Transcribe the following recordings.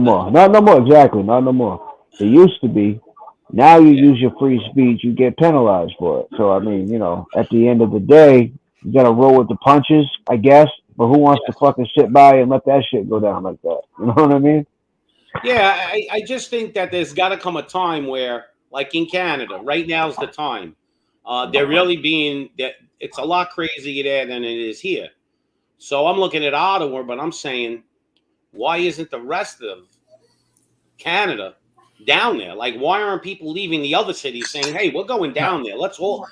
more. Not no more. Exactly. Not no more. It used to be. Now you Yeah. use your free speech, you get penalized for it. So I mean, at the end of the day, you gotta roll with the punches, I guess. But who wants to Yes. fucking sit by and let that shit go down like that? You know what I mean? Yeah, I just think that there's got to come a time where, like in Canada, right now's the time. They're really being that it's a lot crazier there than it is here. So I'm looking at Ottawa, but I'm saying, why isn't the rest of Canada down there? Like, why aren't people leaving the other cities saying, "Hey, we're going down there. Let's all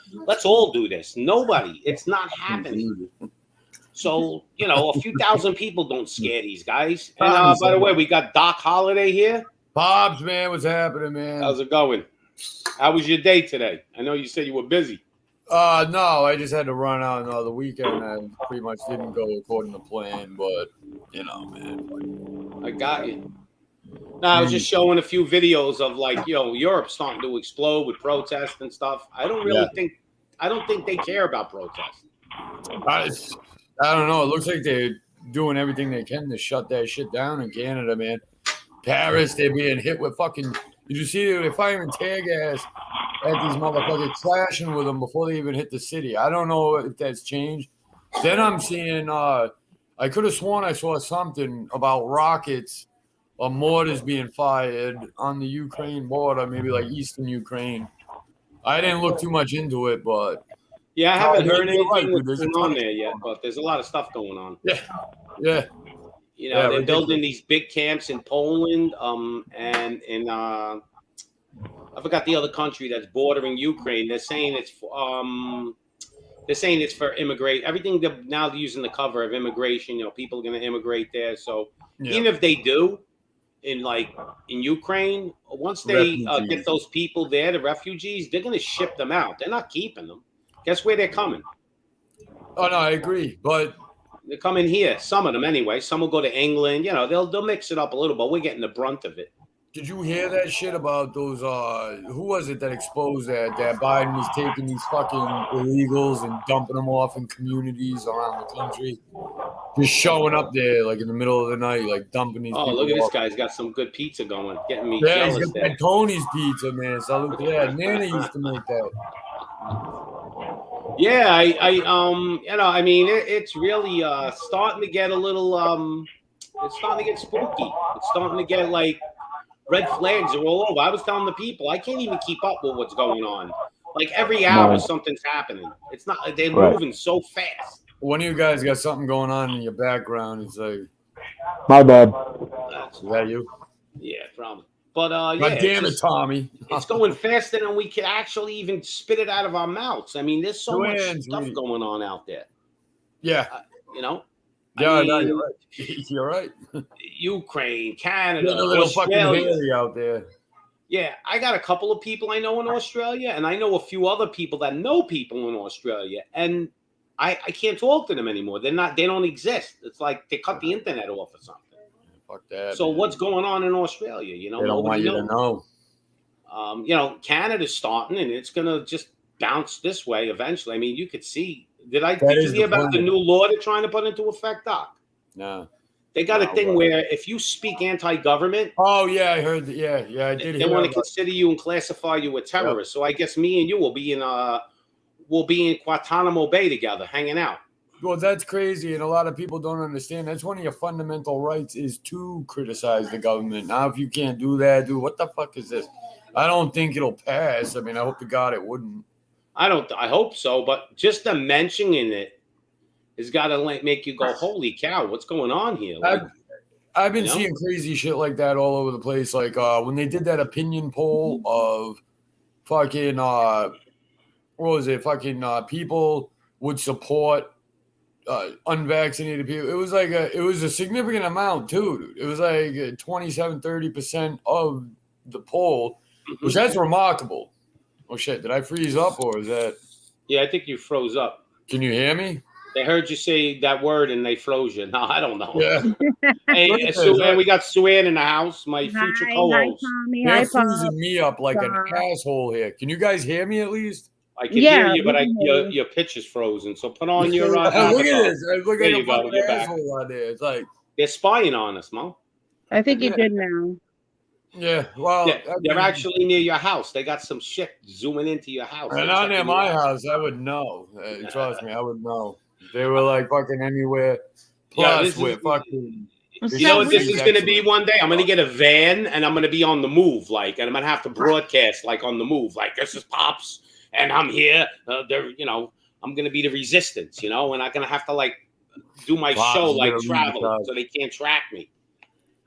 do this." Nobody. It's not happening. So a few thousand people don't scare these guys. And Tommy by the said way, that. we got Doc Holiday here. Pops, man, what's happening, man? How's it going? How was your day today? I know you said you were busy. No, I just had to run out the weekend. I pretty much didn't go according to plan, but man. I got you. No, I was just showing a few videos of Europe starting to explode with protests and stuff. I don't think they care about protests. I don't know. It looks like they're doing everything they can to shut that shit down in Canada, man. Paris, they're being hit with fucking. Did you see they're firing tear gas at these motherfuckers, clashing with them before they even hit the city? I don't know if that's changed. Then I'm seeing. I could have sworn I saw something about rockets or mortars being fired on the Ukraine border, maybe like eastern Ukraine. I didn't look too much into it, but Yeah, I haven't heard anything right, dude. that's going on there yet, but there's a lot of stuff going on. Yeah. They're building these big camps in Poland, and in I forgot the other country that's bordering Ukraine. They're saying it's for immigrate. Everything now they're using the cover of immigration. People are going to immigrate there. So even if they do, in Ukraine, once they get those people there, the refugees, they're going to ship them out. They're not keeping them. Guess where they're coming? Oh no, I agree, but they're coming here. Some of them anyway. Some will go to England. They'll mix it up a little, but we're getting the brunt of it. Did you hear that shit about those? Who was it that exposed that Biden was taking these fucking illegals and dumping them off in communities around the country, just showing up there like in the middle of the night, like dumping these. Oh, people look at off. this guy's got some good pizza going, getting me Yeah, jealous. he's got there. that Tony's pizza, man. Salute to that. Nana used to make that. Yeah, I mean, it's really starting to get a little, it's starting to get spooky. It's starting to get like red flags are all over. I was telling the people, I can't even keep up with what's going on. Like every hour, something's happening. It's not, they're moving so fast. One of you guys got something going on in your background. It's like, my bad. Is that you? Yeah, probably. But God damn it, Tommy! It's going faster than we can actually even spit it out of our mouths. I mean, there's so much stuff going on out there. Yeah, Yeah, no, you're right. You're right. Ukraine, Canada, a little fucking Australia. hairy out there. Yeah, I got a couple of people I know in Australia, and I know a few other people that know people in Australia, and I can't talk to them anymore. They don't exist. It's like they cut the internet off or something. Fuck that. So what's going on in Australia? They don't want you to know. Canada's starting, and it's gonna just bounce this way eventually. I mean, you could see. Did you hear about the new law they're trying to put into effect, Doc? No. They got a thing where if you speak anti-government, oh yeah, I heard that. Yeah, I did. They want to consider you and classify you a terrorist. Yep. So I guess me and you will be in Guantanamo Bay together, hanging out. Well, that's crazy, and a lot of people don't understand. That's one of your fundamental rights is to criticize the government. Now, if you can't do that, dude, what the fuck is this? I don't think it'll pass. I mean, I hope to God it wouldn't. I hope so, but just the mentioning it has got to make you go, holy cow, what's going on here? Like, I've been seeing crazy shit like that all over the place. Like when they did that opinion poll of fucking, what was it? Fucking people would support unvaccinated people. It was like it was a significant amount too, dude. It was like 27-30% of the poll, which that's remarkable. Oh shit, did I freeze up or is that? Yeah, I think you froze up. Can you hear me? They heard you say that word and they froze you. No, I don't know. Yeah. Hey, we got Sue-Ann in the house, my future co-host. Hi, Tommy. They're freezing me up like an asshole here. Can you guys hear me at least? I can hear you, but your pitch is frozen. So put on your. Look at this. Look at you the fucking asshole on there. It's like they're spying on us, Mo. I think you're Yeah. good now. Yeah, well, They're actually near your house. They got some shit zooming into your house. And They're not near checking you my out. house. I would know. Trust me, I would know. They were like fucking anywhere. Yeah, Plus, this is. with fucking. What's You know up, what this Reed? is going to be one day? I'm going to get a van and I'm going to be on the move, like, and I'm going to have to broadcast like on the move, like this is Pops and I'm here. They're, I'm going to be the resistance, and I'm going to have to like do my Pops show is like gonna lead travel, the so they can't track me.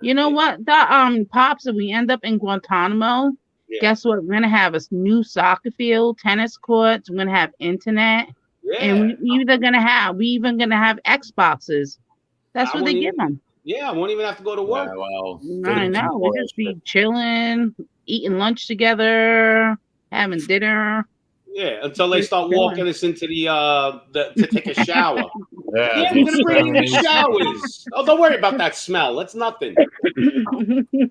You know what? The Pops, if we end up in Guantanamo, Yeah. guess what? We're gonna have a new soccer field, tennis courts. We're gonna have internet, and we even gonna have Xboxes. That's I what they won't give them. Yeah, I won't even have to go to work. Yeah, well, I know. We just be chilling, eating lunch together, having dinner. Yeah, until they Just start chilling. walking us into the to take a shower. Yeah, Yeah, we're gonna bring you in the showers. Oh, don't worry about that smell. That's nothing.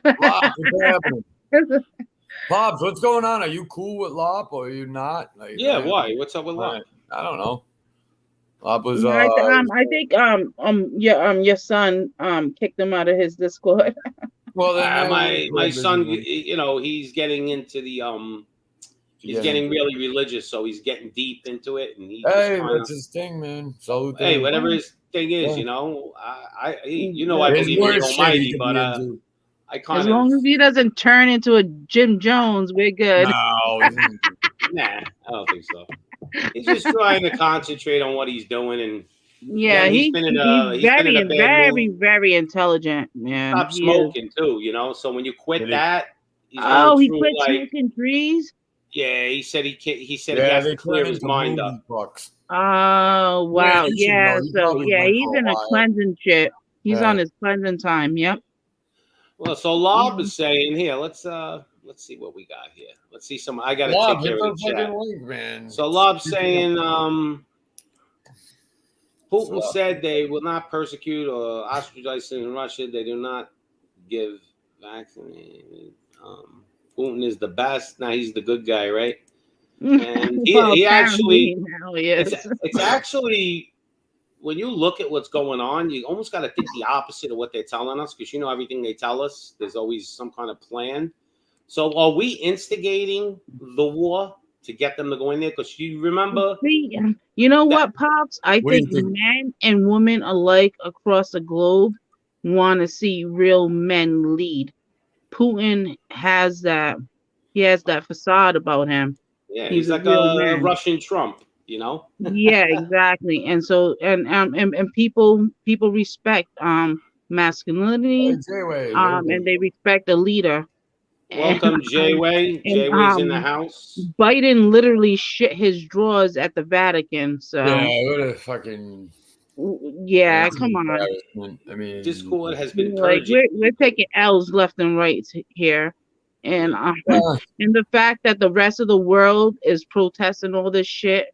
Pops, what's happening? Pops, what's going on? Are you cool with Lop or are you not? Like, Yeah, why? What's up with that? I don't know. Lop was I think your son kicked him out of his Discord. well then my son, he's getting into the he's getting really religious, so he's getting deep into it, and he that's his thing, man. Salute to him. whatever his thing is, Yeah. I There's believe in worse the shit Almighty, he could but be into. I kind As of long as he doesn't turn into a Jim Jones, we're good. No, nah, I don't think so. He's just trying to concentrate on what he's doing, and Yeah, he's been in a bad very, mood. very intelligent, man. Stop He is. smoking too, so when you quit that, he's Oh, going he through, quit like, smoking trees. yeah, he said he has to clear his mind up. Bucks. Oh wow, you should yeah. know. You So probably yeah, went he's for a in a while. cleansing shit. He's Yeah. on his cleansing time. Yep. Well, so Lob is saying here, let's see what we got here. Let's see some. I gotta Lob, take care hit of the the chat. fucking link, man. So Lob's saying Putin said they will not persecute or ostracize in Russia. They do not give vaccinated. Putin is the best. Now he's the good guy, right? And he actually, now he is. it's actually, when you look at what's going on, you almost got to think the opposite of what they're telling us, because everything they tell us, there's always some kind of plan. So are we instigating the war to get them to go in there? Because you remember, You know what, Pops? I What do you think think? men and women alike across the globe want to see real men lead. Putin has that. He has that facade about him. yeah, He's he's a like real a man. Russian Trump, Yeah, exactly. And so and people respect masculinity, J-Way, and they respect the leader. Welcome, Jay-Way. Jay-Way's in the house. Biden literally shit his drawers at the Vatican. So yeah, what a fucking yeah, come on. embarrassment. I mean, Discord has been Like purging. we're taking L's left and right here, and yeah. and the fact that the rest of the world is protesting all this shit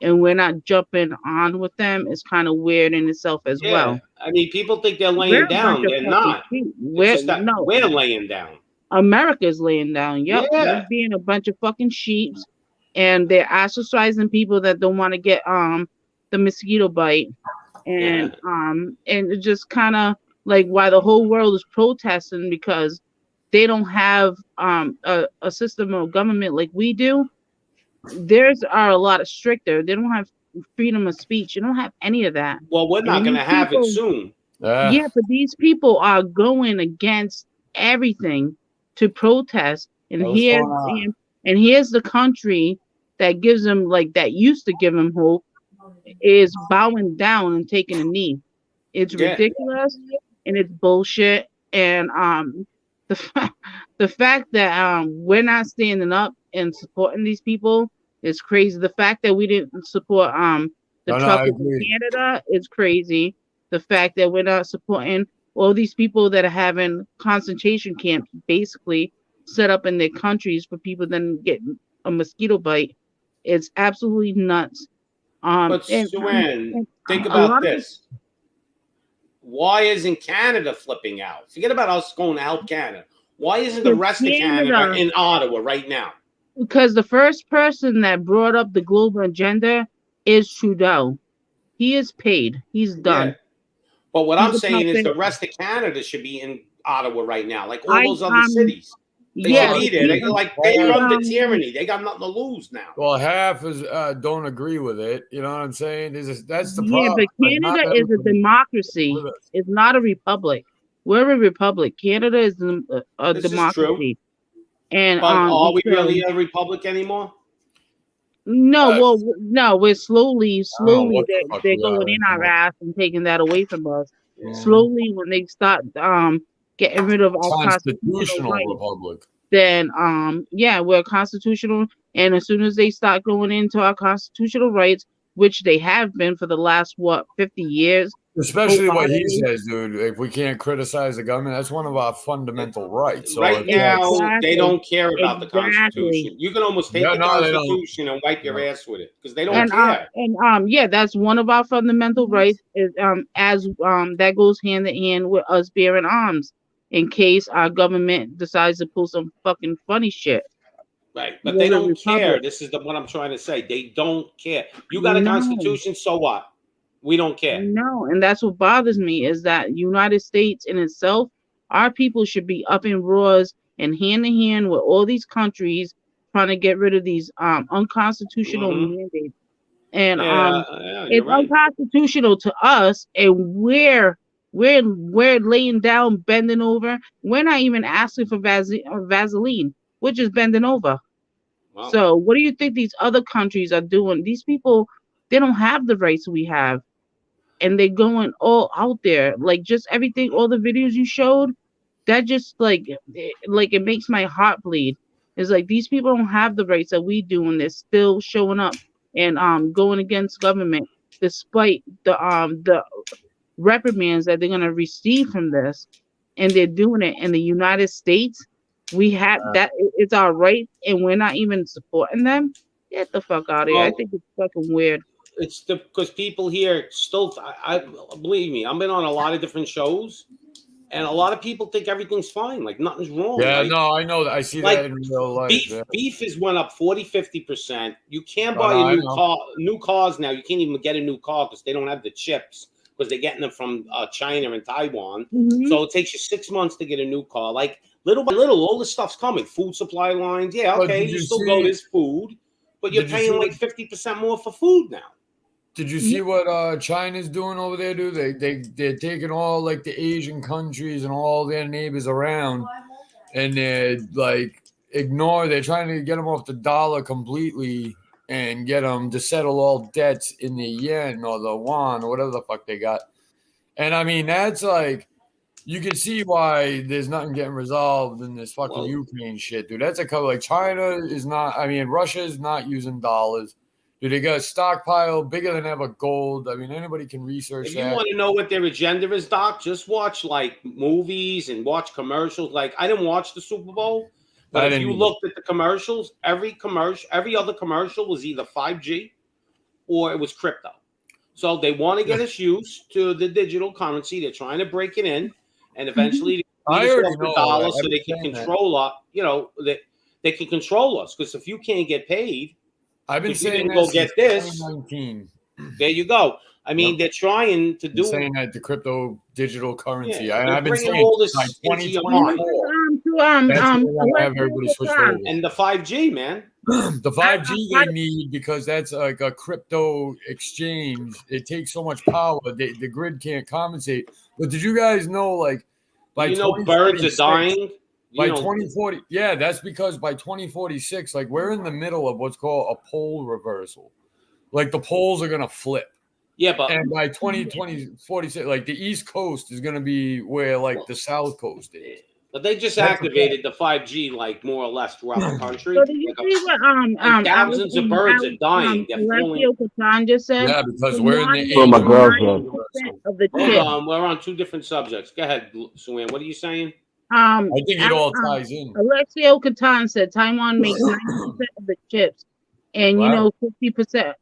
and we're not jumping on with them is kind of weird in itself as well. I mean, people think they're We're laying a down. bunch of They're fucking not. sheep. It's just that we're laying down. America's laying down. Yep, Yeah. we're being a bunch of fucking sheeps, and they're ostracizing people that don't want to get the mosquito bite, and it's just kind of like why the whole world is protesting, because they don't have a system of government like we do. Theirs are a lot stricter. They don't have freedom of speech. You don't have any of that. Well, we're not And going to these have it people- soon. Yeah, but these people are going against everything to protest, and What's here's going on? and here's the country that gives them, like, that used to give them hope, is bowing down and taking a knee. It's ridiculous and it's bullshit. And the fact that we're not standing up and supporting these people is crazy. The fact that we didn't support the truckers in Canada is crazy. The fact that we're not supporting all these people that are having concentration camps basically set up in their countries for people then get a mosquito bite, it's absolutely nuts. But Suan, think about this. Why isn't Canada flipping out? Forget about us going to help Canada. Why isn't the rest of Canada in Ottawa right now? Because the first person that brought up the global agenda is Trudeau. He is paid. He's done. Yeah. But what I'm saying is the rest of Canada should be in Ottawa right now, like all I, those other cities. They yeah, should be there. They like they're under tyranny. They got nothing to lose now. Well, half is don't agree with it. You know what I'm saying? That's the yeah, problem. but Like, not Canada is a everybody democracy. with us. It's not a republic. We're a republic. Canada is a This is democracy. And But are we so- really a republic anymore? No, well, no, we're slowly what the fuck they're we are going in our anymore. ass and taking that away from us. Yeah. Slowly, when they start getting rid of our constitutional Constitutional rights, republic. then yeah, we're constitutional. And as soon as they start going into our constitutional rights, which they have been for the last 50 years. Especially what he wholeheartedly. says, dude. If we can't criticize the government, that's one of our fundamental rights. So Right if now, that's- they don't care about the Exactly. Constitution. You can almost take Yeah, the no, they don't. Constitution and wipe your ass with it because they don't And care. yeah, that's one of our fundamental rights. Is as that goes hand in hand with us bearing arms in case our government decides to pull some fucking funny shit. Right, but we're they a don't care. republic. This is what I'm trying to say. They don't care. You got a No. Constitution, so what? We don't care. No, and that's what bothers me is that United States in itself, our people should be up in roars and hand in hand with all these countries trying to get rid of these unconstitutional mandates. And Yeah, it's you're right. unconstitutional to us, and we're laying down, bending over. We're not even asking for Vaseline. We're just bending over. Wow. So what do you think these other countries are doing? These people, they don't have the rights we have. And they're going all out there. Like just everything, all the videos you showed, that just like it makes my heart bleed. It's like these people don't have the rights that we do, and they're still showing up and going against government despite the reprimands that they're gonna receive from this. And they're doing it in the United States. We have that, it's our right, and we're not even supporting them. Get the fuck out of here. I Well, think it's fucking weird. It's because people here still. I believe me. I've been on a lot of different shows, and a lot of people think everything's fine, like nothing's wrong. Yeah, like, no, I know that. I see like, that in real life. beef has went up 40-50%. You can't Oh, buy no, I a know. new cars now. You can't even get a new car because they don't have the chips because they're getting them from China and Taiwan. Mhm. So it takes you 6 months to get a new car. Like little by little, all this stuff's coming. Food supply lines. Yeah, But okay, did you you still see- go, there's food, but you're did you paying see- like 50% more for food now. Did you see what China's doing over there, dude? They're taking all like the Asian countries and all their neighbors around, and they're like they're trying to get them off the dollar completely and get them to settle all debts in the yen or the yuan or whatever the fuck they got. And I mean, that's like, you can see why there's nothing getting resolved in this fucking Well- Ukraine shit, dude. That's a couple. Like China is not. I mean, Russia is not using dollars. Dude, they got a stockpile bigger than ever gold. I mean, anybody can research If you that. want to know what their agenda is, Doc, just watch like movies and watch commercials. Like I didn't watch the Super Bowl, I but if didn't you either. looked at the commercials, every other commercial was either 5G or it was crypto. So they want to get us used to the digital currency. They're trying to break it in, and eventually I they already off the know dollar that. so I've they been can saying that. control us. You know, they can control us because if you can't get paid, I've been if you saying didn't that go get since this, 2019. there you go. I mean, Yep. they're trying to Been do. saying that the crypto digital currency. Yeah, I've they're been bringing saying all this by into your mind. 2024. That's when they want to have everybody switch over. And the 5G, man. The 5G they need because that's like a crypto exchange. It takes so much power. The grid can't compensate. But did you guys know, like, by You know, birds are 2046 dying. By You know, 2040, yeah, that's because by 2046, like we're in the middle of what's called a pole reversal. Like the poles are gonna flip. yeah, but And by 2046, like the East Coast is gonna be where like the South Coast is. they just That's activated the 5G like more or less throughout the country. So did you Like see what and thousands of birds are dying. They're falling. Alessio Catan just said? Yeah, because we're in the Oh, my girl said. 90% of the Hold chips. on, we're on two different subjects. Go ahead, Suan. What are you saying? I think it all ties in. Alessio Catan said Taiwan makes 90% of the chips. And you Wow. know, 50%,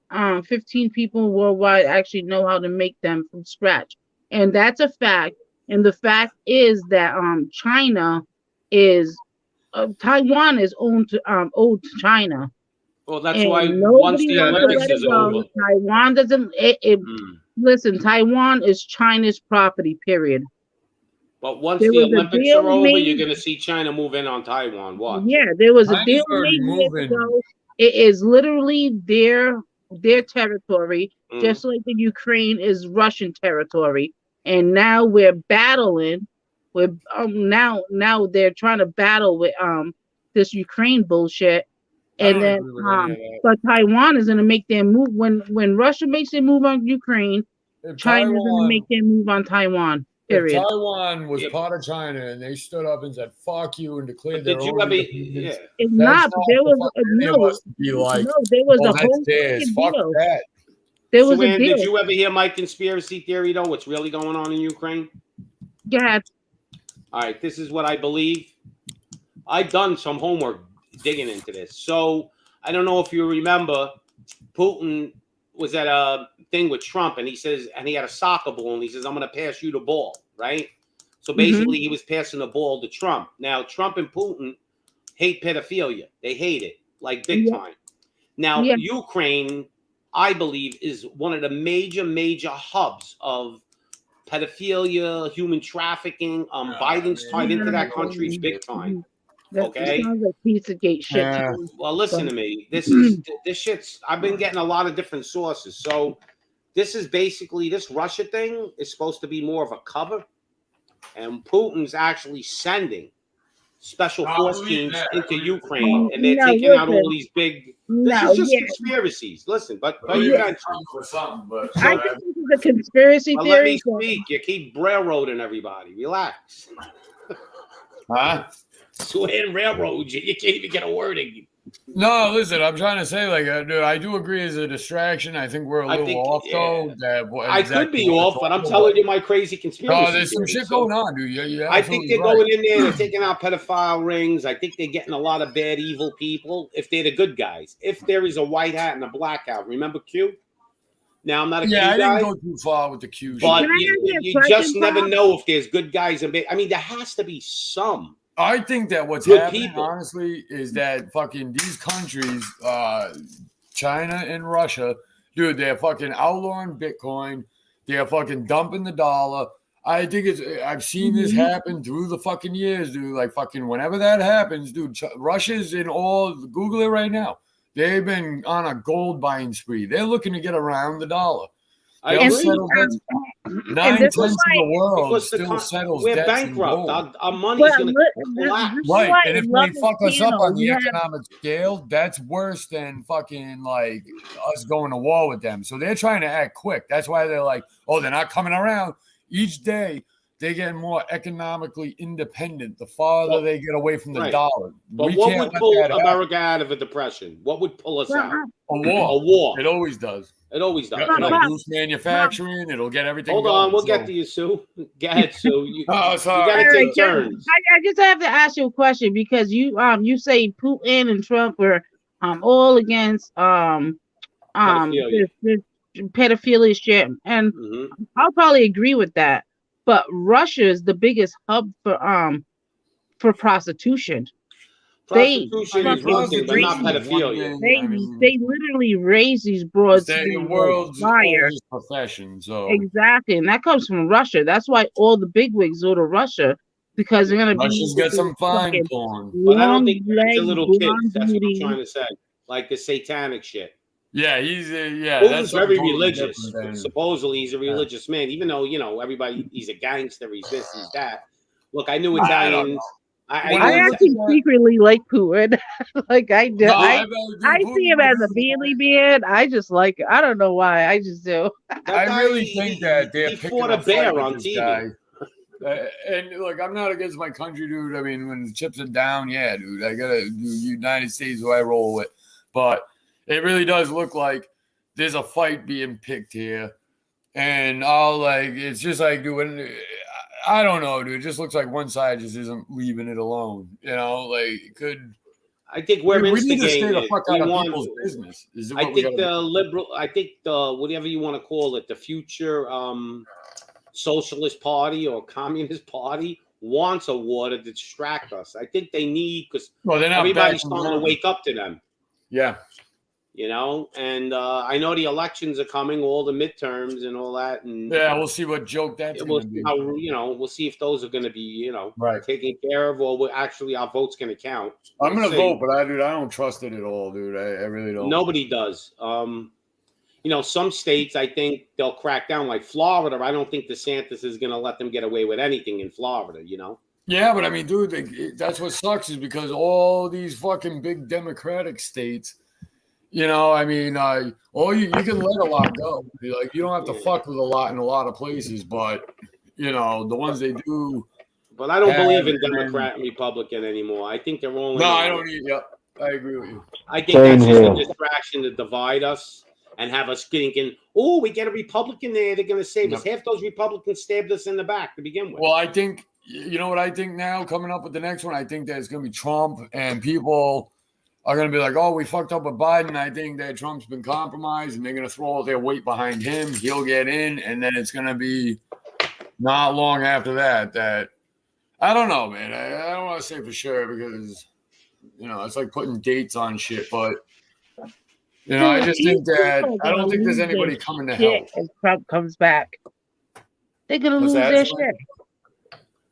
15 people worldwide actually know how to make them from scratch. And that's a fact. And the fact is that China is Taiwan is owed to China. Well, that's And why once nobody the wants to Olympics let it is go. over. Taiwan doesn't. Mm. Listen, Taiwan is China's property. Period. But once There the was a Olympics deal are over, made. you're gonna see China move in on Taiwan. Watch. Yeah, there was a China's deal already made years moving. ago. It is literally their territory, Mhm. just like the Ukraine is Russian territory. And now we're battling with now they're trying to battle with this Ukraine bullshit. I And don't then agree with any of that. but Taiwan is gonna make their move when Russia makes their move on Ukraine, If China's gonna Taiwan, make their move on Taiwan. if Period. Taiwan was Yeah. part of China and they stood up and said "fuck you" and declared But their did you own ever? independence, Yeah. It's that's not, but there the was fuck any of no, us to be like, no, there was "Oh, a that's whole theirs." fucking Fuck deal. that. There was a Suan, did deal. you ever hear my conspiracy theory though? What's really going on in Ukraine? Yeah, All right, this is what I believe. I've done some homework digging into this. So I don't know if you remember, Putin was at a thing with Trump, and he says, and he had a soccer ball, and he says, "I'm going to pass you the ball," right? So basically, he was passing the ball to Trump. Now, Trump and Putin hate pedophilia; they hate it like big Yeah. time. Now, Yeah. Ukraine, I believe, is one of the major hubs of pedophilia, human trafficking. Biden's tied into that country big time. That Okay. sounds like Pizzagate shit. Yeah. to me. Well, listen to me. This shit's. I've been getting a lot of different sources. So this is basically this Russia thing is supposed to be more of a cover, and Putin's actually sending special I force believe teams that. into Ukraine, and they're No, taking out all listen. these big. This No, is just yeah. conspiracies. Listen, but Oh, you yeah, mentioned. for something, but I think this is a conspiracy But let me theory. speak. You keep railroading everybody. Relax. huh? Swear railroad you. You can't even get a word in. No, listen, I'm trying to say, like, I do agree as a distraction. I think we're a I little think, off, though. yeah. That I could be off, but I'm telling you my crazy conspiracy. No, there's some theory. shit So, going on, dude. You're I think they're absolutely right. going in there, they're taking out pedophile rings. I think they're getting a lot of bad, evil people if they're the good guys. If there is a white hat and a black hat, remember Q? Now, I'm not a Yeah, I Q guy, didn't go too far with the Q but shit. Can I ask you a you question, just never Bob? know if there's good guys and bad. I mean, there has to be some. I think that what's Good happening, people. honestly, is that fucking these countries, China and Russia, dude, they're fucking outlawing Bitcoin. They're fucking dumping the dollar. I think I've seen this happen through the fucking years, dude. Like fucking whenever that happens, dude, Russia's in all, Google it right now. They've been on a gold buying spree. They're looking to get around the dollar. I They'll agree. settle debts. and 9/10 this of is the world Because still settles we're debts in bankrupt. gold. Our money's But going to this collapse. is Right, why and I if love they fuck this us up channel. on the You have- economic scale, that's worse than fucking like us going to war with them. So they're trying to act quick. That's why they're like, oh, they're not coming around. Each day they get more economically independent the farther they get away from the Right. dollar. But We what can't would let pull that happen. America out of a depression? What would pull us out? A war. A war. It always does. It always does. It'll Right. boost manufacturing. It'll get everything Hold going. on, we'll So- get to you, Sue. Go ahead, Sue. You Oh, sorry. gotta All take right, Jeff, turns. I just have to ask you a question because you say Putin and Trump are all against Pedophilia. this pedophilia shit, and Mhm. I'll probably agree with that. But Russia is the biggest hub for prostitution. Prostitution is one thing, but not Prostitution is pedophilia. one They thing. I mean, they literally raise these broads to it's be the world's fire. oldest profession. So Exactly, and that comes from Russia. That's why all the bigwigs go to Russia because they're gonna Russia's be got some fine fucking porn. But I don't long think they're into legs, little blonde kids. That's what I'm booty. trying to say. Like the satanic shit. Yeah, he's yeah. Putin's That's very totally religious. different than- Supposedly, he's a religious man, even though, everybody, he's a gangster, he's this, he's that. Look, I knew I don't Italians. know. I I knew actually secretly like Putin. Like I do. No, I see him as a Beanie Man. I just like it. I don't know why. I just do. that I guy, really think that they're he picking fought a fight bear with on this TV. guy. And look, I'm not against my country, dude. I mean, when the chips are down, yeah, dude, I gotta do United States who I roll with. But it really does look like there's a fight being picked here, and it's just like doing. I don't know, dude. It just looks like one side just isn't leaving it alone. Like it could. I think we're we need to stay instigating the it. fuck We out of want- people's business. Is I what we think gotta the do. liberal, I think the whatever you want to call it, the future socialist party or communist party wants a war to distract us. I think they need because Well, they're not everybody's backing starting to down. wake up to them. Yeah. you know. And I know the elections are coming, all the midterms and all that, and Yeah, we'll see what joke that's we'll going to see be. how, you know, we'll see if those are going to be, you know, Right. taken care of, or actually our vote's going to count. I'm We'll going to see. vote, but I don't trust it at all, dude. I really don't. Nobody does. You know, some states, I think they'll crack down, like Florida. I don't think DeSantis is going to let them get away with anything in Florida, you know? Yeah, but I mean, dude, that's what sucks is because all these fucking big Democratic states, you know, I mean, you can let a lot go. Like, you don't have to fuck with a lot in a lot of places, but, you know, the ones they do. But I don't believe in Democrat and Republican anymore. I think they're all. No, I don't either. Yep, I agree with you. I think that's just a distraction to divide us and have us thinking, oh, we get a Republican there, they're going to save us. Half those Republicans stabbed us in the back to begin with. Well, I think, you know what I think now coming up with the next one? I think that it's going to be Trump, and people are going to be like, oh, we fucked up with Biden. I think that Trump's been compromised, and they're going to throw all their weight behind him. He'll get in, and then it's going to be not long after that I don't know, man. I don't want to say for sure because, you know, it's like putting dates on shit, but you know, I just think that I don't think there's anybody coming to help. If Trump comes back, they're gonna lose that? their shit.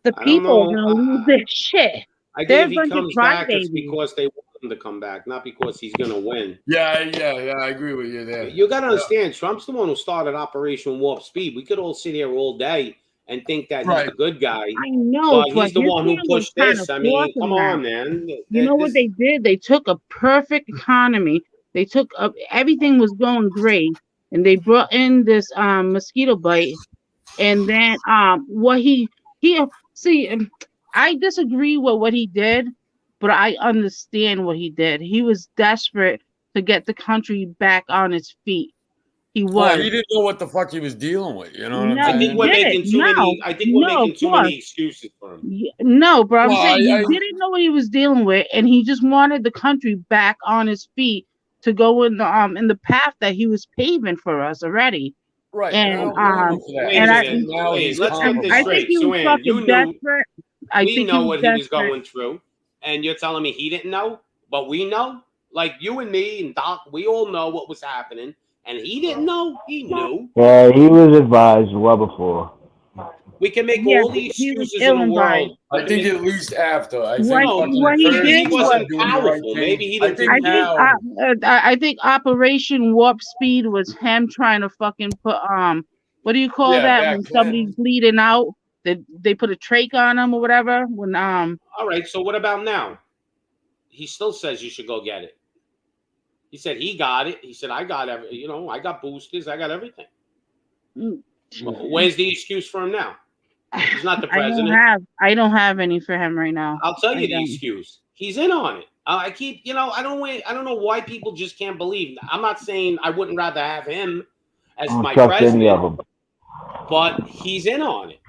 The people are gonna lose their shit. I think if he comes back, it's because they want him to come back, not because he's gonna win. Yeah, I agree with you there. You got to understand, Trump's the one who started Operation Warp Speed. We could all sit here all day and think that he's the good guy. I know, but he's the one who pushed this. I mean, come on, man. You know what they did? They took a perfect economy. They took everything was going great, and they brought in this mosquito bite, and then what he see, I disagree with what he did, but I understand what he did. He was desperate to get the country back on its feet. He was. Well, he didn't know what the fuck he was dealing with. You know what I'm saying? I think we're making too many. I think we're making too many excuses for him. No, bro. I'm saying he didn't know what he was dealing with, and he just wanted the country back on its feet to go in the path that he was paving for us already. Right. And I think he was fucking desperate. We know what he was going through, and you're telling me he didn't know, but we know. Like you and me and Doc, we all know what was happening, and he didn't know. He knew. Yeah, he was advised well before. We can make all the excuses in the world. I think at least after. I think what he did wasn't powerful. Maybe he didn't. I think Operation Warp Speed was him trying to fucking put what do you call that when somebody's bleeding out? They put a trach on him or whatever. When All right. So what about now? He still says you should go get it. He said he got it. He said I got I got boosters. I got everything. Where's the excuse for him now? He's not the president. I don't have any for him right now. I'll tell you the excuse. He's in on it. I don't know why people just can't believe. I'm not saying I wouldn't rather have him as my president. Any of them. But he's in on it.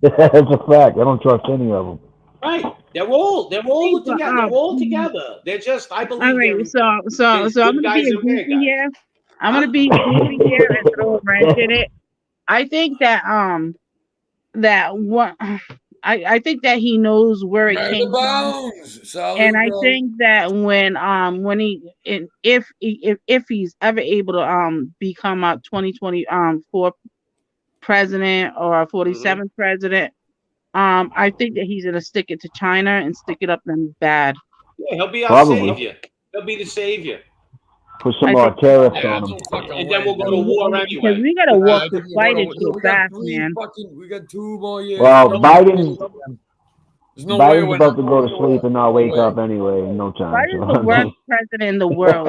That's a fact. I don't trust any of them. Right. They're all together. They're all together. They're just, I believe. All right. So I'm gonna be a goofy here. I'm gonna be goofy here and throw a wrench in it. I think that I think that he knows where it came from, and I think that when if he's ever able to become a 2024 president or a 47th president, I think that he's gonna stick it to China and stick it up them bad. Yeah, he'll be our savior. He'll be the savior. Put some more tariffs on them. And then we'll go to war anyway. Because we gotta walk the fight into fast, man. We got 2 more years. Well, Biden's about to go to sleep and not wake up anyway in no time. Biden's the worst president in the world.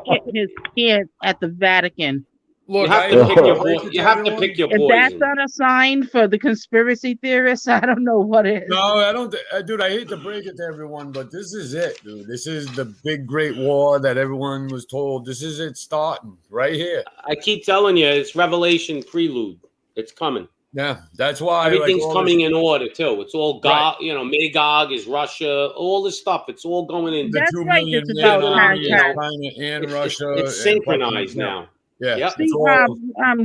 He hit his pants at the Vatican. Look, you have to pick your poison. If that's not a sign for the conspiracy theorists, I don't know what is. No, I don't. Dude, I hate to break it to everyone, but this is it, dude. This is the big, great war that everyone was told. This is it starting right here. I keep telling you, it's Revelation prelude. It's coming. Yeah, that's why everything's coming in order too. It's all Magog is Russia, all this stuff. It's all going in. The 2 million China and Russia. It's synchronized now. Yeah. Yep. See,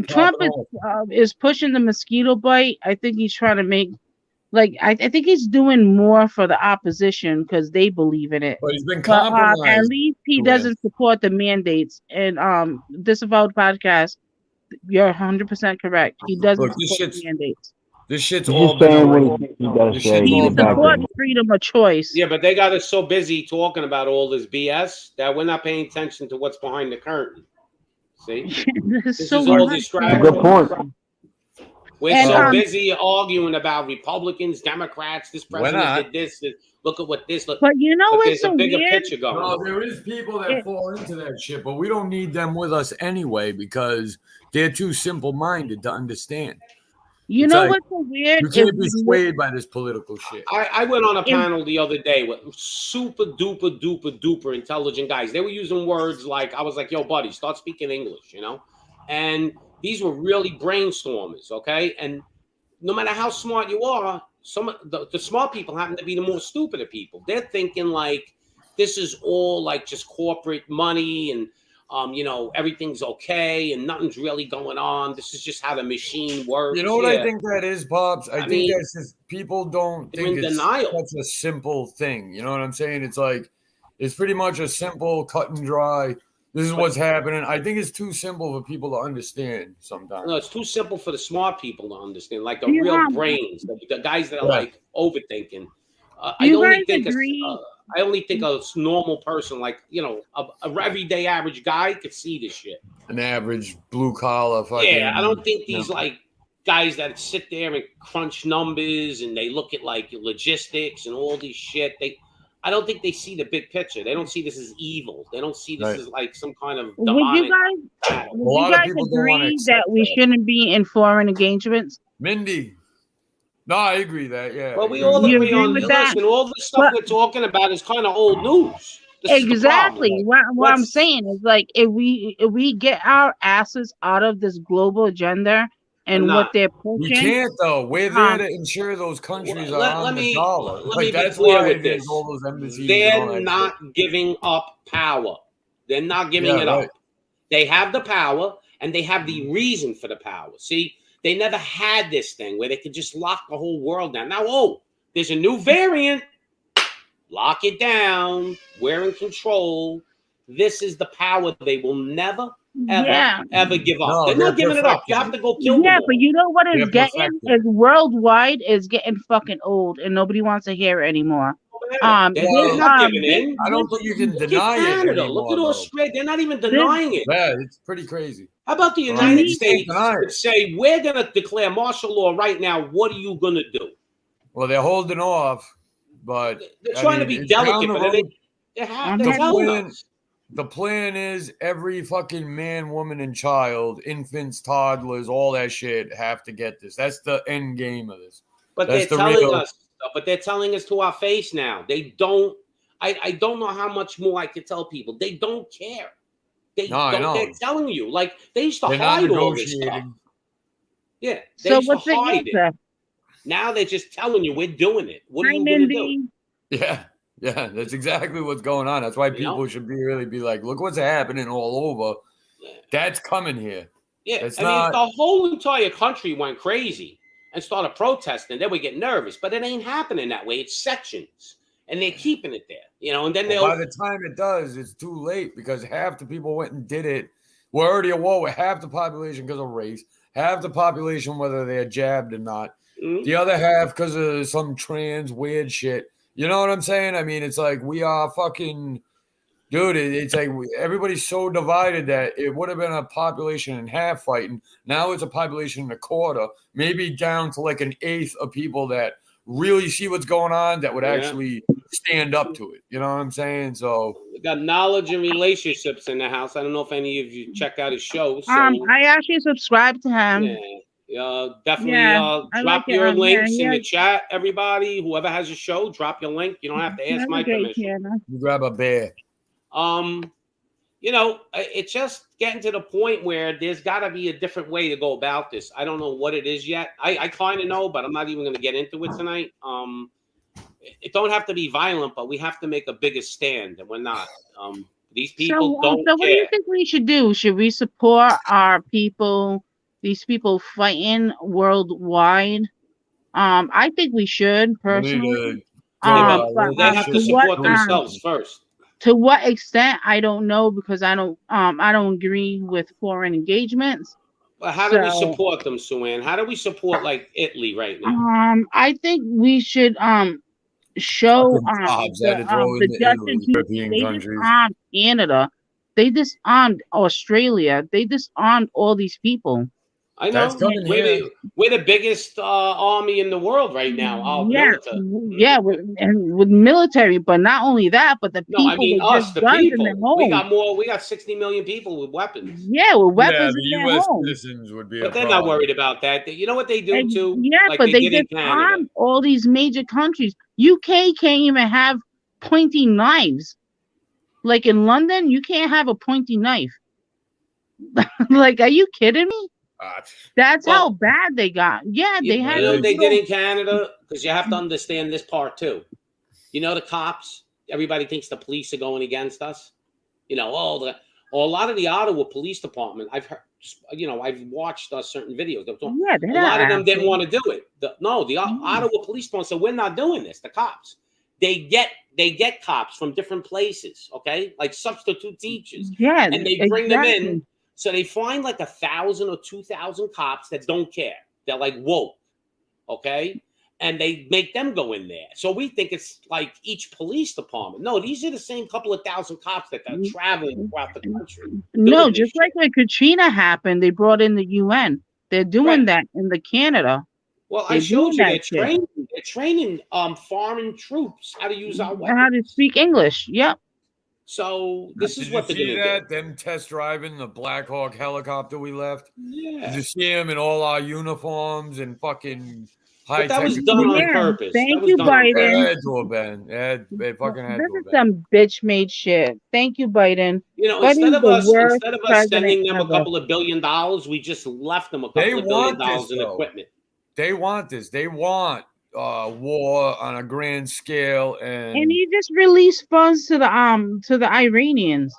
Trump is pushing the mosquito bite. I think he's trying to make like I think he's doing more for the opposition because they believe in it. But he's been But at compromised. least he to doesn't support the mandates. And Disavowed podcast, you're 100% correct. He doesn't Look, this support shit's the mandates. this shit's He's all just been saying already. what he thinks he gotta This say. shit's He all Get been back already. in. supports freedom of choice. Yeah, but they got us so busy talking about all this BS that we're not paying attention to what's behind the curtain. See? There's This so is all much. distraction. Good point. We're And, so busy arguing about Republicans, Democrats, this We're president not. did this. Look at what this. Look. But you know But what's there's so a bigger weird? picture going No, on. there is people that It- fall into that shit, but we don't need them with us anyway because they're too simple-minded to understand. You It's know like, what's so weird? You If can't be you look- swayed by this political shit. I went on a If- panel the other day with super duper duper duper intelligent guys. They were using words like, I was like, yo, buddy, start speaking English, you know? And these were really brainstormers, okay? And no matter how smart you are, some of the smart people happen to be the more stupid of people. They're thinking like this is all like just corporate money and you know, everything's okay and nothing's really going on. This is just how the machine works. You know what I think that is, Pops? I think mean, that's just people don't they're think in it's denial. such a simple thing. You know what I'm saying? It's like it's pretty much a simple, cut and dry. This is what's happening. I think it's too simple for people to understand sometimes. No, it's too simple for the smart people to understand, like the Do you real have- brains, the guys that are Yeah. like overthinking. Do I you only guys think agree? I only think a normal person, like you know, a everyday average guy, could see this shit. An average blue collar fucking. Yeah, I don't think these Yeah. like guys that sit there and crunch numbers and they look at like logistics and all these shit. I don't think they see the big picture. They don't see this as evil. They don't see this Right. as like some kind of Would demonic. you guys, battle. would lot you of guys people don't wanna agree accept that we that. shouldn't be in foreign engagements? Mindy. No, I agree that. Yeah. Well, we I all agree. You agree agree on with this. that? Listen, all the stuff But- we're talking about is kind of old news. This is the Exactly. problem. What I'm Let's- saying is like if we get our asses out of this global agenda and We're what not. they're We pushing, can't though. We're there to ensure those countries Well, are let on the me- dollar. let me Like be that's clear why with there's this. all those embassies. and all They're that not giving up power. They're not giving Yeah, it right. up. They have the power and they have the reason for the power. See, they never had this thing where they could just lock the whole world down. Now, there's a new variant. Lock it down. We're in control. This is the power they will never, ever, yeah. ever give up. No, they're they're not giving it up. You have to go kill them Yeah, all. but you know what is They're getting perfected. is worldwide is getting fucking old and nobody wants to hear it anymore. They're, this, they're not giving this- in. I don't think you can Look deny at it Canada. anymore. Look at though. Australia. They're not even denying it. Yeah, it's pretty crazy. How about the Well, United you can't States deny it. would say, we're going to declare martial law right now. What are you going to do? Well, they're holding off, but They're I trying to mean, be it's down delicate, the but road. they're The telling plan- us. The plan is every fucking man, woman, and child, infants, toddlers, all that shit have to get this. That's the end game of this. But That's they're the telling real- us. But they're telling us to our face now. They don't. I don't know how much more I could tell people. They don't care. They No, I don't. know. They're telling you. Like they used to They're not hide all this stuff. negotiating. Yeah, they so used to what's the hide it. answer? Now they're just telling you we're doing it. What are Hi, you going to do? Mindy. Yeah, that's exactly what's going on. That's why You people know? should really be like, look what's happening all over. Yeah. That's coming here. Yeah, It's I mean, if not- the whole entire country went crazy and started protesting, they would get nervous. But it ain't happening that way. It's sections, and they're keeping it there, you know. And then Well, they'll. by the time it does, it's too late because half the people went and did it. We're already at war with half the population because of race, half the population whether they're jabbed or not, Mhm. the other half because of some trans weird shit. You know what I'm saying? I mean, it's like we are fucking, dude. It's like everybody's so divided that it would have been a population in half fighting. Now it's a population in a quarter, maybe down to like an eighth of people that really see what's going on that would Yeah. actually stand up to it. You know what I'm saying? So. We got knowledge and relationships in the house. I don't know if any of you check out his show. So, I actually subscribe to him. definitely Yeah, I drop like it your on links here. in Yeah. the chat. Everybody, whoever has a show, drop your link. You don't have to ask That's my a great permission. channel. You grab a bear. It's just getting to the point where there's got to be a different way to go about this. I don't know what it is yet. I kind of know, but I'm not even going to get into it tonight. It don't have to be violent, but we have to make a bigger stand, and we're not. These people don't so what do you care. think we should do? Should we support our people, these people fighting worldwide? I think we should We need personally. to go Yeah, by but what they we have should to be support doing. themselves first. To what extent I don't know because I don't agree with foreign engagements. But how do we So support them, Sue-Ann? How do we support like Italy right now? I think we should show Fucking jobs had to throw the into Justin Italy, Trudeau. European They countries. disarmed Canada. They disarmed Australia. They disarmed all these people. I That's know coming here. we're the biggest army in the world right now. Our military. Yeah, with military, but not only that, but the No, I people mean with us, just the guns in their people. We got home. more. We got 60 million people with weapons. Yeah, with Yeah, weapons the in their U.S. home. citizens would be But a they're not problem. worried about that. You know what they do And too? yeah, Like but they did in Canada. disarmed all these major countries. UK can't even have pointy knives. Like in London, you can't have a pointy knife. Like, are you kidding me? That's Well, how bad they got. Yeah, they You had know to what they go- did in Canada? Because you have to understand this part too. You know the cops. Everybody thinks the police are going against us. You know, a lot of the Ottawa Police Department. I've heard. You know, I've watched certain videos. Yeah, A lot of them didn't assholes. want to do it. The Ottawa Police Department said, "We're not doing this." The cops. They get cops from different places. Okay, like substitute teachers. Yeah, And they bring them exactly. in. So they find like 1,000 or 2,000 cops that don't care. They're like woke, okay? And they make them go in there. So we think it's like each police department. No, these are the same couple of thousand cops that are traveling throughout the country. No, doing this just like when Katrina happened, they brought in the UN. They're doing Right. that in the Canada. Well, They're I showed doing you that shit. they're training foreign troops how to use our weapons. How to speak English. Yep. So this is Did what you they're see gonna that? Them test driving the Black Hawk helicopter we left. do. Did Yeah. you see them in all our uniforms and fucking high But that tech? was done on Yeah, purpose. thank That was you, done on Biden. purpose. It had to have been. It fucking had This to is have been. some bitch made shit. Thank you, Biden. You know, Biden's instead of the us worst sending president them a ever. couple of $1 billion, we just left them a They couple of $1 billion want this, in though. equipment. They want this. They want war on a grand scale, And and he just released funds to the Iranians.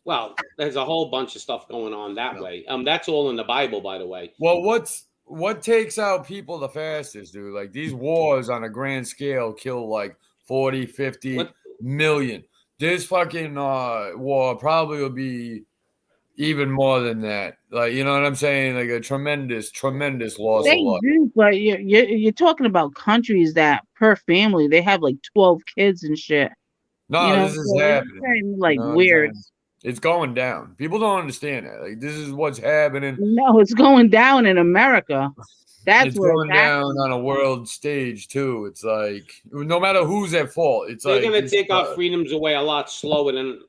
Well, there's a whole bunch of stuff going on that way. That's all in the Bible, by the way. well, what takes out people the fastest, dude? Like these wars on a grand scale kill like 40, 50 What- million. This fucking war probably will be even more than that. Like, you know what I'm saying? Like a tremendous loss They of life. do, but you're talking about countries that per family they have like 12 kids and shit. No, You know, this is so it's happening. very, like You know what I'm weird. saying? It's going down. People don't understand that. Like, this is what's happening. No, it's going down in America. That's It's where going it's down happening. on a world stage too. It's like no matter who's at fault, it's They're like going to it's, take our freedoms away a lot slower than,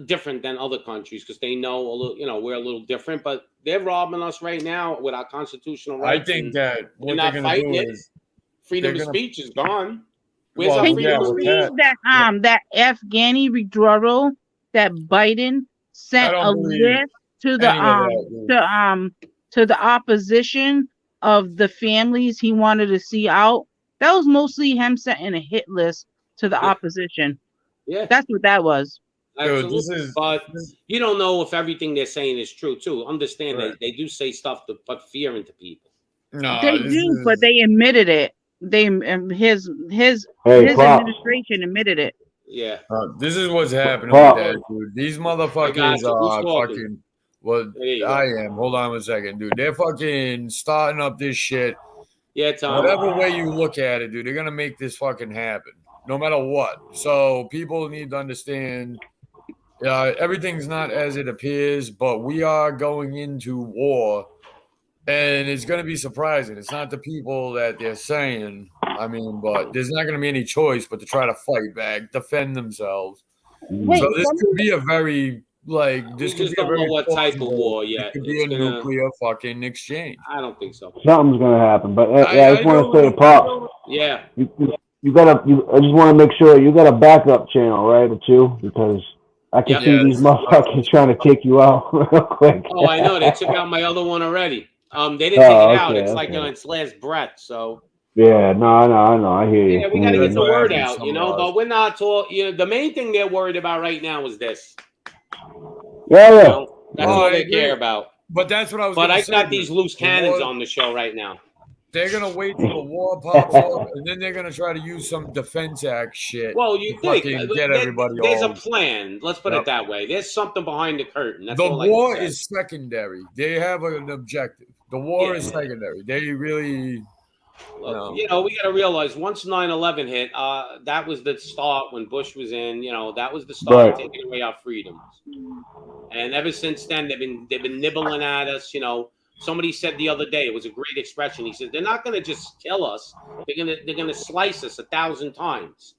different than other countries because they know a little, we're a little different. But they're robbing us right now with our constitutional I rights. think and that what not they're going to fighting do it. is freedom they're of gonna- speech is gone. Where's Well, our Can freedom yeah, of you with speech? believe that Afghani withdrawal that Biden sent I a don't believe list to the any of that, dude. to the opposition of the families he wanted to see out? That was mostly him sending a hit list to the Yeah. opposition. Yeah, That's what that was. Dude, absolutely. But you don't know if everything they're saying is true, too. Understand Right. they do say stuff to put fear into people. No, They this do, is- but they admitted it. They his Hey, Pop. administration admitted it. Yeah. this is what's happening Well- with that, dude. These I got motherfuckers you. Who's are talking? fucking. Well, There you go. I am. Hold on one second, dude. They're fucking starting up this shit. Yeah, Tom. Whatever way you look at it, dude, they're gonna make this fucking happen, no matter what. So people need to understand. Everything's not as it appears, but we are going into war, and it's gonna be surprising. It's not the people that they're saying. I mean, but there's not gonna be any choice but to try to fight back, defend themselves. Wait, So this some- could be a very like this We could just be a don't know very what type of possible- war It yet. could be a It's gonna- nuclear fucking exchange. I don't think so. Something's gonna happen. But I I just want know- to say, Pop, Yeah. I just want to make sure you got a backup channel, right, or two, because I can Yep. see Yeah, these this is- motherfuckers trying to take you out real quick. Oh, I know. They took out my other one already. They didn't take it Oh, out. okay, It's like okay. on its last breath. So Yeah, no, I know, I hear you. yeah, we got to get the Yeah. word Yeah. out, But we're not talking. The main thing they're worried about right now is this. Yeah, You yeah. know? That's Oh, all I they agree. care about. But that's what I was. But gonna I say, got dude. these loose The cannons more- on the show right now. They're gonna wait till the war pops up, and then they're gonna try to use some Defense Act shit. Well, you to think fucking get everybody there's all. a plan. Let's put it that way. There's something behind the curtain. That's The all I can war say. is secondary. They have an objective. The war is secondary. They really. Look, we got to realize once 9/11 hit, that was the start when Bush was in. That was the start of taking away our freedoms. And ever since then, they've been nibbling at us. Somebody said the other day, it was a great expression. He said, they're not going to just kill us. They're gonna slice us 1,000 times.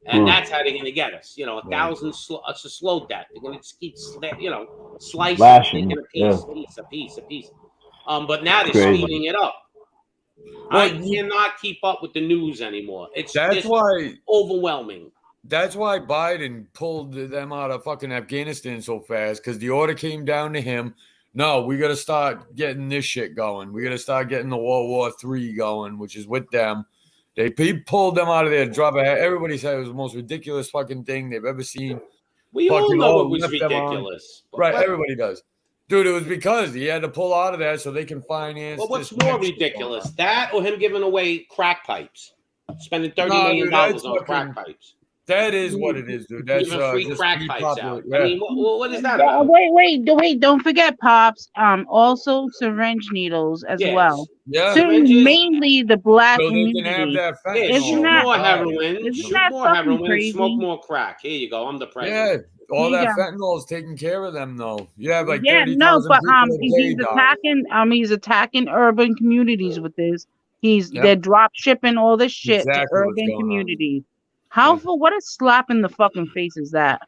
And that's how they're going to get us. 1,000, it's a slow death. They're going to just keep, slicing, Lashing, a piece. But now they're speeding it up. I cannot keep up with the news anymore. That's why overwhelming. That's why Biden pulled them out of fucking Afghanistan so fast, because the order came down to him. No, we got to start getting this shit going. We got to start getting the World War III going, which is with them. He pulled them out of there, drop a hat. Everybody said it was the most ridiculous fucking thing they've ever seen. We all know it was ridiculous. Right, everybody does. Dude, it was because he had to pull out of that so they can finance. Well, what's more ridiculous, that or him giving away crack pipes, spending $30 million on crack pipes? That is what it is, dude. That's giving free crack pipes out. Yeah. I mean, what is that about? Wait! Don't forget, Pops. Also, syringe needles as well. Yeah, mainly the black so community. They can have that shoot more heroin. Shoot more heroin. And smoke more crack. Here you go. I'm the president. Yeah. All that fentanyl is taking care of them, though. Yeah, like he's attacking urban communities with this. They're drop shipping all this shit to urban communities. What a slap in the fucking face is that?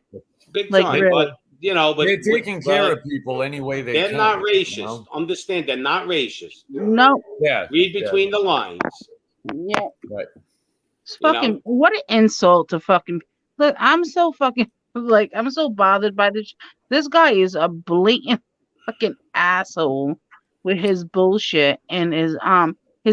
Big time, really. But they're taking care of people any way they can. They're not racist. Understand? They're not racist. No. Yeah. Read between the lines. Yeah. Right. It's fucking what an insult to fucking. Look, I'm so fucking. I'm so bothered by this. This guy is a blatant fucking asshole with his bullshit and his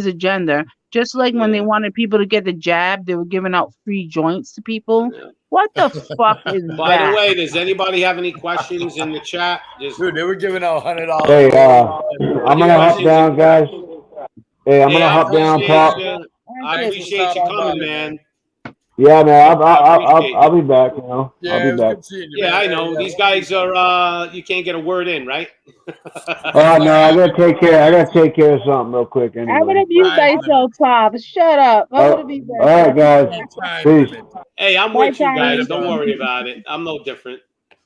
agenda. Just like when they wanted people to get the jab, they were giving out free joints to people. Yeah. What the fuck is that? By the way, does anybody have any questions in the chat? Dude, they were giving out $100. Hey, I'm gonna hop down, guys. Hey, I'm gonna hop down, Pop. I appreciate you coming, man. Yeah, man, I'll be back. I'll be back. Yeah, I know. These guys are. You can't get a word in, right? Oh no, I gotta take care of something real quick. Anyway. I'm gonna abuse myself, Pop. Shut up. I'm gonna be back. All right, guys. Peace. Hey, I'm with you guys. Don't worry about it. I'm no different.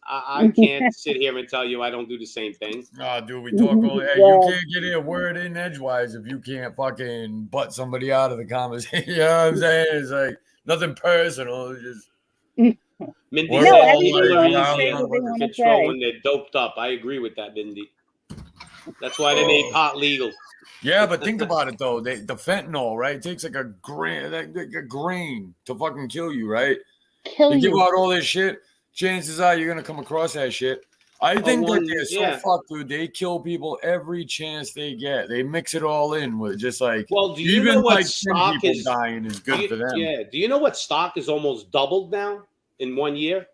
I can't sit here and tell you I don't do the same thing. Oh, dude, we talk all. Hey, you can't get a word in edgewise if you can't fucking butt somebody out of the conversation. You know what I'm saying? It's like. Nothing personal, just Mindy. Control when they're doped up. I agree with that, Mindy. That's why they made pot legal. Yeah, but think about it though. The fentanyl, right? It takes like a grain to fucking kill you, right? You give out all this shit. Chances are you're gonna come across that shit. I think that they're so fucked, dude. They kill people every chance they get. They mix it all in with just like. Well, do you know what stock is dying is good for them? Yeah. Do you know what stock is almost doubled now in 1 year?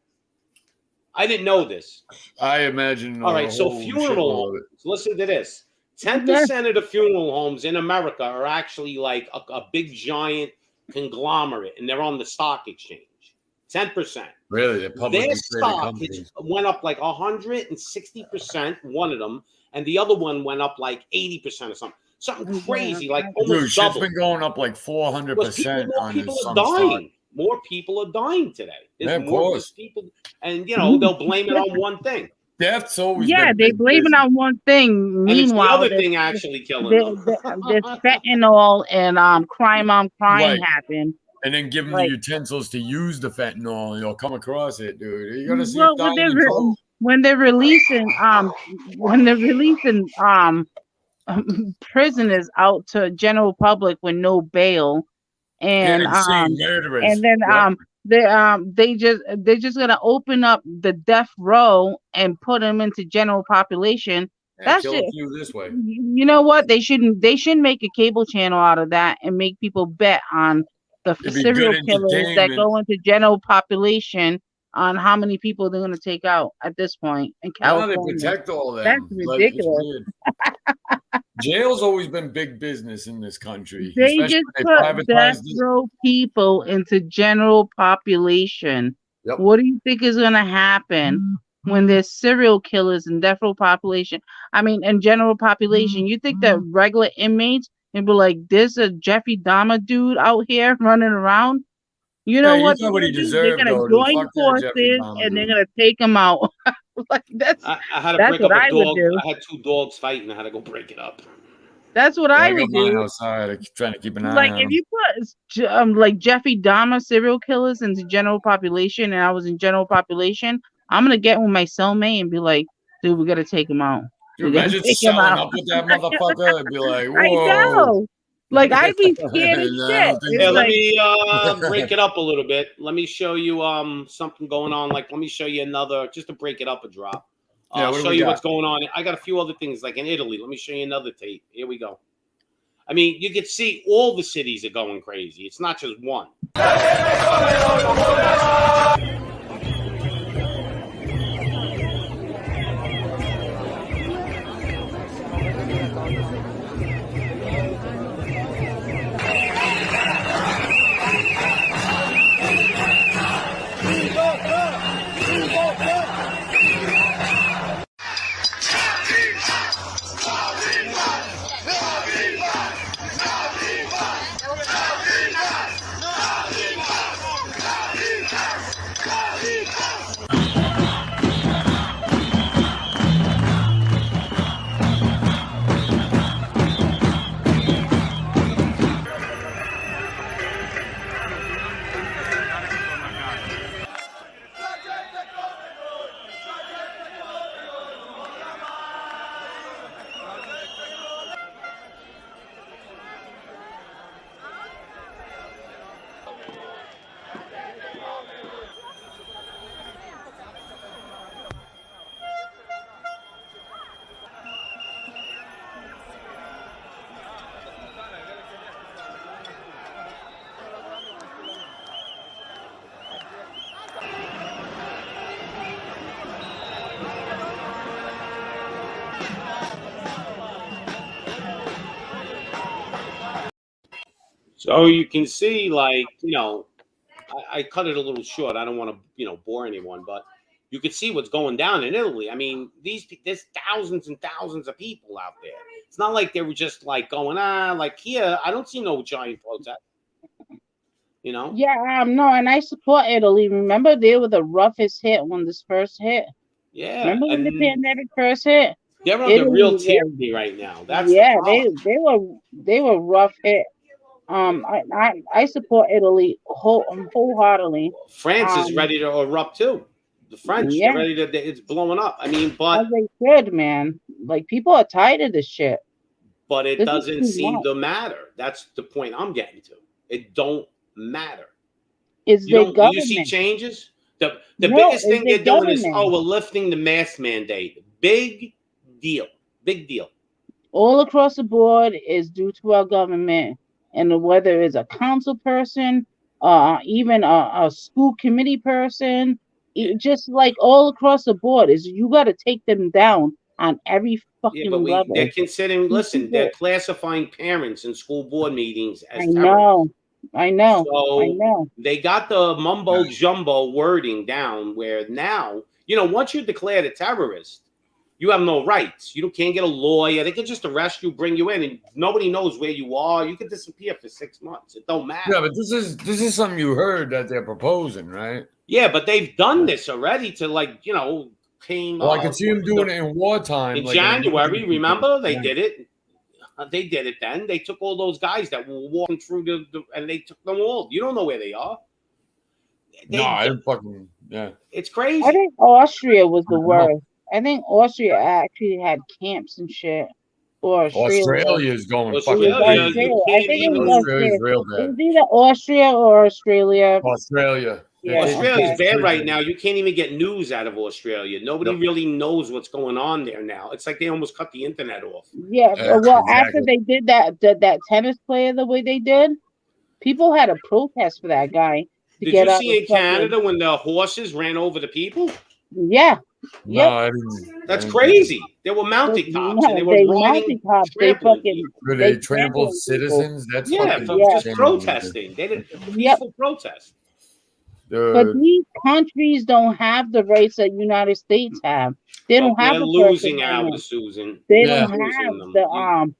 I didn't know this. I imagine. All right, so funeral homes. Listen to this: 10% of the funeral homes in America are actually like a big giant conglomerate, and they're on the stock exchange. 10%. Really? Their stock went up like 160%, one of them, and the other one went up like 80% or something. Something crazy, like almost double. Shit's been going up like 400% on this. People are dying. More people are dying today. There's more people, and they'll blame it on one thing. Death's always they blame it on one thing. Meanwhile, the other thing actually killing them. There's fentanyl and crime on crime happen. And then give them the utensils to use the fentanyl, and you'll come across it, dude. You gotta see when they're releasing prisoners out to general public with no bail, and then they're just gonna open up the death row and put them into general population. That's just this way. You know what? They shouldn't make a cable channel out of that and make people bet on the serial killers that go into general population on how many people they're gonna take out at this point in Now they California. protect all of them. That's Like, it's ridiculous. weird. Jail's always been big business in this country. They especially just when put they death privatized this. row people into general population. Yep. What do you think is gonna happen when there's serial killers in death row population? I mean, in general population, you think that regular inmates and be like, "There's a Jeffrey Dahmer dude out here running around." You know Yeah, what? he got what he They're deserved, gonna though, dude. join Fuck that Jeffrey forces Dahmer and they're dude. gonna take him out. Like that's I had to that's break what up a I would dog. do. I had 2 dogs fighting. I had to go break it up. That's what Yeah, I I got would mine do. outside. I'm trying to keep an eye Like on if him. you put like Jeffrey Dahmer serial killers into general population, and I was in general population, I'm gonna get with my cellmate and be like, "Dude, we gotta take him out. Dude, We gotta imagine take him selling out." up with that motherfucker and be like, I whoa. know. Like I'd be scared as And I don't shit. think It's Yeah, so. let like me break it up a little bit. Let me show you something going on. Like, let me show you another, just to break it up a drop. Yeah, I'll what do show we you got? what's going on. I got a few other things, like in Italy. Let me show you another tape. Here we go. I mean, you can see all the cities are going crazy. It's not just one. So you can see, like, I cut it a little short. I don't want to, bore anyone, but you can see what's going down in Italy. I mean, there's thousands and thousands of people out there. It's not like they were just like going, like here, I don't see no giant protest. Yeah, no, and I support Italy. Remember, they were the roughest hit when this first hit. Yeah, Remember when the and pandemic first hit? they're under Italy real was- tyranny right now. That's yeah, the problem. they were rough hit. I support Italy wholeheartedly. France is ready to erupt too. The French, Yeah. they're ready to. It's blowing up. I mean, but As they should, man. Like people are tired of this shit. it This is doesn't too seem much. to matter. That's the point I'm getting to. It don't matter. It's You the don't. government. You see changes. The No, biggest it's thing the they're doing is, government. we're lifting the mask mandate. Big deal. Big deal. All across the board is due to our government, and whether it's a council person, even a school committee person, just like all across the board is you got to take them down on every fucking Yeah, but level. they're considering. Listen, people- they're classifying parents in school board meetings as I terrorists. know, I know, So I know. they got the mumbo jumbo wording down where now, once you're declared a terrorist, you have no rights. You can't get a lawyer. They can just arrest you, bring you in, and nobody knows where you are. You could disappear for 6 months. It don't matter. Yeah, but this is something you heard that they're proposing, right? Yeah, but they've done this already to came Well, I can see them doing it in wartime. in like January. Remember, they Yeah. did it. They did it then. They took all those guys that were walking through and they took them all. You don't know where they are. No, I fucking It's crazy. I think Austria was the I know. worst. I think Austria actually had camps and shit. Or Australia. Australia's going Australia, fucking you crazy. can't I think it even- was Australia's Australia. real It bad. was either Austria or Australia. Australia. Yeah. Australia's okay. bad right now. You can't even get news out of Australia. Nobody Yep. really knows what's going on there now. It's like they almost cut the internet off. Yeah, Yeah, well, after exactly. they did that tennis player the way they did, people had a protest for that guy. Did get you out see of in Canada when the horses ran over the people? Yeah. No, Yep. I didn't. That's crazy. They were mounted cops and they were They riding, mounted cops. They trampling fucking people. Were they they trampled trampling citizens? That's Yeah, fucking for just insane. protesting. They did a Yep. peaceful protest. But Dude. these countries don't have the rights that United States have. They don't have We're the losing First ours, Amendment. Susan. They Yeah. don't Losing have them. the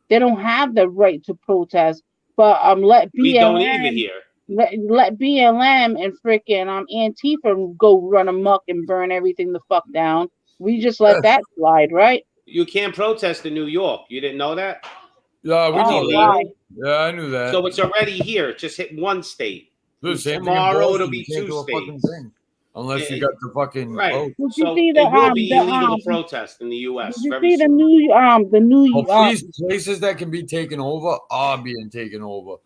They don't have the right to protest. But let We don't either BLM here. let BLM and freaking Antifa go run amok and burn everything the fuck down. We just let that slide, right? You can't protest in New York. You didn't know that? Yeah, we Oh, know wow. that. Yeah, I knew that. So it's already here. It just hit one state. Dude, same thing in Tomorrow Boston. it'll be You can't two do a fucking states. thing unless you It- got the fucking Right. vote. Did you So see it the will be illegal the to protest in the U.S. did you very see the soon. new Places that can be taken over are being taken over.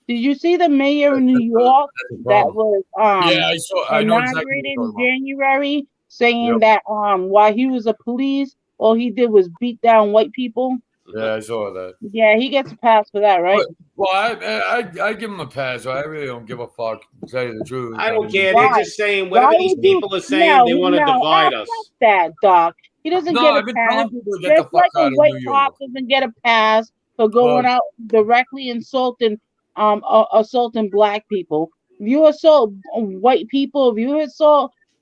did you see the mayor of New That's York That's a that problem. was Yeah, I saw. I know exactly inaugurated what in you're January, saying Yep. that while he was a police, all he did was beat down white people? talking about. Yeah, I saw that. Yeah, he gets a pass for that, right? Well, I give him a pass. I really don't give a fuck. To tell you the truth, I don't mean, care. Why? They're just saying whatever Why these would you- people are saying. They want to divide us. fuck that, Doc. He doesn't No, get a I've been pass. telling people to get the Just fuck like a out of white New cop York. doesn't get a pass for going out directly insulting assaulting black people. If you assault white people, if you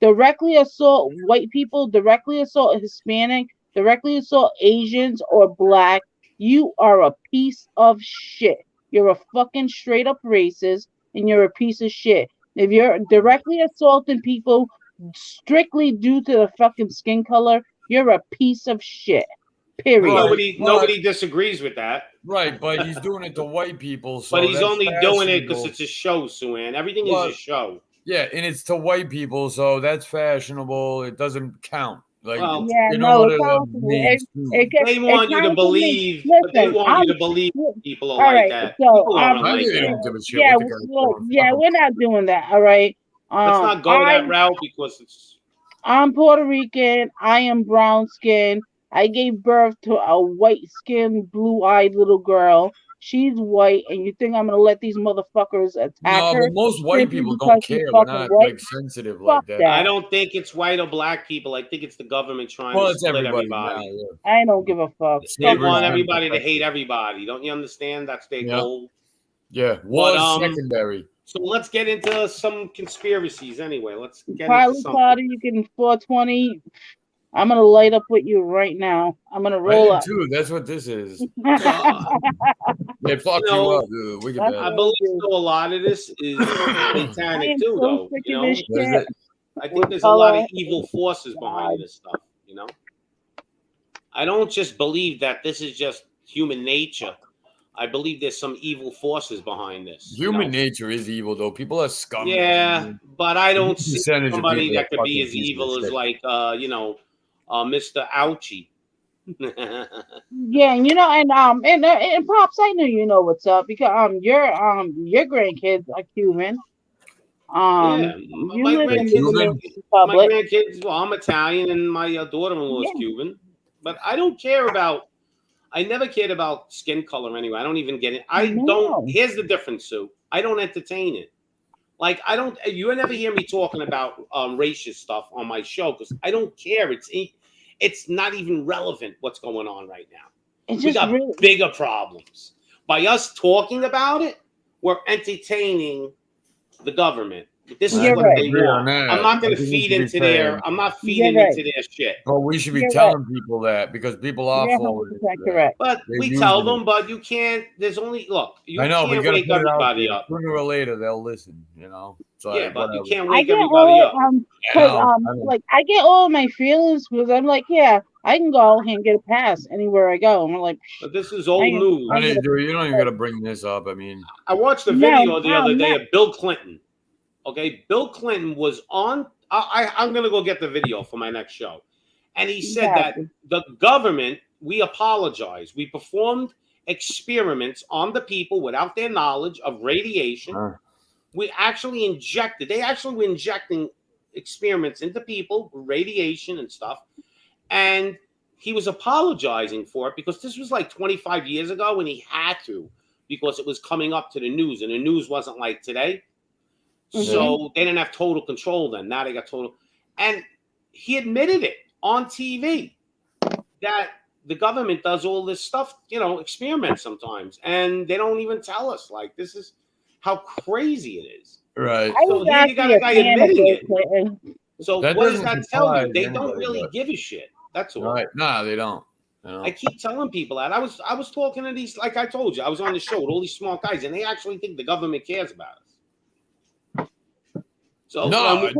directly assault white people, directly assault Hispanic, directly assault Asians or black, you are a piece of shit. You're a fucking straight up racist and you're a piece of shit. If you're directly assaulting people strictly due to the fucking skin color, you're a piece of shit. Period. Right. Nobody disagrees with that. Right, but he's doing it to white people. So But he's that's only doing it because fashionable. it's a show, Suan. Everything Well, is a show. Yeah, and it's to white people, so that's fashionable. It doesn't count. Like, Well, Yeah, you no, know what it's it possible. means. They want you to believe, but they want you to believe people are All like right, that. so People aren't I like really that. don't give a shit yeah, what the guy's doing. yeah, we're not doing that. All right. Let's not go that route because it's. I'm Puerto Rican. I am brown skinned. I gave birth to a white skinned, blue eyed little girl. She's white, and you think I'm gonna let these motherfuckers attack No, her? but most white simply people because don't she's care. They're fucking not white? like sensitive Fuck like that. that. I don't think it's white or black people. I think it's the government trying Well, to it's split everybody. everybody. Now, yeah. I don't give a fuck. It's They Fuck Neighbors want that. everybody to hate everybody. Don't you understand? That's their Yeah. goal. Yeah, was But, secondary. So let's get into some conspiracies anyway. Let's get into Carly something. Potter, you can 420. I'm gonna light up with you right now. I'm gonna I roll did up. too. That's what this is. Uh, They fucked You know, you up, dude. Wicked That's bad. I believe so. A lot of this is I satanic am too, so though. sick You of know, this What is shit. it? I think there's a lot of Color. evil forces behind this stuff. You know, I don't just believe that this is just human nature. I believe there's some evil forces behind this. you Human know? nature is evil, though. People are scum. Yeah, but I don't see Percentage of somebody people that are could be fucking as pieces of evil as shit. like Mr. Ouchie. Yeah, and and Pops, I know you know what's up because your grandkids are Cuban. Yeah, You my live in the Cuban? Dominican My Republic. grandkids, well, I'm Italian and my daughter-in-law is Yeah. Cuban, but I don't care about. I never cared about skin color anyway. I don't even get it. I No. don't. Here's the difference, Sue. I don't entertain it. Like I don't. You never hear me talking about racist stuff on my show because I don't care. It's not even relevant what's going on right now. It's We just got really bigger problems. By us talking about it, we're entertaining the government. This is You're what right. they Agree want. on that. I'm not I going to think we feed should be into their. saying- I'm not feeding You're right. into their shit. But we should be You're telling people that because people are you're falling. 100% into that. correct. But They're we tell using them, it. but you can't. There's only look. You I know, but you can't gotta wake put it out everybody there. up. Sooner or later, they'll listen. You know. So Yeah, but you whatever. can't I wake get everybody all up. I because know, I know. like I get all my feelings because I'm like, yeah, I can go out here and get a pass anywhere I go. And I'm like, But this is old I- news. I didn't do it. You don't even got to bring this up. I mean, I watched a No, video the other no, day no. of Bill Clinton. Okay, Bill Clinton was on. I'm gonna go get the video for my next show, and he said that Exactly. the government. We apologize. We performed experiments on the people without their knowledge of radiation. We actually injected. They actually were injecting experiments into people, radiation and stuff, and he was apologizing for it because this was like 25 years ago, and he had to because it was coming up to the news, and the news wasn't like today. So they didn't have total control then. Now they got total. And he admitted it on TV that the government does all this stuff, experiments sometimes, and they don't even tell us. Like, this is how crazy it is. Right. I So was here you got actually a guy fan of admitting Bill it. Clinton. So That what does doesn't that tell you? surprise They don't anybody, really but- give a shit. That's all. Right. Nah, they don't. I keep telling people that. I was talking to these, like I told you, I was on the show with all these smart guys, and they actually think the government cares about us. So No,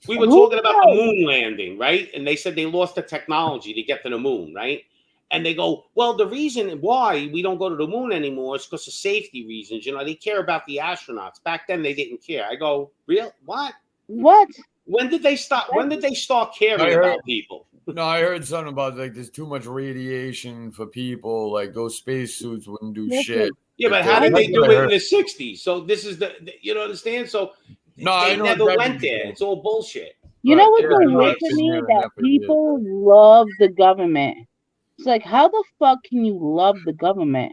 we were talking about the moon landing, right? And they said they lost the technology to get to the moon, right? And they go, well, the reason why we don't go to the moon anymore is because of safety reasons. They care about the astronauts. Back then, they didn't care. I go, real? What? What? When did they stop? When did they start caring about people? No, I heard something about like there's too much radiation for people. Like those spacesuits wouldn't do shit. Yeah, but how did they do it in the '60s? So this is understand? So they never went there. It's all bullshit. You know what's so weird to me? That people love the government. It's like, how the fuck can you love the government?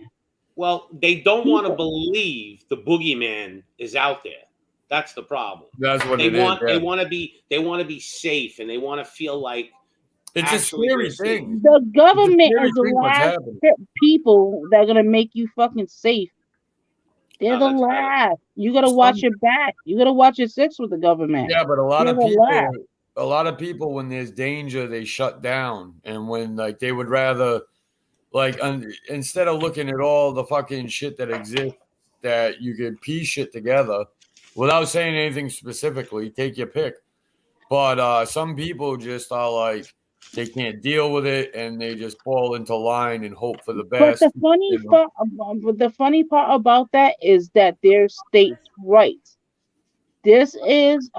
Well, they don't want to believe the boogeyman is out there. That's the problem. That's what they want. is. Yeah. They want to be safe, and they want to feel like it's a scary thing. The government is the last people that are gonna make you fucking safe. They're the last. You gotta watch your back. You gotta watch your six with the government. Yeah, but a lot of people, when there's danger, they shut down, and when like they would rather, like, instead of looking at all the fucking shit that exists, that you could piece shit together, without saying anything specifically, take your pick. But some people just are like, they can't deal with it, and they just fall into line and hope for the best. But the funny part about that is that there's states' rights. This is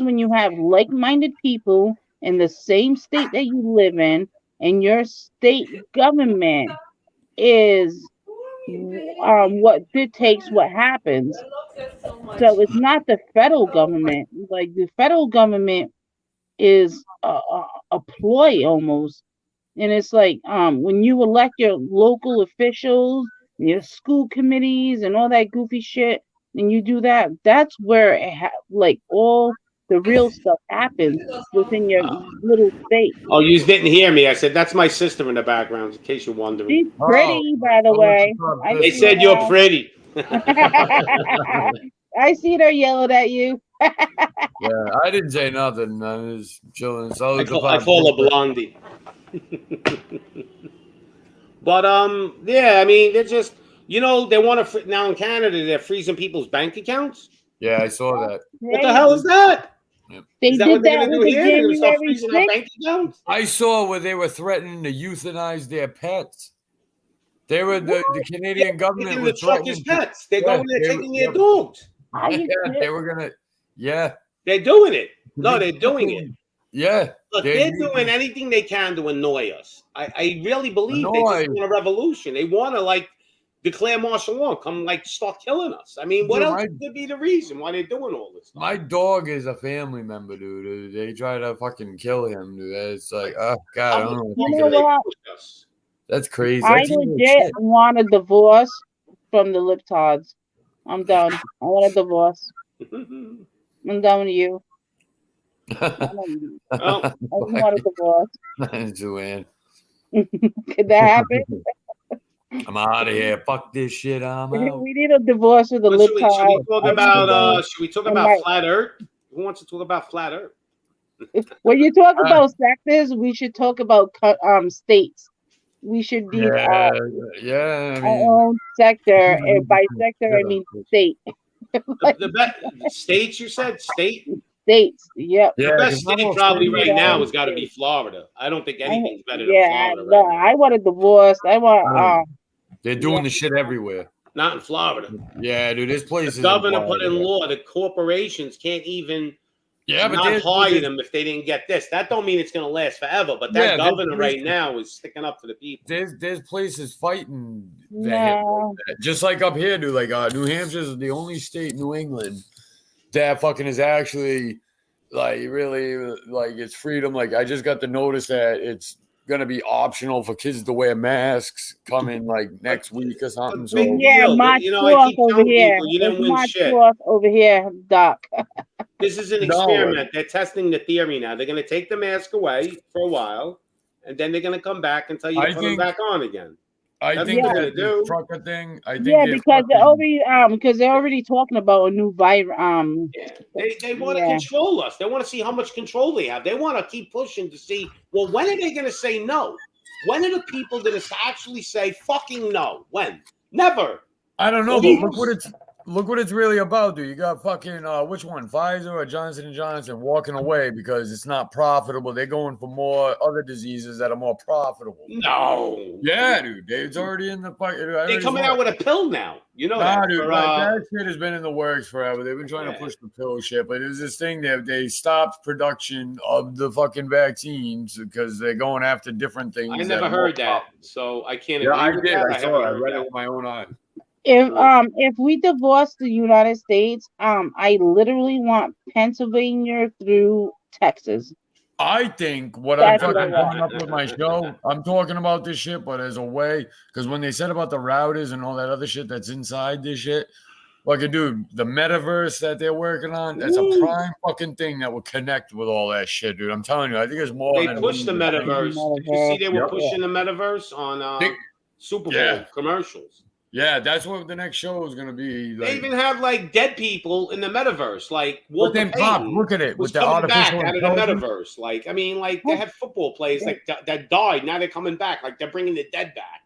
when you have like-minded people in the same state that you live in, and your state government is what dictates what happens. So it's not the federal government. Like, the federal government is a ploy almost, and it's like when you elect your local officials, your school committees, and all that goofy shit, and you do that. That's where like all the real stuff happens within your little state. Oh, you didn't hear me. I said that's my sister in the background, in case you're wondering. She's pretty, by the way. They said you're pretty. I seen her yelling at you. Yeah, I didn't say nothing. I was chilling. So I call her Blondie. But yeah, I mean, they're just, they want to now in Canada. They're freezing people's bank accounts. Yeah, I saw that. What the hell is that? Yep. Is that what they're going to do here? They're going to start freezing our bank accounts? I saw where they were threatening to euthanize their pets. They were the Canadian government was threatening pets. They're going there taking their dogs. Yeah, they were gonna. Yeah, they're doing it. No, they're doing it. Yeah, look, they're doing anything they can to annoy us. I really believe they just want a revolution. They want to declare martial law, come start killing us. I mean, what else could be the reason why they're doing all this stuff? My dog is a family member, dude. They try to fucking kill him, dude. It's like, oh god, I don't know. That's crazy. I legit want a divorce from the libtards. I'm done. I want a divorce. I'm done with you. I want a divorce. Joanne. Could that happen? I'm out of here. Fuck this shit. I'm out. We need a divorce with the libtards. Should we talk about flat Earth? Who wants to talk about flat Earth? When you talk about sectors, we should talk about states. We should be our own sector, and by sector I mean state. the states, you said state. States, yep. The best state probably right now has got to be Florida. I don't think anything's better than Florida. No, I want a divorce. I want. They're doing the shit everywhere. Not in Florida. Yeah, dude, this place the governor put in law the corporations can't even. Yeah, but not hire them if they didn't get this. That don't mean it's going to last forever. But that governor right now is sticking up for the people. There's places fighting that, just like up here, dude. Like New Hampshire is the only state in New England that fucking is actually really it's freedom. Like I just got the notice that it's gonna be optional for kids to wear masks coming like next week or something. So Big Yeah, deal. March You know, I 4th keep over telling here. people, you didn't It's win March shit. 4th over here, Doc. This is an No. experiment. They're testing the theory now. They're going to take the mask away for a while, and then they're going to come back and tell you to I put them think- back on again. I That's think what they're that gonna do. the trucker thing. I think Yeah, they're because fucking- they're already talking about a new virus. Yeah. They want to Yeah. control us. They want to see how much control they have. They want to keep pushing to see, well, when are they going to say no? When are the people going to actually say fucking no? When? Never. I don't know, but Please. look what it's really about, dude. You got fucking which one, Pfizer or Johnson & Johnson walking away because it's not profitable. They're going for more other diseases that are more profitable. No. Yeah, dude. It's already in the fight. They're coming out with a pill now. You know Nah, that. dude, For, that shit has been in the works forever. They've been trying Yeah. to push the pill shit, but there's this thing that they stopped production of the fucking vaccines because they're going after different things. I that never are more heard that, profitable. so I can't Yeah, agree I with did. that. I haven't saw it. I heard read that. it with my own eyes. If we divorce the United States, I literally want Pennsylvania through Texas. I think what That's I'm what I fucking want. coming up with my show, I'm talking about this shit, but as a way, because when they said about the routers and all that other shit that's inside this shit, like, dude, the metaverse that they're working on, that's a Ooh. prime fucking thing that will connect with all that shit, dude. I'm telling you, I think it's more They than pushed the metaverse. Did you see they were Yep. pushing the metaverse on They- Super Bowl Yeah. commercials? Yeah, that's what the next show is going to be. They Like, even have like dead people in the metaverse, like but Walter then pop, Payton look at it was with the coming back artificial out of the intelligence. metaverse. Like, I mean, like they have football players like that died. Now they're coming back. Like they're bringing the dead back.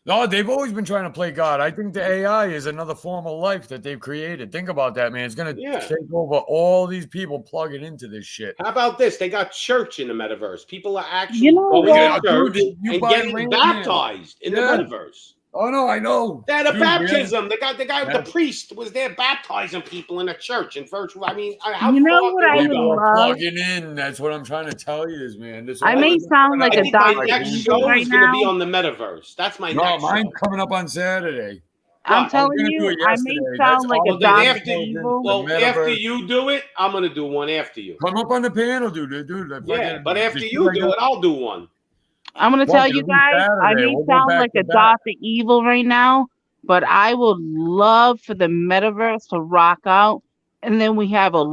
No, they've always been trying to play God. I think the AI is another form of life that they've created. Think about that, man. It's going to Yeah. take over all these people plugging into this shit. How about this? They got church in the metaverse. People are actually You know going what? to church Dude, you and buy getting land, baptized in Yeah. the metaverse. Oh no, I know. They had a Dude, baptism. The guy with Yeah. the priest was there baptizing people in a church in virtual. I mean, how You know far what can I we would go? People are love? plugging in. That's what I'm trying to tell you, is man. This I all may is sound coming like up I a think my Dr. next Evil show right is going to be now. on the metaverse. That's my No, next mine's show. coming up on Saturday. I'm What? telling gonna do you, it I may yesterday. sound That's like all a Well, then Dr. after Evil. Well, The after metaverse. you do it, I'm going to do one after you. Come up on the panel, dude. Like, Yeah, fucking- but after just you like do that. it, I'll do one. I'm gonna Fuck, tell it'll you be guys, I Saturday. may We'll go sound back like to a back. Dr. Evil right now, but I would love for the metaverse to rock out, and then we have a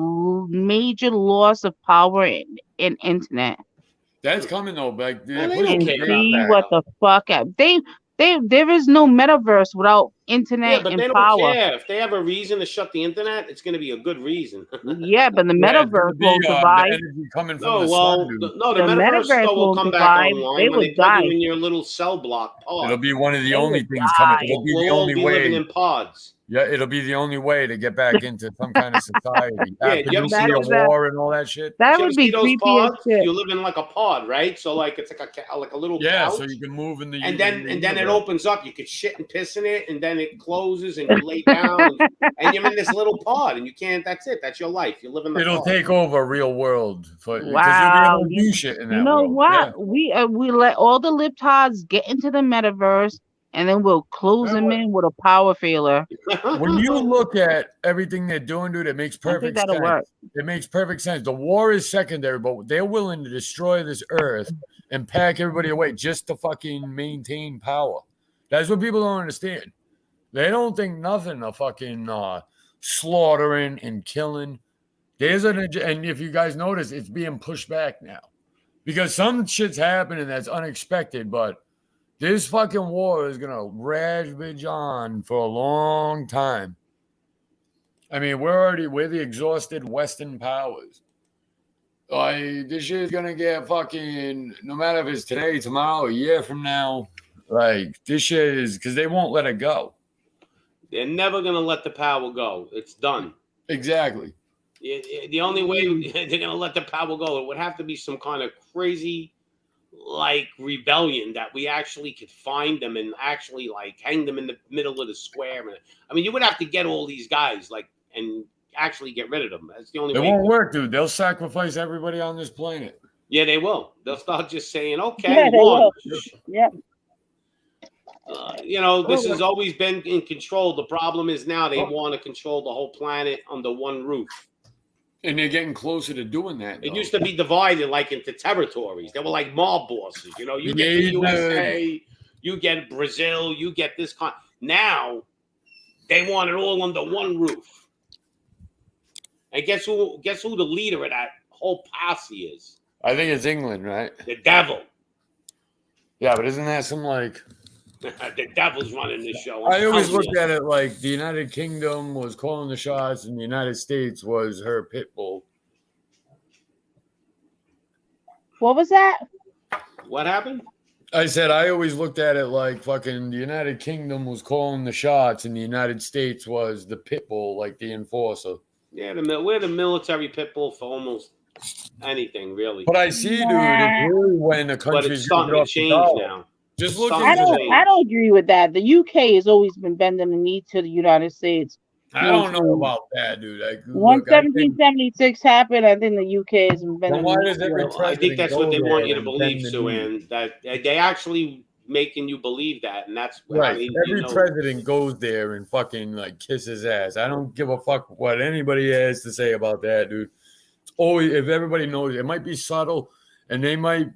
major loss of power in internet. That's coming though. Like, Well, they push don't And it care back. about see that. what the fuck there is no metaverse without Yeah, internet but and they don't power. care. If they have a reason to shut the internet, it's going to be a good reason. Yeah, but the Yeah, it's gonna metaverse be, won't the survive. energy coming from No, the well, sun, dude. the The metaverse metaverse still will won't come back survive. online They when they would plug die. you in your little cell block pod. It'll be one of the They only would things coming. die. It'll be the We'll all only be living way. in pods. Yeah, it'll be the only way to get back into some kind of society. Yeah, After you ever you see see a those- war and all that shit. That You ever would see be those creepy as pods? shit. You live in like a pod, right? So like it's like a little Yeah, couch. so you can move in the and then it universe. opens up. You could shit and piss in it, and then it closes, and you lay down, and you're in this little pod, and you can't. That's it. That's your life. You live in the It'll pod. take over real world because Wow, you'll be able to do shit in that You know world. what? We let all the libtards get into the metaverse, and then we'll close them in with a power failure. Yeah. When you look at everything they're doing, dude, it makes I think perfect that'll sense. work. It makes perfect sense. The war is secondary, but they're willing to destroy this earth and pack everybody away just to fucking maintain power. That's what people don't understand. They don't think nothing of fucking slaughtering and killing. There's and if you guys notice, it's being pushed back now because some shit's happening that's unexpected, but this fucking war is gonna ravage on for a long time. I mean, we're the exhausted Western powers. Like, this shit is gonna get fucking, no matter if it's today, tomorrow, a year from now. Like, this shit is because they won't let it go. They're never gonna let the power go. It's done. Exactly. The only way they're gonna let the power go, it would have to be some kind of crazy, like, rebellion that we actually could find them and actually like hang them in the middle of the square. I mean, you would have to get all these guys like and actually get rid of them. That's the only It way. won't work, dude. They'll sacrifice everybody on this planet. Yeah, they will. They'll start just saying, "Okay, Yeah, they one." will. Yep. You know, this has always been in control. The problem is now they want to control the whole planet under one roof. And they're getting closer to doing that. It though. used to be divided like into territories. They were like mob bosses. You know, you get the Yeah, USA, you get Brazil, you get this kind. Now they want it all under one roof. And guess who? Guess who the leader of that whole posse is? I think it's England, right? The devil. Yeah, but isn't that some like? The devil's running this show. I always looked at it like the United Kingdom was calling the shots, and the United States was her pit bull. What was that? What happened? I said I always looked at it like fucking the United Kingdom was calling the shots, and the United States was the pit bull, like the enforcer. Yeah, we're the military pit bull for almost anything, really. But I see, dude, it's really when the But country's it's starting to change now. Just look Something at changed. I don't agree with that. The UK has always been bending the knee to the United States. I don't know about that, dude. Once 1776 happened, I think the UK has been bending. Then why the knee does to every it. I think that's what they go want there you to and believe, bend the Sue knee? Ann, that they actually making you believe that, and that's Right. I mean, Every president goes there and fucking like kisses ass. I don't give a fuck what anybody has to say about that, dude. It's always, if everybody knows, it might be subtle, and they might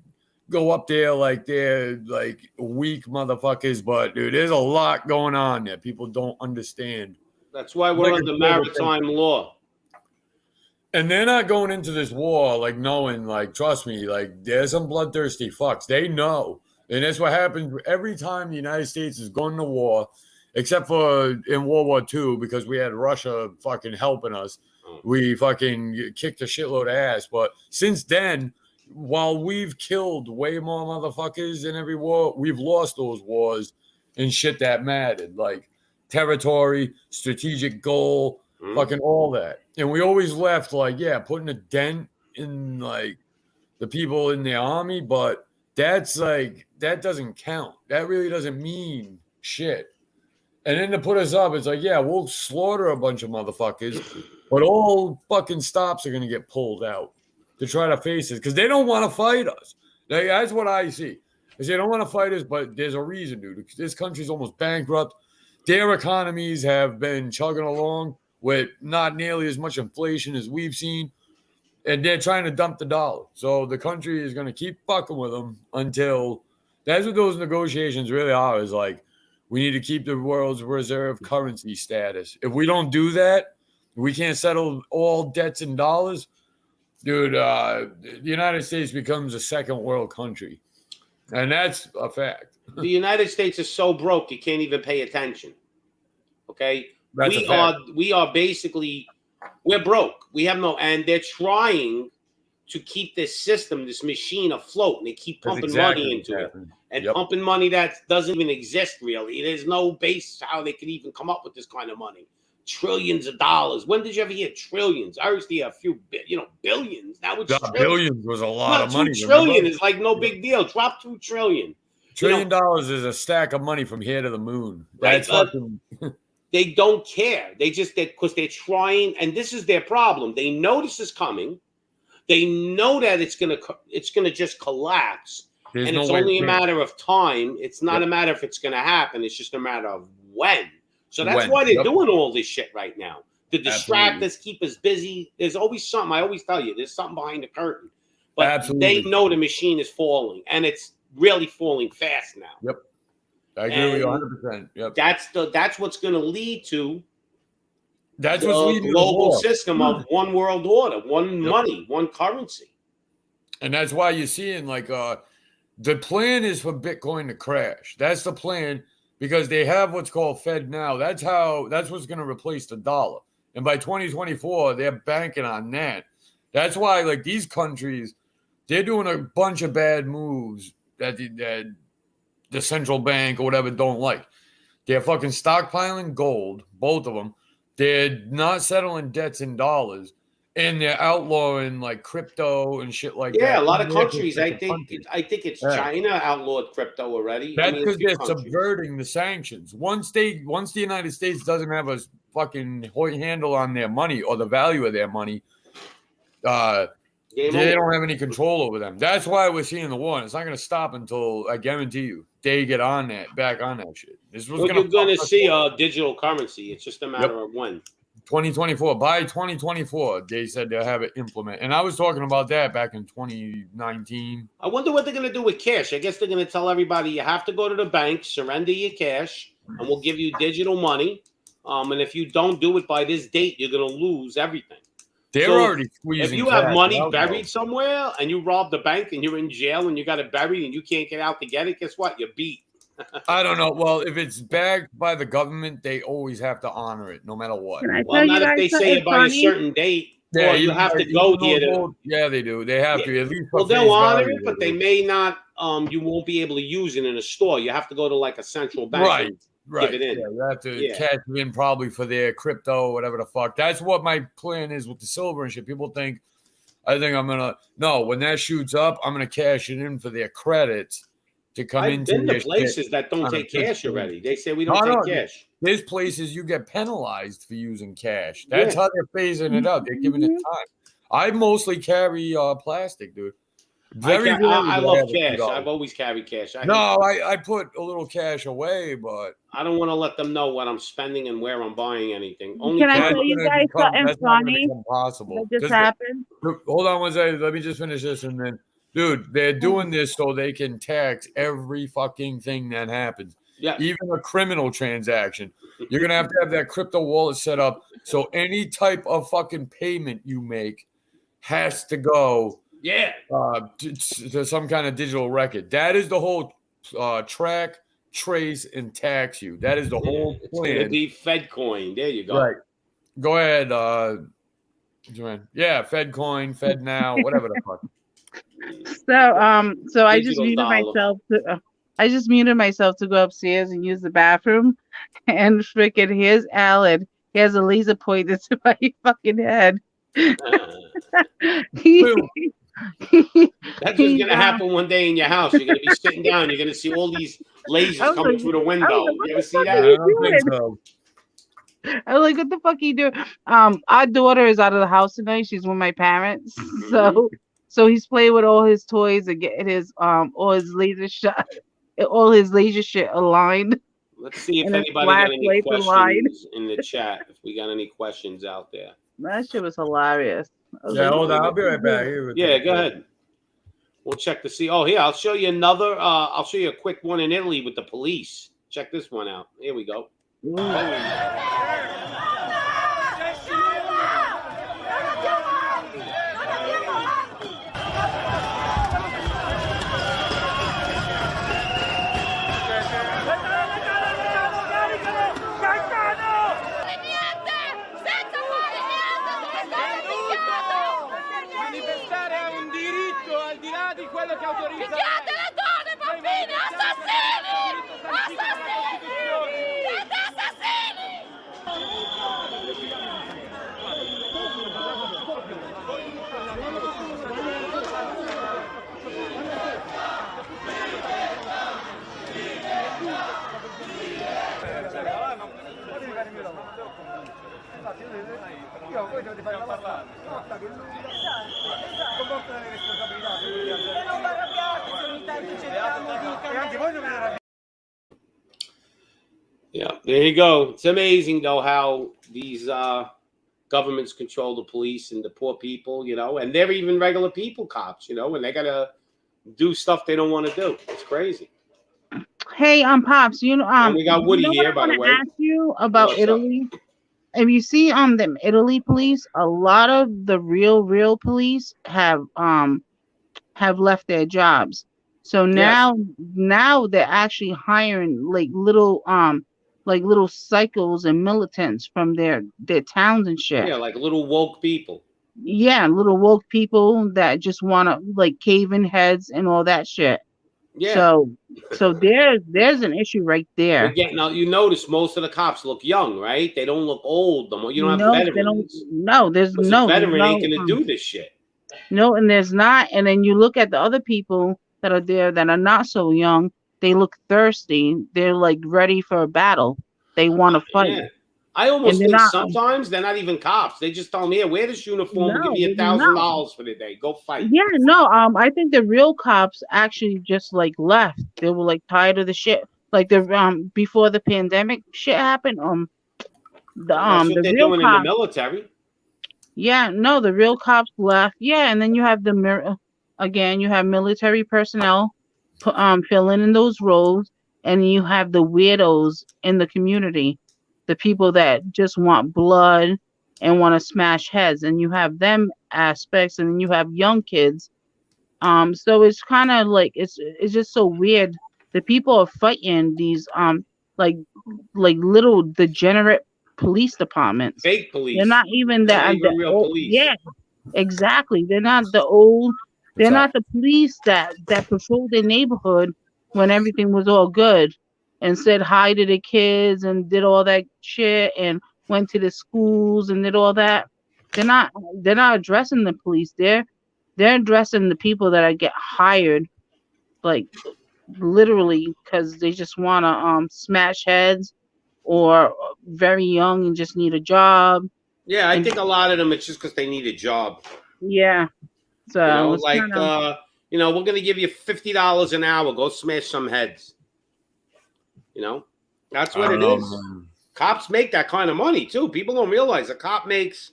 go up there like they're like weak motherfuckers, but dude, there's a lot going on there. People don't understand. That's why we're Like under a maritime law. And they're not going into this war like knowing, like, trust me, like there's some bloodthirsty fucks. They know. And that's what happens every time the United States is going to war, except for in World War II, because we had Russia fucking helping us. We fucking kicked a shitload of ass. But since then, while we've killed way more motherfuckers in every war, we've lost those wars and shit that mattered. Like territory, strategic goal, fucking all that. And we always left like, yeah, putting a dent in like the people in the army, but that's like, that doesn't count. That really doesn't mean shit. And then to put us up, it's like, yeah, we'll slaughter a bunch of motherfuckers, but all fucking stops are going to get pulled out to try to face us because they don't want to fight us. That's what I see. Is they don't want to fight us, but there's a reason, dude. This country's almost bankrupt. Their economies have been chugging along with not nearly as much inflation as we've seen, and they're trying to dump the dollar. So the country is going to keep fucking with them until that's what those negotiations really are. Is like we need to keep the world's reserve currency status. If we don't do that, we can't settle all debts in dollars. Dude, the United States becomes a second world country. And that's a fact. The United States is so broke you can't even pay attention. Okay? That's a fact. We are basically we're broke. We have no and they're trying to keep this system, this machine afloat, and they keep That's pumping exactly money what's into it. happening. And Yep. pumping money that doesn't even exist really. There's no base how they could even come up with this kind of money. Trillions of dollars. When did you ever hear trillions? I used to hear a few, billions. Now it's God, trillions. billions was a lot No, of money. 2 trillion remember? is like no big deal. Drop 2 trillion. $1 trillion is a stack of money from here to the moon. Right, That's fucking. They don't care. Because they're trying, and this is their problem. They know this is coming. They know that it's gonna just collapse, There's and no it's way only it a can't. matter of time. It's not Yep. a matter if it's gonna happen. It's just a matter of when. So that's When. why they're Yep. doing all this shit right now to distract Absolutely. us, keep us busy. There's always something. I always tell you, there's something behind the curtain. But Absolutely. they know the machine is falling, and it's really falling fast now. Yep. I agree with you And 100%. Yep. That's what's going to lead to That's the what's leading to the global war. system of one world order, one Yep. money, one currency. And that's why you're seeing like the plan is for Bitcoin to crash. That's the plan because they have what's called Fed now. That's what's going to replace the dollar. And by 2024, they're banking on that. That's why like these countries, they're doing a bunch of bad moves that the central bank or whatever don't like. They're fucking stockpiling gold, both of them. They're not settling debts in dollars. And they're outlawing like crypto and shit like that. Yeah, a lot of in their countries. I specific countries. think it's Yeah. China outlawed crypto already. That's a because few they're countries. subverting the sanctions. Once the United States doesn't have a fucking handle on their money or the value of their money, Game they over. don't have any control over them. That's why we're seeing the war. And it's not going to stop until I guarantee you they get back on that shit. This was Well, you're going to fuck us see up. digital currency. It's just a matter of when. 2024. By 2024, they said they'll have it implement. And I was talking about that back in 2019. I wonder what they're going to do with cash. I guess they're going to tell everybody you have to go to the bank, surrender your cash, and we'll give you digital money. And if you don't do it by this date, you're going to lose everything. They're So already squeezing. If you have cash money out, buried somewhere and you rob the bank and you're in jail and you got it buried and you can't get out to get it, guess what? You're beat. I don't know. Well, if it's bagged by the government, they always have to honor it, no matter what. Can I Well, tell you not if guys they say something it by a funny? certain date, or you have to go here to. Yeah, they do. They have to. At least Well, for they'll face honor value, it, but they do. may not. You won't be able to use it in a store. You have to go to like a central bank. Right. Right. Give it in. Yeah, you have to Yeah. cash it in probably for their crypto, whatever the fuck. That's what my plan is with the silver and shit. People think, I think I'm gonna when that shoots up, I'm gonna cash it in for their credits to come I've into been to their places shit. that don't on a take cash 15. already. They say we don't No, take cash. There's places you get penalized for using cash. That's Yeah. how they're phasing it out. They're giving it time. I mostly carry plastic, dude. I Very rarely love do I have a cash. $2. I've always carried cash. No, I put a little cash away, but I don't want to let them know what I'm spending and where I'm buying anything. Only Can I cash. tell you gonna guys something that's not gonna funny become possible. that just 'Cause happened? Hold on one second. Let me just finish this, and then, dude, they're doing this so they can tax every fucking thing that happens, Yeah. even a criminal transaction. You're gonna have to have that crypto wallet set up, so any type of fucking payment you make has to go Yeah. to some kind of digital record. That is the whole track, trace, and tax you. That is the whole It's going to plan. be FedCoin. There you go. Right. Go ahead, Joanne. Yeah, FedCoin, FedNow, whatever the fuck. So I just Digital muted dollar. myself to I just muted myself to go upstairs and use the bathroom, and freaking here's Alan. He has a laser pointed to my fucking head. That's just gonna happen one day in your house. You're gonna be sitting down. You're gonna see all these lasers I was coming like- through the I window. was like, what You the ever see fuck that? I don't think doing? so. I was like, what the fuck you doing? Our daughter is out of the house tonight. She's with my parents. So he's playing with all his toys and getting his all his laser shot, all his laser shit aligned. Let's see if And his anybody got any flashlights aligned. questions in the chat. If we got any questions out there. That shit was hilarious. I was Yeah, like, hold on. I'll be right back. Here with Yeah, you. go ahead. We'll check to see. Oh, here, I'll show you another. I'll show you a quick one in Italy with the police. Check this one out. Here we go. Manifestare è un diritto al di là di quello che autorizza. Picchiate le donne, bambini, assassini! Assassini! Siete assassini! Io voi dovete fare la vostra. Basta che con vostra responsabilità. E non arrabbiatevi ogni tanto cerchiamo di. E anche voi dovete arrabbiare. Yeah, there you go. It's amazing though how these governments control the police and the poor people, you know, and they're even regular people, cops, you know, and they gotta do stuff they don't want to do. It's crazy. Hey, Pops, you know, And we got Woody you know here, what I by the wanna way. ask you about What's up? Italy. If you see them Italy police, a lot of the real police have left their jobs. So now they're actually hiring like little psychos and militants from their towns and shit. Yeah, like little woke people. Yeah, little woke people that just want to like cave in heads and all that shit. Yeah. So there's an issue right there. We're getting out. You notice most of the cops look young, right? They don't look old. You don't have No, they veterans. No, there's Because no a veteran no, ain't gonna do this shit. No, and there's not. And then you look at the other people that are there that are not so young. They look thirsty. They're like ready for a battle. They want to fight. Yeah. I almost And they're think not- sometimes they're not even cops. They just tell them, "Here, wear this uniform. No, we'll give you they're $1,000 for the day. Go fight." Yeah, no. I think the real cops actually just like left. They were like tired of the shit. Like the before the pandemic shit happened. That's what the they're real doing in the cops. military. Yeah, no, the real cops left. Yeah, and then you have again, you have military personnel filling in those roles, and you have the weirdos in the community, the people that just want blood and want to smash heads, and you have them aspects, and then you have young kids. So it's kind of like it's just so weird. The people are fighting these like little degenerate police departments. Fake police. They're not even They're not that even real police. yeah, exactly. They're not the old. They're What's not the police that patrolled their neighborhood when everything was all good, and said hi to the kids and did all that shit and went to the schools and did all that. They're not addressing the police. They're addressing the people that get hired, like literally, because they just want to smash heads, or very young and just need a job. Yeah, I think a lot of them it's just because they need a job. Yeah. So You know, it's like kinda, we're gonna give you $50 an hour. Go smash some heads. You know, that's what it is. Man. Cops make that kind of money too. People don't realize a cop makes,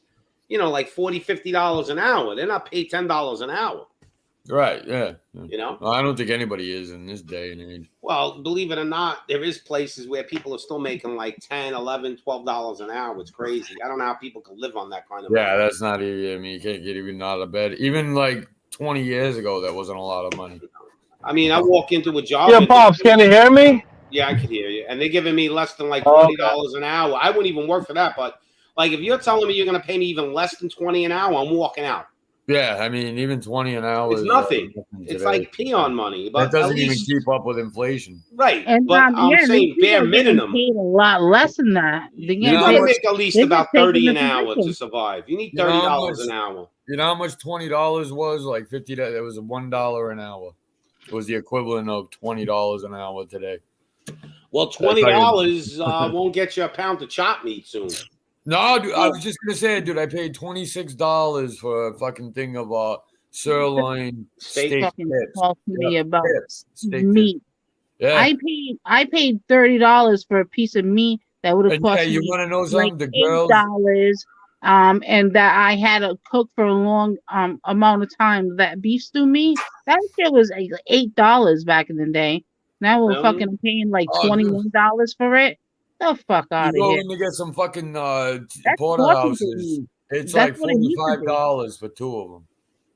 like $40, $50 an hour. They're not paid $10 an hour. Right, yeah. You know. Well, I don't think anybody is in this day and age. Well, believe it or not, there is places where people are still making like $10, $11, $12 an hour. It's crazy. I don't know how people can live on that kind of money. Yeah, that's not even, I mean, you can't get even out of bed. Even like 20 years ago, that wasn't a lot of money. I mean, I walk into a job. Yeah, Pops, can you hear me? Yeah, I can hear you. And they're giving me less than like Oh, $20 an hour. I wouldn't even work for that. But like, if you're telling me you're going to pay me even less than $20 an hour, I'm walking out. Yeah, I mean, even 20 an hour It's is nothing. today. It's like peon money. But That doesn't at even least, keep up with inflation. right. and But I'm yeah, saying these bare people are getting minimum. paid a lot less than that. They You get know, gotta paid- make at least they're about just taking 30 the an hour to position. survive. You need You know how $30 much- an hour. You know how much $20 was? Like 50. That was $1 an hour. It was the equivalent of $20 an hour today. Well, $20 won't get you a pound of chop meat soon. No, dude, I was just gonna say, dude, I paid $26 for a fucking thing of sirloin Steak. steak Fucking tips. talk to me about Tips. Steak meat. tips. Yeah. I paid $30 for a piece of meat that would have And yeah, cost you me want to know like something? The girls, $8. And that I had to cook for a long amount of time. That beef stew meat, that shit was like $8 back in the day. Now we're Really? fucking paying like Oh, dude. $21 for it. The fuck out you of go here. in to get some fucking That's porterhouses. torture to me. It's That's like what it used to be. $45 for two of them.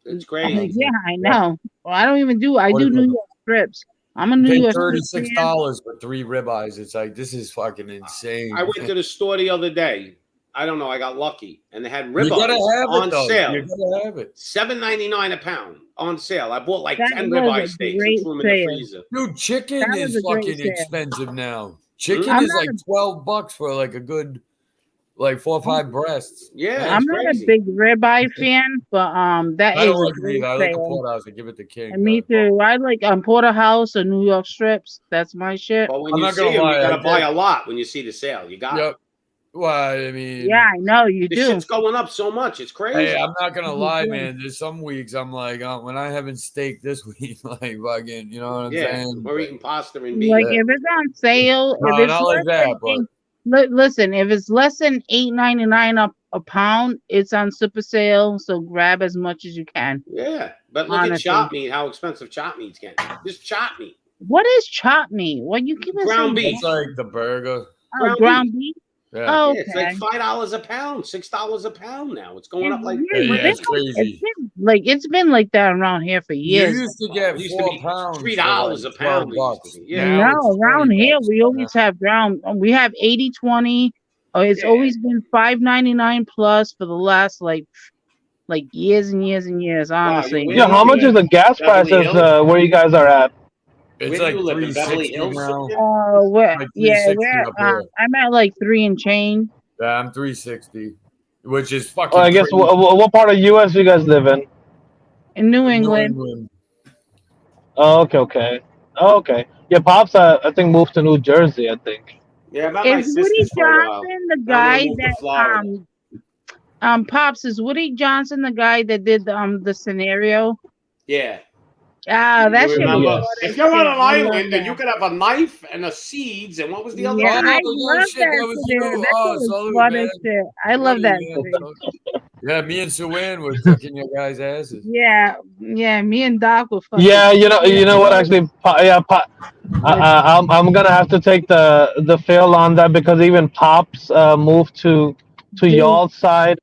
It's I'm like, crazy. yeah, I know. Well, I don't even do. I What do is New it? York strips. I'm a You New pay York strip fan. $36 for 3 ribeyes. It's like, this is fucking insane. I went to the store the other day. I don't know. I got lucky, and they had You ribeyes gotta have on it though. sale. You gotta have it, $7.99 a pound on sale. I bought like That 10 was ribeye a steaks great and threw them in the sale. freezer. dude. Chicken That was is a great fucking sale. expensive now. Chicken I'm is not like $12 for like a good, like 4 or 5 breasts. Yeah, I'm it's not crazy. a big ribeye fan, but that I is don't a like it great either. I like the sale. porterhouse. I give it to King. And me too. I like porterhouse or New York strips. That's my shit. But when I'm you not see gonna them, lie, you I gotta buy did- a lot when you see the sale. You got Yep. it. Well, I mean, Yeah, I know you This do. shit's going up so much. It's crazy. hey, I'm not gonna lie, Yeah. man. There's some weeks I'm like, when I having steak this week, like fucking, you know what I'm yeah, saying? we're eating pasta and beef. Like Yeah. if it's on sale, No, if it's not like less that, than listen, if it's less than $8.99 a pound, it's on super sale. So grab as much as you can. Yeah, but look Honestly. at chop meat. How expensive chop meat's getting. Just chop meat. What is chop meat? What you give us Ground a- beef. It's like the burger. Oh, ground ground beef. Yeah. Oh, Yeah, it's like okay. $5 a pound, $6 a pound now. It's going up like Yeah, Yeah, but it's it's crazy. it's been like that around here for You years. used to get It used to 4 be pounds. for $3 like a pound. It used $12. to be. Yeah. Now No, it's around here $20. we always have ground. We have 80-20. It's Yeah. always been $5.99 plus for the last like years and years and years. Honestly, where Yeah, do how you much is live? the gas Beverly prices Hills? where you guys are at? It's Where do like you live, in Beverly 360 Hills? now. we're Like yeah, 360 we're up here. I'm at like 3 and change Yeah, I'm 360, which is fucking. Well, I guess crazy. what part of U.S. you guys live in? in New New England. England. Oh, okay. Oh, okay. Yeah, Pops, I think moved to New Jersey, I think. Yeah, about my Is Woody sister for a while. Johnson the Now I'm gonna guy move to that Florida. Pops, is Woody Johnson the guy that did the scenario? Yeah. Ah, that You shit was remember? Yes. good If as you're on shit. an I love island and you that. could have a knife and a seeds, and what was the other Yeah, one? I Oh, love shit, that that was shit. you. That shit Oh, was salute, fun man. as shit. I love Buddy, that man. shit. Yeah, me and Suwan were kicking your guys' asses. Yeah, yeah. Me and Doc were fucking. Yeah, you know what? Yeah. Actually, I'm gonna have to take the fail on that because even Pops moved to Dude, y'all's side,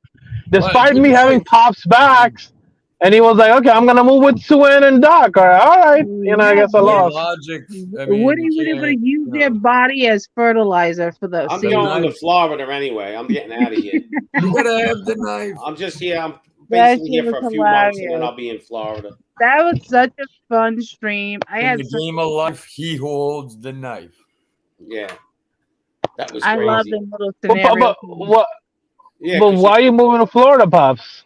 Right, despite good me having point. Pops backs, and he was like, "Okay, I'm gonna move with Suin and Doc." All right, you know, I yeah, guess I Good Woody, lost. logic. I mean, Woody you would have can't, used their body as fertilizer for the I'm the seed. going to knife. Florida anyway. I'm getting out of here. You gotta have the knife. I'm just here. I'm That basically shit here was for a few months, and then hilarious. I'll be in Florida. That was such a fun stream. I In had the such. game of life, he holds the knife. Yeah, that was I love crazy. them little But, scenarios. Yeah, but why are you moving to Florida, Pops?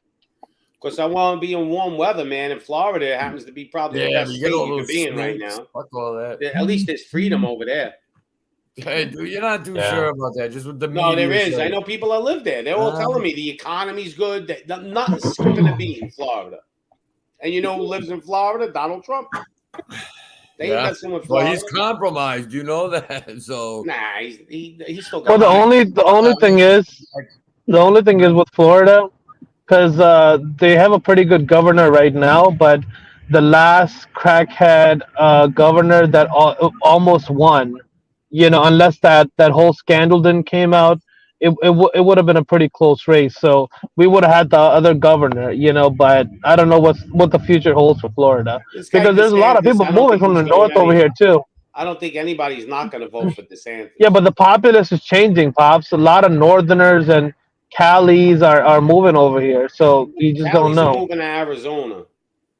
because I want to be in warm weather, man. In Florida, it happens to be probably the Yeah, best you state get all you could those be in right snakes. now. Fuck all that. At least there's freedom over there. Hey, dude, you're not too Yeah. sure about that. Just with the No, there media is. I says. know people that live there. They're all telling me the economy's good. That nothing's skipping a beat in Florida. And you know who lives in Florida? Donald Trump. They ain't Yeah. messing with Well, Florida. he's compromised. You know that. So Nah, he's still Well, got money. the only thing is with Florida, because they have a pretty good governor right now, but the last crackhead governor that almost won, you know, unless that whole scandal didn't came out, it would have been a pretty close race. So we would have had the other governor, you know, but I don't know what the future holds for Florida This guy because there's a lot of DeSantis, people I don't moving think from he's the going north over anywhere. here too. I don't think anybody's not going to vote for DeSantis. Yeah, but the populace is changing, Pops. A lot of Northerners and Calis are moving over here, so you just don't Cali's are know. moving to Arizona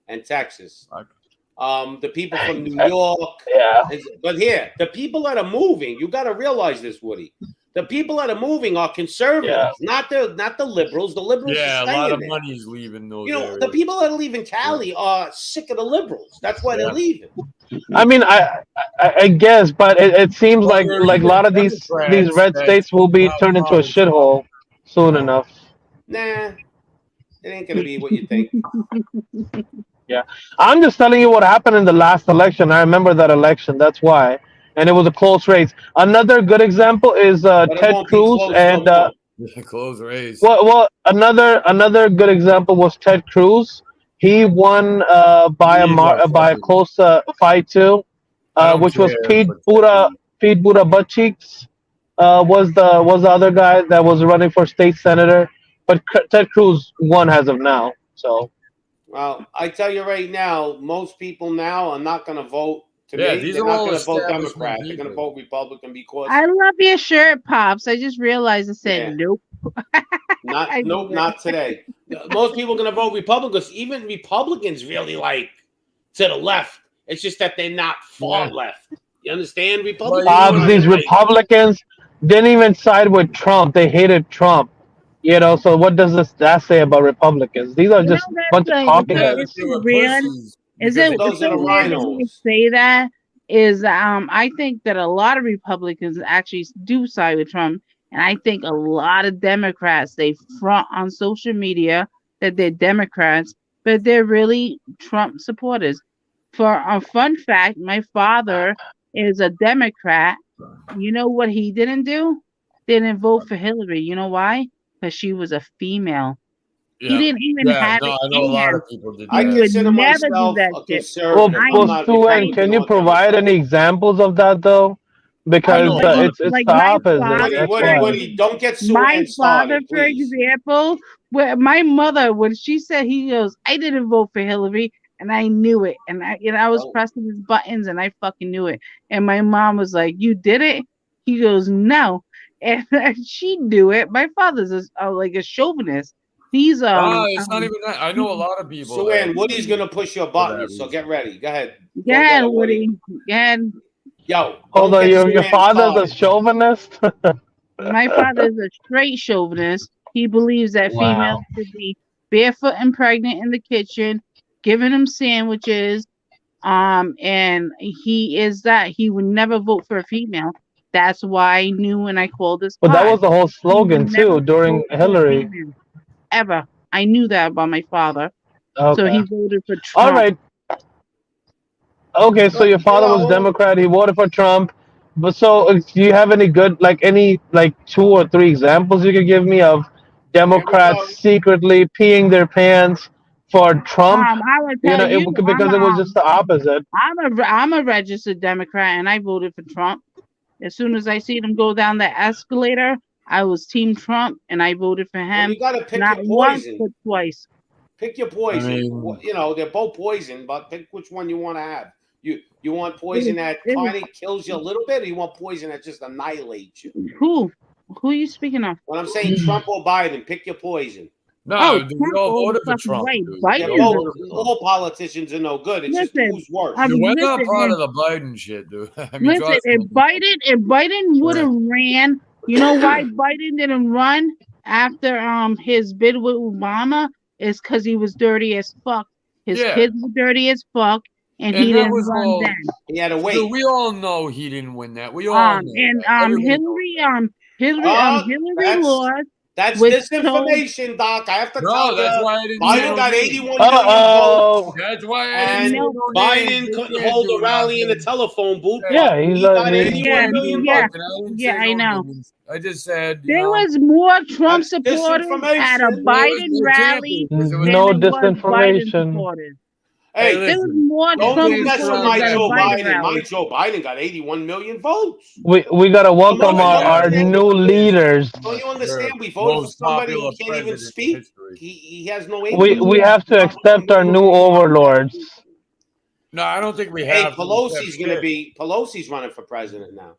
and Texas. Okay. The people from New York. Yeah. But here, the people that are moving, you got to realize this, Woody. The people that are moving are conservatives, not the liberals. The liberals yeah, are a lot staying of there. money's leaving those You know, areas. the people that are leaving Cali are sick of the liberals. That's why they're leaving. I mean, I guess, but it seems Well, like there are a even lot of these Democrats red that states will be turned into a Donald Trump. shithole soon No. enough. Nah, it ain't going to be what you think. Yeah, I'm just telling you what happened in the last election. I remember that election. That's why, and it was a close race. Another good example is But it Ted won't be Cruz close and no more. Close race. well, another good example was Ted Cruz. He won by He's a by a fucking- close 5-2, I don't which was care, but- Pete Buttigieg was the other guy that was running for state senator, but Ted Cruz won as of now. So Well, I tell you right now, most people now are not going to vote. Yeah, Me, these they're are not all going to vote establishment Democrat. They're going to people. vote Republican because I love your shirt, Pops. I just realized it said Yeah. nope. I nope, do not today. Most people are going to vote Republican because even Republicans really like to the left. It's just that they're not far Yeah. left. You understand? Republicans. Well, you know what these I mean? Republicans didn't even side with Trump. They hated Trump. You know, so what does that say about Republicans? These are You know, just a that's bunch of like- talking Yeah, heads. It's they were weird. pussies Is because it Those so are the weird that you rhinos. say that? Is I think that a lot of Republicans actually do side with Trump, and I think a lot of Democrats they front on social media that they're Democrats, but they're really Trump supporters. For a fun fact, my father is a Democrat. You know what he didn't do? Didn't vote for Hillary. You know why? Because she was a female. Yeah. He didn't even Yeah, have no, it I know a in lot him. of people did I He that. would consider never do myself that a shit. conservative. I'm Well, not Suen, Republican can you or provide Democrat. any examples of that though? Because know, Like, it's like the my opposite. father, That's Woody, why. Woody, don't get my Suen father, started, for please. example, where my mother, when she said he goes, I didn't vote for Hillary, and I knew it, and I was Oh. pressing his buttons, and I fucking knew it. And my mom was like, "You did it?" He goes, "No," and she knew it. My father's like a chauvinist. He's It's not even that. I know a lot of people. Suen, that- Woody's gonna push your that buttons, so reason. get ready. Go ahead. Go Go get ahead, it, Woody. Go ahead. Yo, Hold don't on, get your Suen father's a started. chauvinist? My father is a straight chauvinist. He believes that Wow. females should be barefoot and pregnant in the kitchen, giving them sandwiches. And he is that. He would never vote for a female. That's why I knew when I called this But that pod. was the whole slogan He never too during voted for a Hillary. female, ever. I knew that about my father. So Okay. he voted for Trump. All right. Okay, so your father was Democrat. He voted for Trump. But so, do you have any good, like any like 2 or 3 examples you could give me of Here we go. Democrats secretly peeing their pants for Trump? I would You tell know, you, because it was just the opposite. I'm a registered Democrat, and I voted for Trump. As soon as I see them go down the escalator, I was Team Trump, and I voted for Well, him. you got to pick Not your once, poison. but twice. Pick your poison. I mean- You know, they're both poison, but pick which one you want to have. You want poison that kind of kills you a little bit, or you want poison that just annihilates you? Who are you speaking of? When I'm saying Trump or Biden, pick your poison. No, Trump we all all the voted for fucking Trump. way. dude. Biden Yeah, is all politicians are no good. It's Listen, just who's worse. I'm- We're not Listen, part if- of the Biden shit, dude. I mean, Listen, trust if me. Biden would have ran, you know why Biden didn't run after his bid with Obama? Is because he was dirty as fuck. His Yeah. kids were dirty as fuck, and he And that didn't was run all- then. He had to wait. Dude, we all know he didn't win that. We all know. And that. Everybody knows Hillary Oh, Hillary that's- lost. That's With disinformation, Doc. I have to No, tell that's you. why I didn't. Biden got 81 million Uh-oh. votes. That's why I And didn't. know Biden names. They couldn't can't hold do a rally in the nothing. telephone booth. Yeah, but he's he a- got he- 81 million yeah. votes. I didn't Yeah, say I no know. names. I just said There was more Trump That's supporters at a disinformation. Biden rally than No there was Biden disinformation. supporters. Hey, There was more don't Trump mess with supporters my at a Joe Biden Biden. My rally. Joe Biden got 81 million votes. We gotta welcome Come on, our man. new leaders. Don't you understand? We voted for most somebody popular who can't even president in speak. history. He has no We have to accept our new overlords. No, I don't think we Hey, have. to Pelosi's accept gonna shit. be Pelosi's running for president now.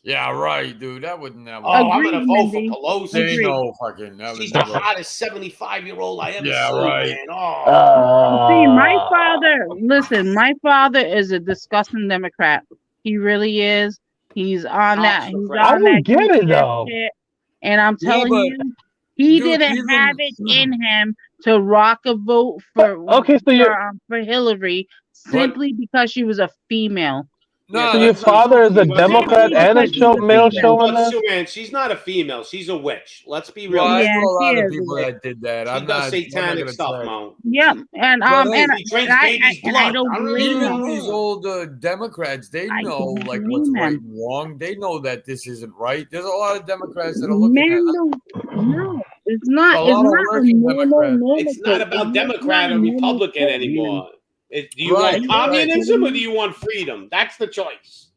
Yeah, right, dude. That would never. Oh, I'm Agreed, gonna vote for Mindy. Pelosi. There ain't agreed. no fucking. That She's would the never. hottest 75-year-old I ever Yeah, seen, right. man. My father is a disgusting Democrat. He really is. He's on that. He's I I on don't that get it, goofy ass though. shit. And I'm Yeah, telling but, you, he dude, didn't even- have it in him to rock a vote for Okay, so you for Hillary simply because she was a female. No, so your that's not- father is a She wasn't- Democrat and a male chauvinist. Man, she's not a female. She's a witch. Let's be real. Well, I Yeah, know a lot she of is people a that did that. She I'm does not satanic gonna stuff, try. Mount. Yep, and But He drinks baby's and I blood. don't I don't blame Even him. these old Democrats, they I know don't like blame what's right them. and wrong. They know that this isn't right. There's a lot of Democrats that are looking Men at. don't. No, it's not. A It's lot of not a working normal Democrats. normal It's not thing. about It's Democrat not or a normal Republican thing. anymore. Do you Right, want right. communism or do you want freedom? That's the choice.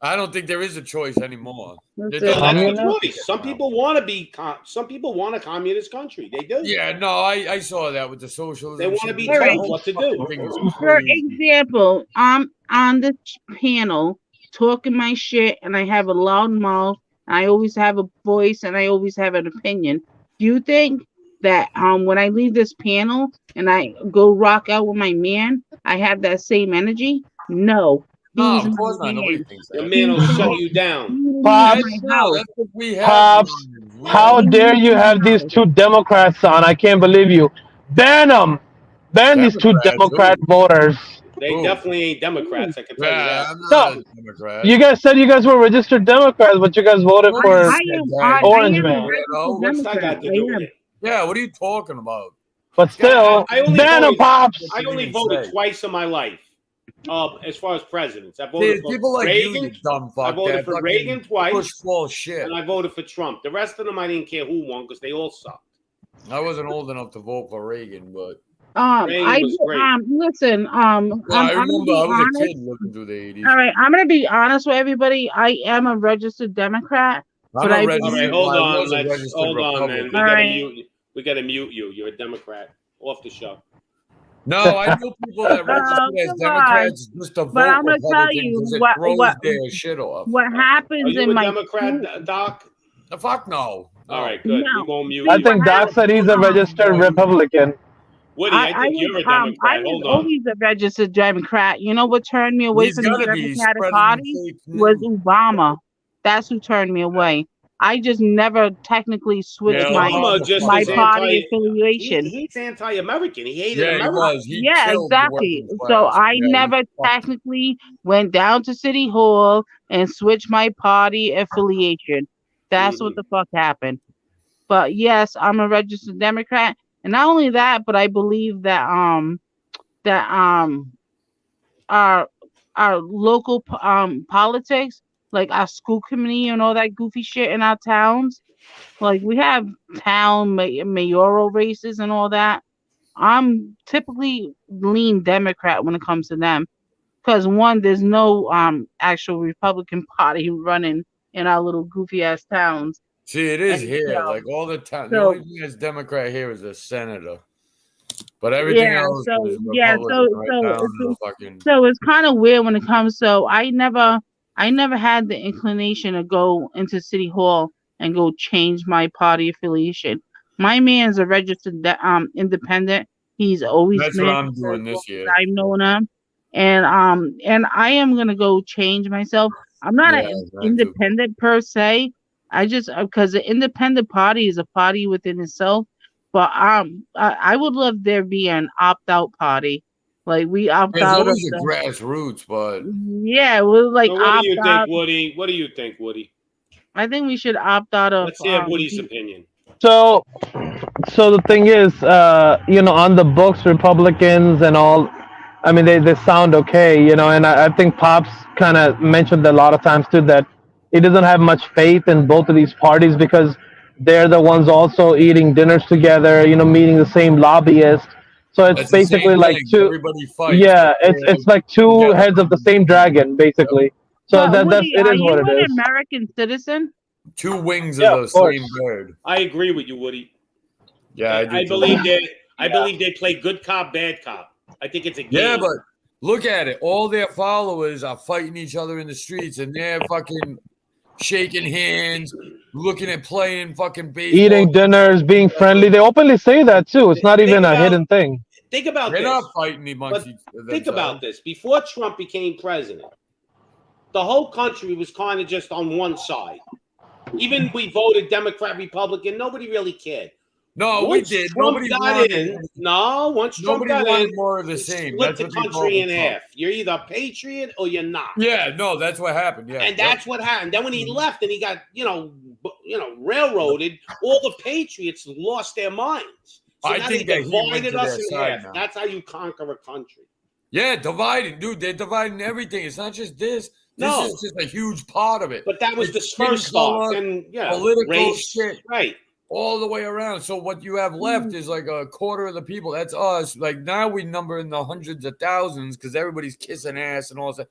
I don't think there is a choice anymore. That's They're it. So that's the Communist? choice. Some people want to be. Some people want a communist country. They do. Yeah, no, I saw that with the socialism. They wanna shit. be That told whole what to do. fucking thing is For crazy. example, I'm on the panel talking my shit, and I have a loud mouth. I always have a voice, and I always have an opinion. Do you think that when I leave this panel and I go rock out with my man, I have that same energy? No. No, He's of course my not. Nobody man. thinks Your that. man will shut you down. He leaves Pops, my house. That's what we have. Pops, We how have- dare you have these 2 Democrats on? I can't believe you. Ban them. Ban these 2 Democrats, Democrat who? voters. They Ooh. definitely ain't Democrats. I can tell you Yeah, that. I'm not a Democrat. You guys said you guys were registered Democrats, but you guys voted for. I am Orange a Man. registered What's that got Democrat. to I do with am. it? Yeah, what are you talking about? But still, I only ban them, voted- Pops. I only Didn't voted say. twice in my life. As far as presidents, I There's voted for people like Reagan. you dumb fuck. I voted that for fucking Reagan twice, push full shit. and I voted for Trump. The rest of them, I didn't care who won because they all sucked. I wasn't old enough to vote for Reagan, but Reagan I was great. listen. no, I I'm gonna remember be I was honest. a kid living through the 80s. All right, I'm gonna be honest with everybody. I am a registered Democrat. I'm But a I- All registered, right, hold well, I on. was a Let's registered hold on, man. Republican. We All gotta right. mute you. We gotta mute you. You're a Democrat. Off the show. No, I know people that registered as come Democrats just to vote But I'm gonna tell Republican you because it what- throws what- their shit off. What Are happens you in a my Democrat, Doc? The fuck no. All right, good. No. We won't mute I you. think Doc said he's a registered Republican. Woody, I think you're a Democrat. I Hold was on. always a registered Democrat. You know what turned me away He's from the gonna be Democratic spreading Party fake was news. Obama. That's who turned me away. I just never technically switched Yeah, my Obama just my is party anti- affiliation. He's anti-American. He hated Yeah, he America. was. He Yeah, killed the exactly. working So class. I Yeah, he never fucked- technically went down to City Hall and switched my party affiliation. That's what the fuck happened. But yes, I'm a registered Democrat, and not only that, but I believe that our local politics, like our school committee and all that goofy shit in our towns. Like we have town mayoral races and all that. I'm typically lean Democrat when it comes to them because one, there's no actual Republican party running in our little goofy ass towns. See, it is And, here. Like all the time. The so- only thing that's Democrat here is a senator. But everything Yeah, else so- is yeah, Republican so- right so- down to so- the fucking. So it's kind of weird when it comes. So I never had the inclination to go into City Hall and go change my party affiliation. My man's a registered independent. He's always That's been what I'm for doing as this long year. as I've known him, and I am gonna go change myself. I'm not Yeah, an exactly. independent per se. I just because the independent party is a party within itself. But I would love there be an opt out party, like we opt There's out of always a the. grassroots, but Yeah, we'll like So what opt do you out. think, Woody? What do you think, Woody? I think we should opt out of. Let's hear Woody's opinion. So the thing is, on the books, Republicans and all, I mean, they sound okay, and I think Pops kind of mentioned a lot of times too that he doesn't have much faith in both of these parties because they're the ones also eating dinners together, meeting the same lobbyists. So it's that's the same basically like thing. two, Everybody fights. yeah, it's like two Yeah. heads of the same dragon, basically. So But that's Woody, it are is you what it an is. American citizen? Two wings Yeah, of the of course. same bird. I agree with you, Woody. Yeah, I do. I too. believe they play good cop, bad cop. I think it's a game. Yeah, but look at it. All their followers are fighting each other in the streets, and they're fucking shaking hands, looking at playing fucking baseball. Eating dinners, being friendly. They openly say that too. It's not Think even a about- hidden thing. think about They're this. not fighting amongst But each other. Think about this. Before Trump became president, the whole country was kind of just on one side. Even we voted Democrat, Republican, nobody really cared. No, Once we did. Trump Nobody got wanted. in. No, once Trump Nobody got wanted in, more of the he same. split That's the what they country in voted for. half. You're either a patriot or you're not. Yeah, no, that's what happened. Yeah, And that's what happened. Then when he left and he got, railroaded, all the patriots lost their minds. So I now think they that he went divided to us their in side half. now. That's how you conquer a country. Yeah, dividing, dude. They're dividing everything. It's not just this. This No. is just a huge part of it. But that was It's the skin first start. color, And political race, shit. right? All the way around. So what you have left is like a quarter of the people. That's us. Like now we number in the hundreds of thousands because everybody's kissing ass and all that.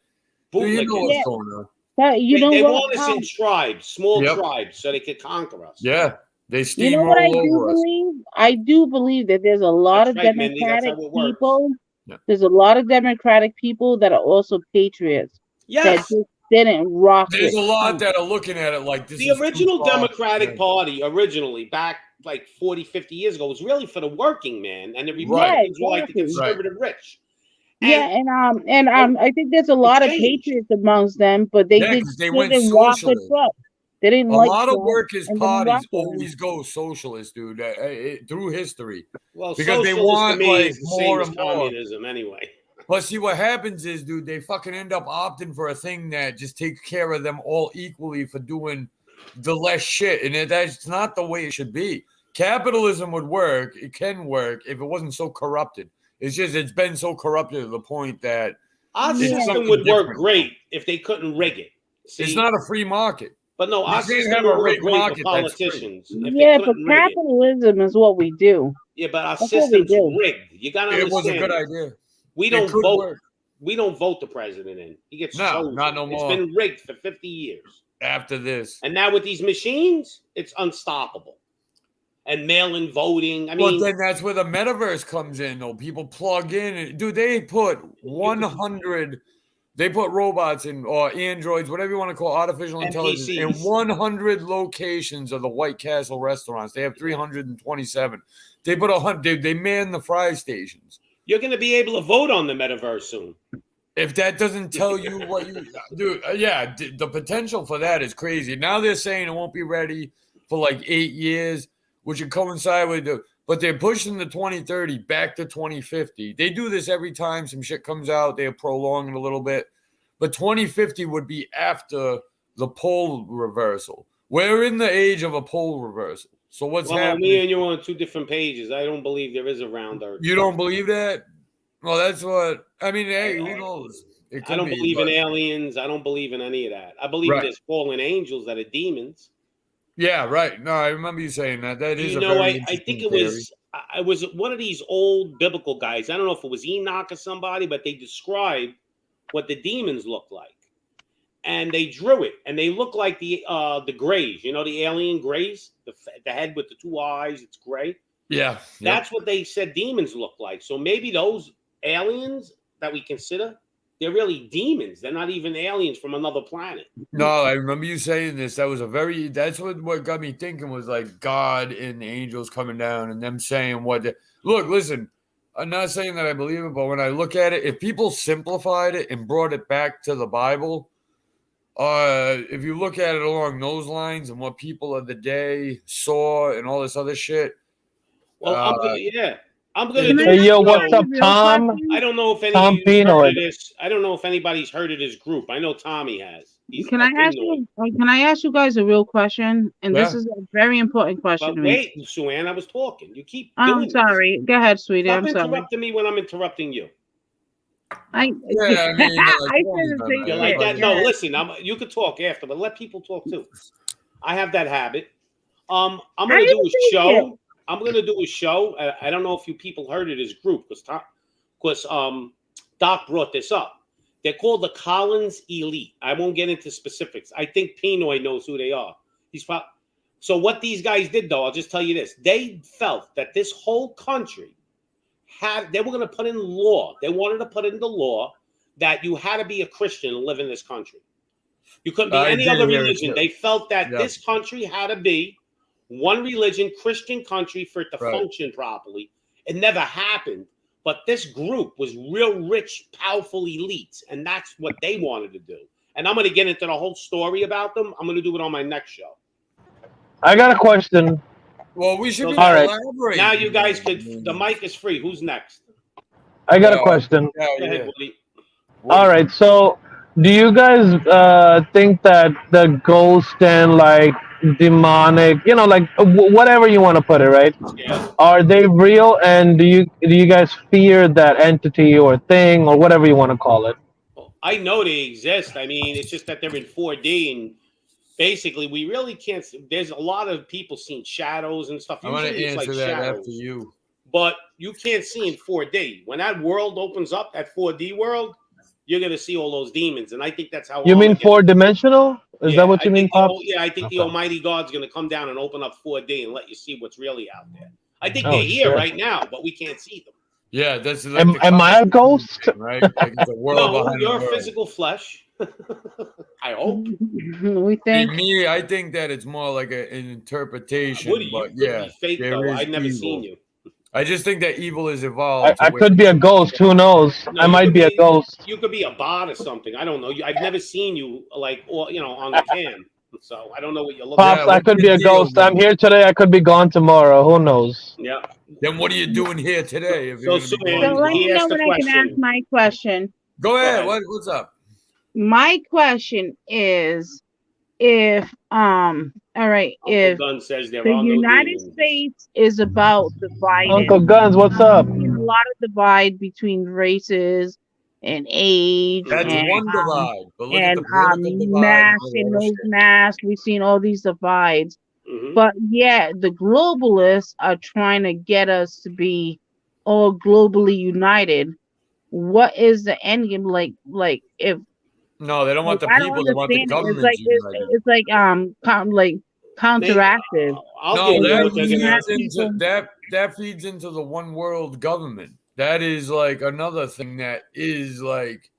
Dude, you know Bootlickers. what's Yeah. going on? But you They, know they what? want us in tribes, small Yep. tribes, so they could conquer us. Yeah, they You know what I steamroll do over us. believe? I do believe that there's a lot That's of right, Mindy, that's Democratic how it works. people. Yeah. There's a lot of Democratic people that are also patriots that Yes, just didn't rock There's with a lot Trump. that are looking at it like this the is too original far. Democratic Yeah. Party, originally back like 40, 50 years ago, was really for the working man, and the Right. Republicans were like the exactly. conservative rich. Yeah, and I think there's a lot of changed. patriots amongst them, but they Yeah, did 'cause they went didn't rock with socialist. Trump. They didn't A like lot of Trump workers' and didn't rock parties with him. always go socialist, dude, through history. Well, Because they socialism want, to me like, is the same more as and more. communism anyway. But see, what happens is, dude, they fucking end up opting for a thing that just takes care of them all equally for doing the less shit. And that's not the way it should be. Capitalism would work. It can work if it wasn't so corrupted. It's just, it's been so corrupted to the point that Our It's system something would work different. great if they couldn't rig it. See? it's not a free market. But no, You our can't system have a would work rigged great market for that's free. politicians. if they Yeah, but couldn't rig it. capitalism is what we do. Yeah, but our That's what we system's do. rigged. You got to It was a understand. good this. idea. We It don't could vote. work We don't vote the president in. He gets No, chosen. not no more. It's been rigged for 50 years. after this. And now with these machines, it's unstoppable. And mail-in voting. I But mean, then that's where the metaverse comes in, though. People plug in. And, dude, they put 100, they put robots in, or androids, whatever you want to call artificial intelligence, in NPCs. 100 locations of the White Castle restaurants. They have 327. They put 100, they man the fry stations. you're going to be able to vote on the metaverse soon. If that doesn't tell you what you do, the potential for that is crazy. Now they're saying it won't be ready for like 8 years, which would coincide with but they're pushing the 2030 back to 2050. They do this every time some shit comes out. They prolong it a little bit, but 2050 would be after the pole reversal. We're in the age of a pole reversal. So what's Well, happening? me and you are on two different pages. I don't believe there is a round earth. You don't believe that? Well, that's what I mean. Hey, who knows? It I could don't be, believe in but- aliens. I don't believe in any of that. I believe Right. there's fallen angels that are demons. Yeah, right. No, I remember you saying that. That is You a know, very I interesting think it theory. was one of these old biblical guys. I don't know if it was Enoch or somebody, but they described what the demons look like, and they drew it, and they look like the Greys. You know, the alien Greys, the head with the two eyes. It's gray. Yeah. Yep. That's what they said demons look like. So maybe those aliens that we consider, they're really demons. They're not even aliens from another planet. No, I remember you saying this. That was that's what got me thinking was like God and the angels coming down and them saying look, listen, I'm not saying that I believe it, but when I look at it, if people simplified it and brought it back to the Bible, if you look at it along those lines and what people of the day saw and all this other shit. Well, I'm gonna Can do I Hey, yo, this what's show. up, Tom? I don't know if Tom anybody's heard of Pinoy. this. I don't know if anybody's heard of this group. I know Tommy has. He's Can I up ask in you? Can I ask you guys a real question? And this Yeah. is a very important question But to me. wait, Sue Ann, I was talking. You keep I'm doing this. sorry. Go ahead, sweetie. Stop I'm sorry. interrupting me when I'm interrupting you. Yeah, I mean, I come said the on, same man. You're like shit. that. Yeah. No, listen. You could talk after, but let people talk too. I have that habit. I'm I gonna do didn't a say show. it. I'm gonna do a show. I don't know if you people heard of this group because Doc brought this up. They're called the Collins Elite. I won't get into specifics. I think Pinoy knows who they are. So what these guys did, though, I'll just tell you this: they felt that this whole country they were going to put in law. They wanted to put in the law that you had to be a Christian and live in this country. You couldn't be I any did other hear it, religion. too. They felt that Yeah. this country had to be one religion, Christian country, for it to Right. function properly. It never happened. But this group was real rich, powerful elites, and that's what they wanted to do. And I'm going to get into the whole story about them. I'm going to do it on my next show. I got a question. Well, we should be All right. elaborating. Now you guys the mic is free. Who's next? I got a question. Yeah, Go ahead, yeah. Woody. All right. So, do you guys think that the ghost and like demonic, like whatever you want to put it, right? Yeah. Are they real? And do you guys fear that entity or thing or whatever you want to call it? I know they exist. I mean, it's just that they're in 4D, and basically, we really can't. There's a lot of people seeing shadows and stuff. I'm going Usually, to it's answer like that shadows, after you. but you can't see in 4D. When that world opens up, that 4D world, you're gonna see all those demons, and I think that's how. You mean 4-dimensional? Is Yeah, that what you mean, Pops? I think the Okay. Almighty God's gonna come down and open up 4D and let you see what's really out there. I think Oh, they're here shit. right now, but we can't see them. Yeah, that's like Am I a ghost? right? Like it's a world No, behind you're the world. physical flesh. I hope. We think. Me, I think that it's more like an interpretation. Woody, you but could yeah, be fake there though. is I've never evil. seen you. I just think that evil is evolved. I to could where- be a ghost. Who knows? No, I you might could be a ghost. You could be a bot or something. I don't know. I've never seen you on the cam. So I don't know what you're looking Pops, at. Yeah, I could what's be a the deal, ghost. man? I'm here today. I could be gone tomorrow. Who knows? Yeah. Then what are you doing here today? If So, you're gonna be Sue going Ann, So let he me know asked the when I can ask question. my question. Go ahead. ahead. What's up? My question is, if all right, Uncle if Gunn says there the are no United demons. States is about divided, Uncle Guns, what's up? a lot of divide between races and age That's and one divide. But look at and the political divide. masks and those masks. We've seen all these divides, Mhm. but yeah, the globalists are trying to get us to be all globally united. What is the end game? Like if No, they don't want the I don't people. They want the understand it. government united. It's like counteractive. I'll No, give you that what they're gonna have. feeds into that feeds into the one world government. That is like another thing that is like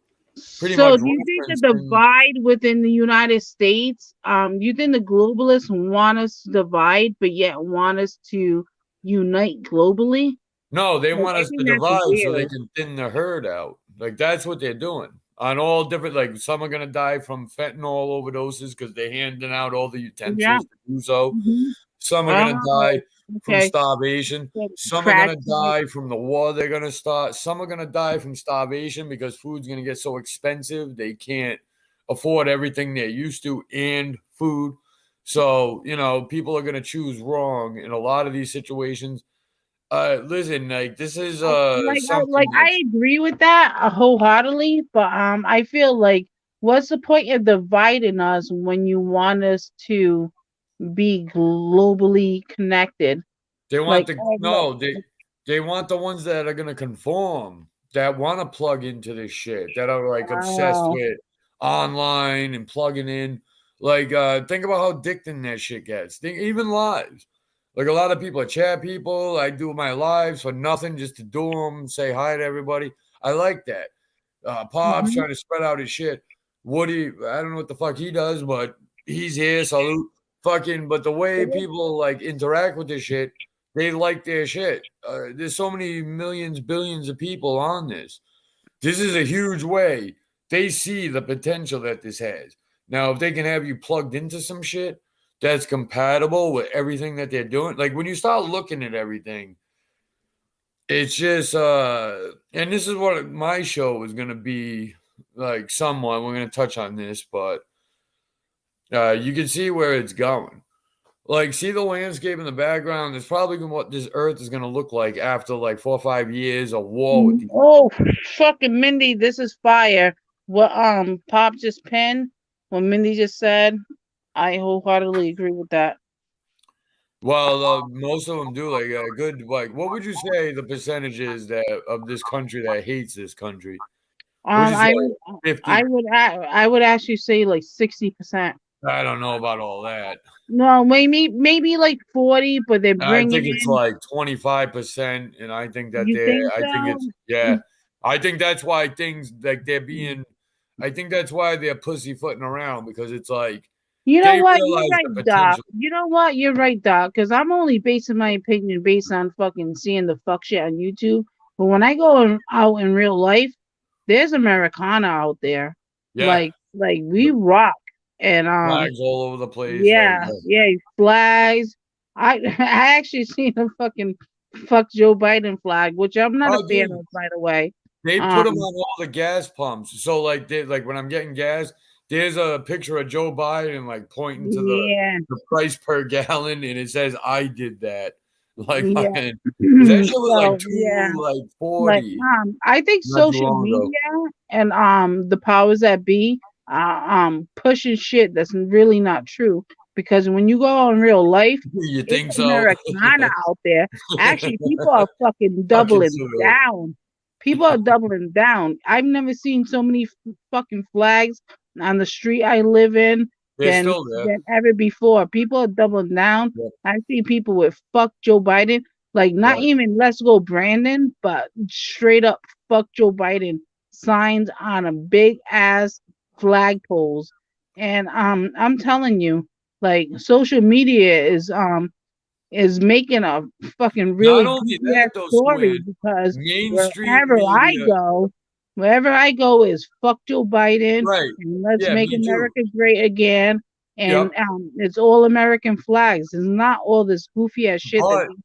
pretty So much do you think the referencing- divide within the United States, you think the globalists want us to divide, but yet want us to unite globally? No, they Like, want I us to think that's divide so they weird. can thin the herd out. Like that's what they're doing on all different. Like some are gonna die from fentanyl overdoses because they're handing out all the utensils Yeah. to do so. Mhm. Some are gonna Oh, die from okay. starvation. Like Some are crack- gonna die from the war they're gonna start. Some are gonna die from starvation because food's gonna get so expensive they can't afford everything they're used to and food. So, people are gonna choose wrong in a lot of these situations. Listen, like this is like something I agree with that wholeheartedly, but I feel like what's the point of dividing us when you want us to be globally connected? they want Like, the no, they want the ones that are gonna conform, that want to plug into this shit, that are like obsessed wow. with online and plugging in. Like, think about how addicting that shit gets. Think even lives. Like a lot of people are chat people. I do my lives for nothing, just to do them, say hi to everybody. I like that. Pop's Mhm. trying to spread out his shit. Woody, I don't know what the fuck he does, but he's here. Salute. Fucking, but the way people like interact with this shit, they like their shit. There's so many millions, billions of people on this. This is a huge way. They see the potential that this has. Now, if they can have you plugged into some shit that's compatible with everything that they're doing, like when you start looking at everything, it's just and this is what my show is gonna be like somewhat. We're gonna touch on this, but you can see where it's going. Like, see the landscape in the background. It's probably what this Earth is gonna look like after like 4 or 5 years of war with these. Oh, fucking Mindy, this is fire. What Pop just pinned, what Mindy just said, I wholeheartedly agree with that. Well, most of them do like a good. Like, what would you say the percentage is that of this country that hates this country? Would you say I 50? I would actually say like 60%. I don't know about all that. No, maybe like 40, but they're I bringing think it's in. like 25%, and I think that You they're. think I think so? it's yeah. I think that's why things like they're being. I think that's why they're pussyfooting around because it's like You know they what? You're realize the right, Doc. potential. You know what? You're right, Doc. Because I'm only basing my opinion based on fucking seeing the fuck shit on YouTube. But when I go out in real life, there's Americana out there. Yeah, Like we rock. And flags all over the place. Like yeah, flags. I actually seen a fucking fuck Joe Biden flag, which I'm not a oh, fan dude, of, by the way. they put them Um, on all the gas pumps. So like they like when I'm getting gas, there's a picture of Joe Biden like pointing to yeah, the price per gallon, and it says I did that. Like yeah. fucking, 'cause that shit was like So yeah. two like Like 40 I think not too social long ago. media and the powers that be pushing shit that's really not true, because when you go out in real life, You it's think so? Americana out there. Actually, people are fucking Fucking doubling surreal. down. People are doubling down. I've never seen so many fucking flags on the street I live in They're still there. than ever before. People are doubling down. Yeah. I see people with "fuck Joe Biden," like not Right. even "Let's go Brandon," but straight up "fuck Joe Biden" signs on a big ass flagpoles. And I'm telling you, like social media is making a fucking really Not only goofy ass that, though, story, Swin, because mainstream media. wherever I go is "fuck Joe Biden" Right. and "let's Yeah, make me too. America great again." And Yep. it's all American flags. It's not all this goofy ass shit that But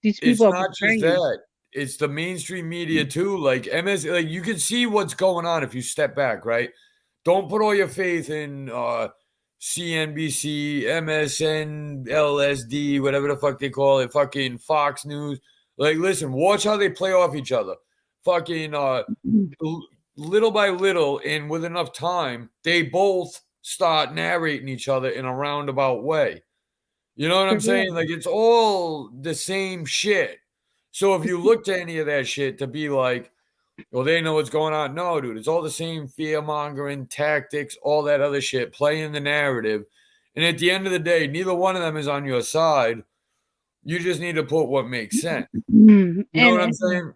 these it's people are not just portraying. that. It's the mainstream media too. Like MS, like you can see what's going on if you step back, right? Don't put all your faith in CNBC, MSN, LSD, whatever the fuck they call it, fucking Fox News. Like, listen, watch how they play off each other. Fucking little by little, and with enough time, they both start narrating each other in a roundabout way. You know what I'm saying? Like, it's all the same shit. So if you look to any of that shit to be like, well, they know what's going on. No, dude, it's all the same fear mongering tactics, all that other shit, playing the narrative. And at the end of the day, neither one of them is on your side. You just need to put what makes sense. You know what I'm saying?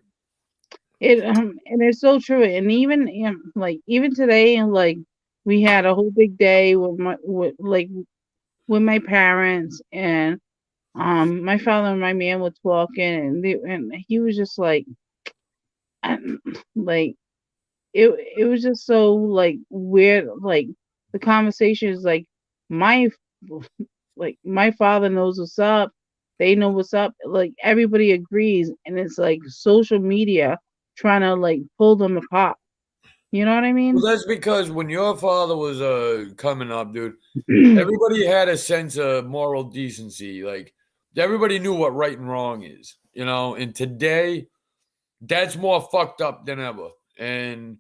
And it's so true. And even like even today, and like we had a whole big day with my parents, and my father and my man were talking, and he was just like like it was just so like weird. Like the conversation is my my father knows what's up, they know what's up, like everybody agrees, and it's like social media trying to like pull them apart. You know what I mean? Well, that's because when your father was coming up, dude, everybody had a sense of moral decency. Like everybody knew what right and wrong is. you know, and today that's more fucked up than ever. And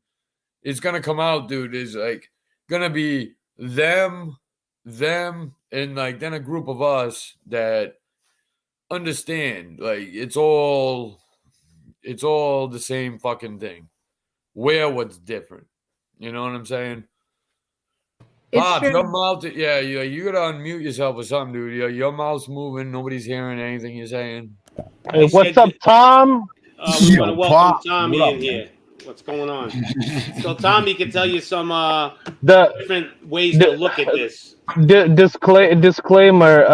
it's gonna come out, dude, is like gonna be them, and like then a group of us that understand like it's all the same fucking thing. Where what's different. You know what I'm saying? It's Bob, true. your mouth, yeah, you gotta unmute yourself or something, dude. Your mouth's moving, nobody's hearing anything you're saying. Hey, what's up, Tom? We want to Yo, welcome Pop, Tommy what up, in here. What's going on? So Tommy can tell you some The different ways to look at this. disclaimer.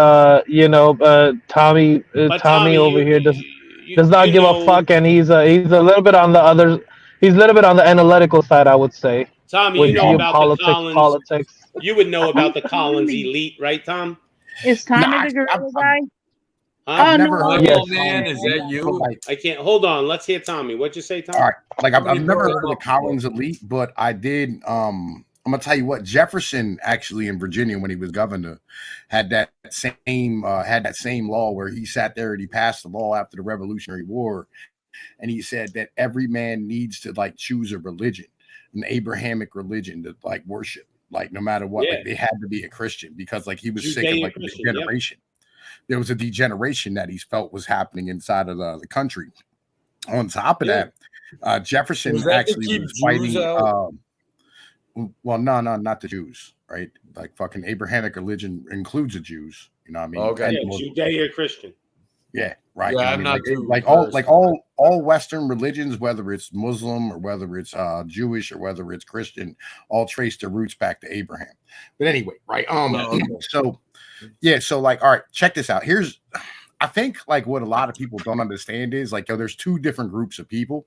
Tommy, But Tommy over here does you not give a know, fuck, and he's a little bit on the other. He's a little bit on the analytical side, I would say. Tommy, With you know about the geopolitics, Collins. politics. You would know about the Collins elite, right, Tom? Is Tommy Nah, the gorilla I'm- guy? Huh? I've Oh, never no. heard Yes. of the Man, Collins is that elite, you? but, like, I can't. Hold on. Let's hear Tommy. What'd you say, Tom? all right, like I've Somebody never brought heard of him the up. Collins elite, but I did. I'm gonna tell you what, Jefferson actually in Virginia when he was governor had that same law where he sat there and he passed the law after the Revolutionary War, and he said that every man needs to like choose a religion, an Abrahamic religion to like worship, like no matter what, Yeah. like they had to be a Christian because like he was sick of like the Judeo-Christian, yeah. degeneration. There was a degeneration that he felt was happening inside of the country. On top of Yeah. that, Jefferson Was that to actually keep was Jews fighting. out? Well, no, not the Jews, right? Like fucking Abrahamic religion includes the Jews. You know what I mean? Okay. And Yeah, Muslims. Judeo-Christian. Yeah, right. Yeah, You know I'm what I not mean? too like all Western religions, whether it's Muslim or whether it's Jewish or whether it's Christian, all trace their roots back to Abraham. But anyway, right? okay. So yeah, so like, all right, check this out. I think like what a lot of people don't understand is like, there's two different groups of people,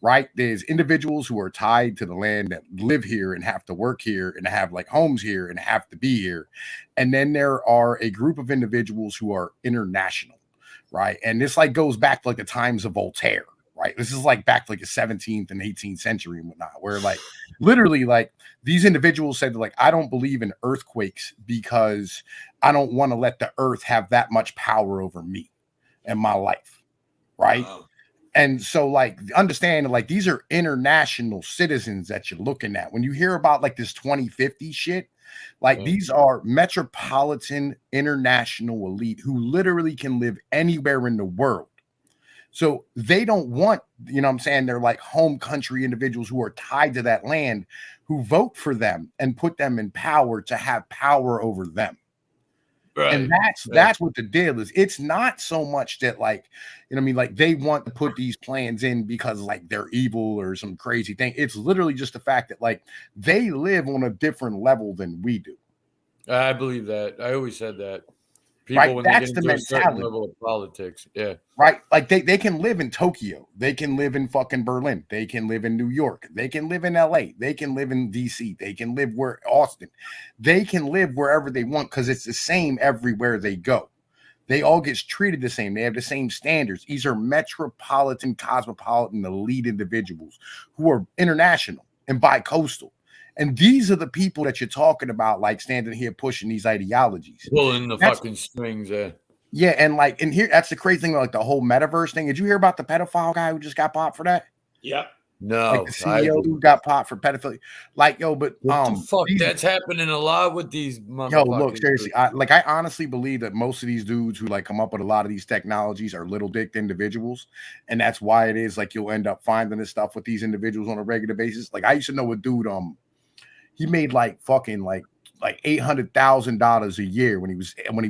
right? There's individuals who are tied to the land that live here and have to work here and have like homes here and have to be here. And then there are a group of individuals who are international, right? And this like goes back to like the times of Voltaire, right? This is like back to like the 17th and 18th century and whatnot, where like literally like these individuals said like, I don't believe in earthquakes because I don't want to let the earth have that much power over me and my life, right? Wow. And so like understand like these are international citizens that you're looking at. When you hear about like this 2050 shit, like these are metropolitan international elite who literally can live anywhere in the world. So they don't want, you know what I'm saying, they're like home country individuals who are tied to that land who vote for them and put them in power to have power over them. Right. And that's what the deal is. It's not so much that like, you know what I mean, like they want to put these plans in because like they're evil or some crazy thing. It's literally just the fact that like they live on a different level than we do. I believe that. I always said that. People Right, when that's they get the into a certain mentality. level of politics. Yeah. Right? Like they can live in Tokyo, they can live in fucking Berlin, they can live in New York, they can live in LA, they can live in DC, they can live where Austin, they can live wherever they want because it's the same everywhere they go. They all get treated the same. They have the same standards. These are metropolitan, cosmopolitan, elite individuals who are international and bi-coastal. And these are the people that you're talking about, like standing here pushing these ideologies. Pulling the That's- fucking strings there. Yeah, and like, and here, that's the crazy thing about like the whole metaverse thing. Did you hear about the pedophile guy who just got popped for that? Yep. No. Like the CEO who got popped for pedophilia. Like, yo, but What the fuck? these- That's happening a lot with these yo, motherfuckers. look, seriously, I honestly believe that most of these dudes who like come up with a lot of these technologies are little dicked individuals, and that's why it is like you'll end up finding this stuff with these individuals on a regular basis. Like I used to know a dude, he made like fucking like $800,000 a year when he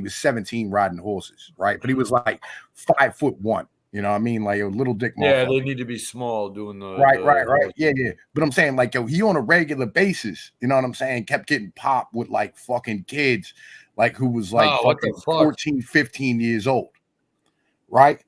was 17 riding horses, right? But he was like 5'1", you know what I mean? Like a little dick Yeah, motherfucker. they need to be small doing the Right. Yeah. But I'm saying, like, yo, he on a regular basis, you know what I'm saying, kept getting popped with like fucking kids, like who was like Oh, what the fucking fuck? 14, 15 years old. Right?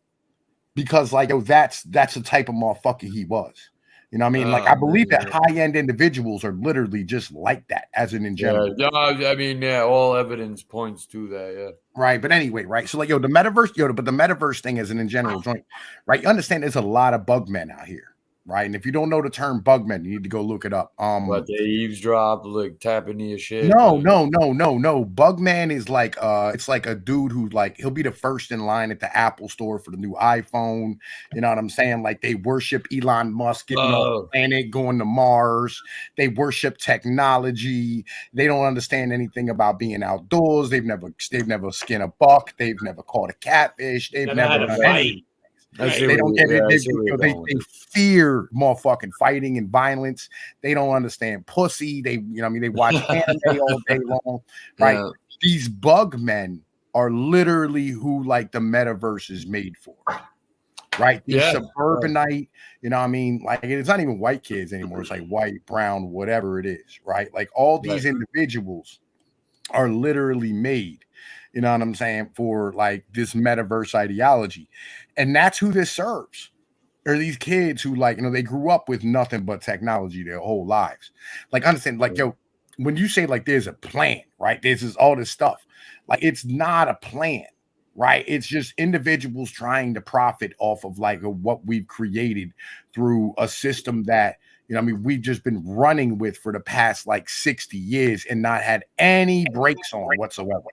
Because like, yo, that's the type of motherfucker he was. You know what I mean? Like, I believe that high-end individuals are literally just like that, as in general. Yeah, I mean, yeah, all evidence points to that, yeah. Right. But anyway, right. So like, yo, the metaverse, but the metaverse thing isn't in general joint, right? You understand there's a lot of bug men out here, right? And if you don't know the term bugmen, you need to go look it up. But they eavesdrop, like tapping your shit. No. Bugman is like it's like a dude who like he'll be the first in line at the Apple store for the new iPhone. You know what I'm saying? Like they worship Elon Musk getting off the planet, going to Mars. They worship technology. They don't understand anything about being outdoors. They've never skinned a buck. They've never caught a catfish. They've Never never had a done fight. anything. I see They what don't you- get yeah, I it. see where you're They going with this. fear motherfucking fighting and violence. They don't understand pussy. They, you know what I mean? They watch anime all day long, right? Yeah. These bug men are literally who like the metaverse is made for, right? These Yeah. suburbanite, you know what I mean? Like it's not even white kids anymore. It's like white, brown, whatever it is, right? Like all these individuals are literally made, you know what I'm saying, for like this metaverse ideology. And that's who this serves. Or these kids who like, you know, they grew up with nothing but technology their whole lives. Like understand, like, yo, when you say like there's a plan, right? This is all this stuff. Like it's not a plan, right? It's just individuals trying to profit off of like what we've created through a system that, you know, I mean, we've just been running with for the past like 60 years and not had any breaks on whatsoever.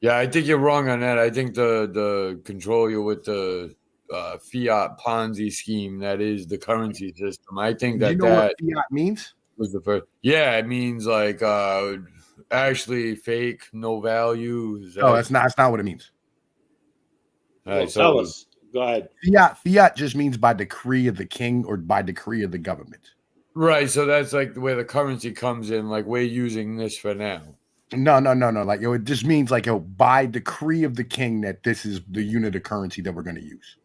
Yeah, I think you're wrong on that. I think the control you with the fiat Ponzi scheme that is the currency system. I think Do you that know that what fiat means? was the first. Yeah, it means like actually fake, no value. No, that's not what it means. All right, Well, so tell us. Go ahead. Fiat just means by decree of the king or by decree of the government. right, so that's like where the currency comes in. Like we're using this for now. No. Like, yo, it just means like, yo, by decree of the king that this is the unit of currency that we're going to use.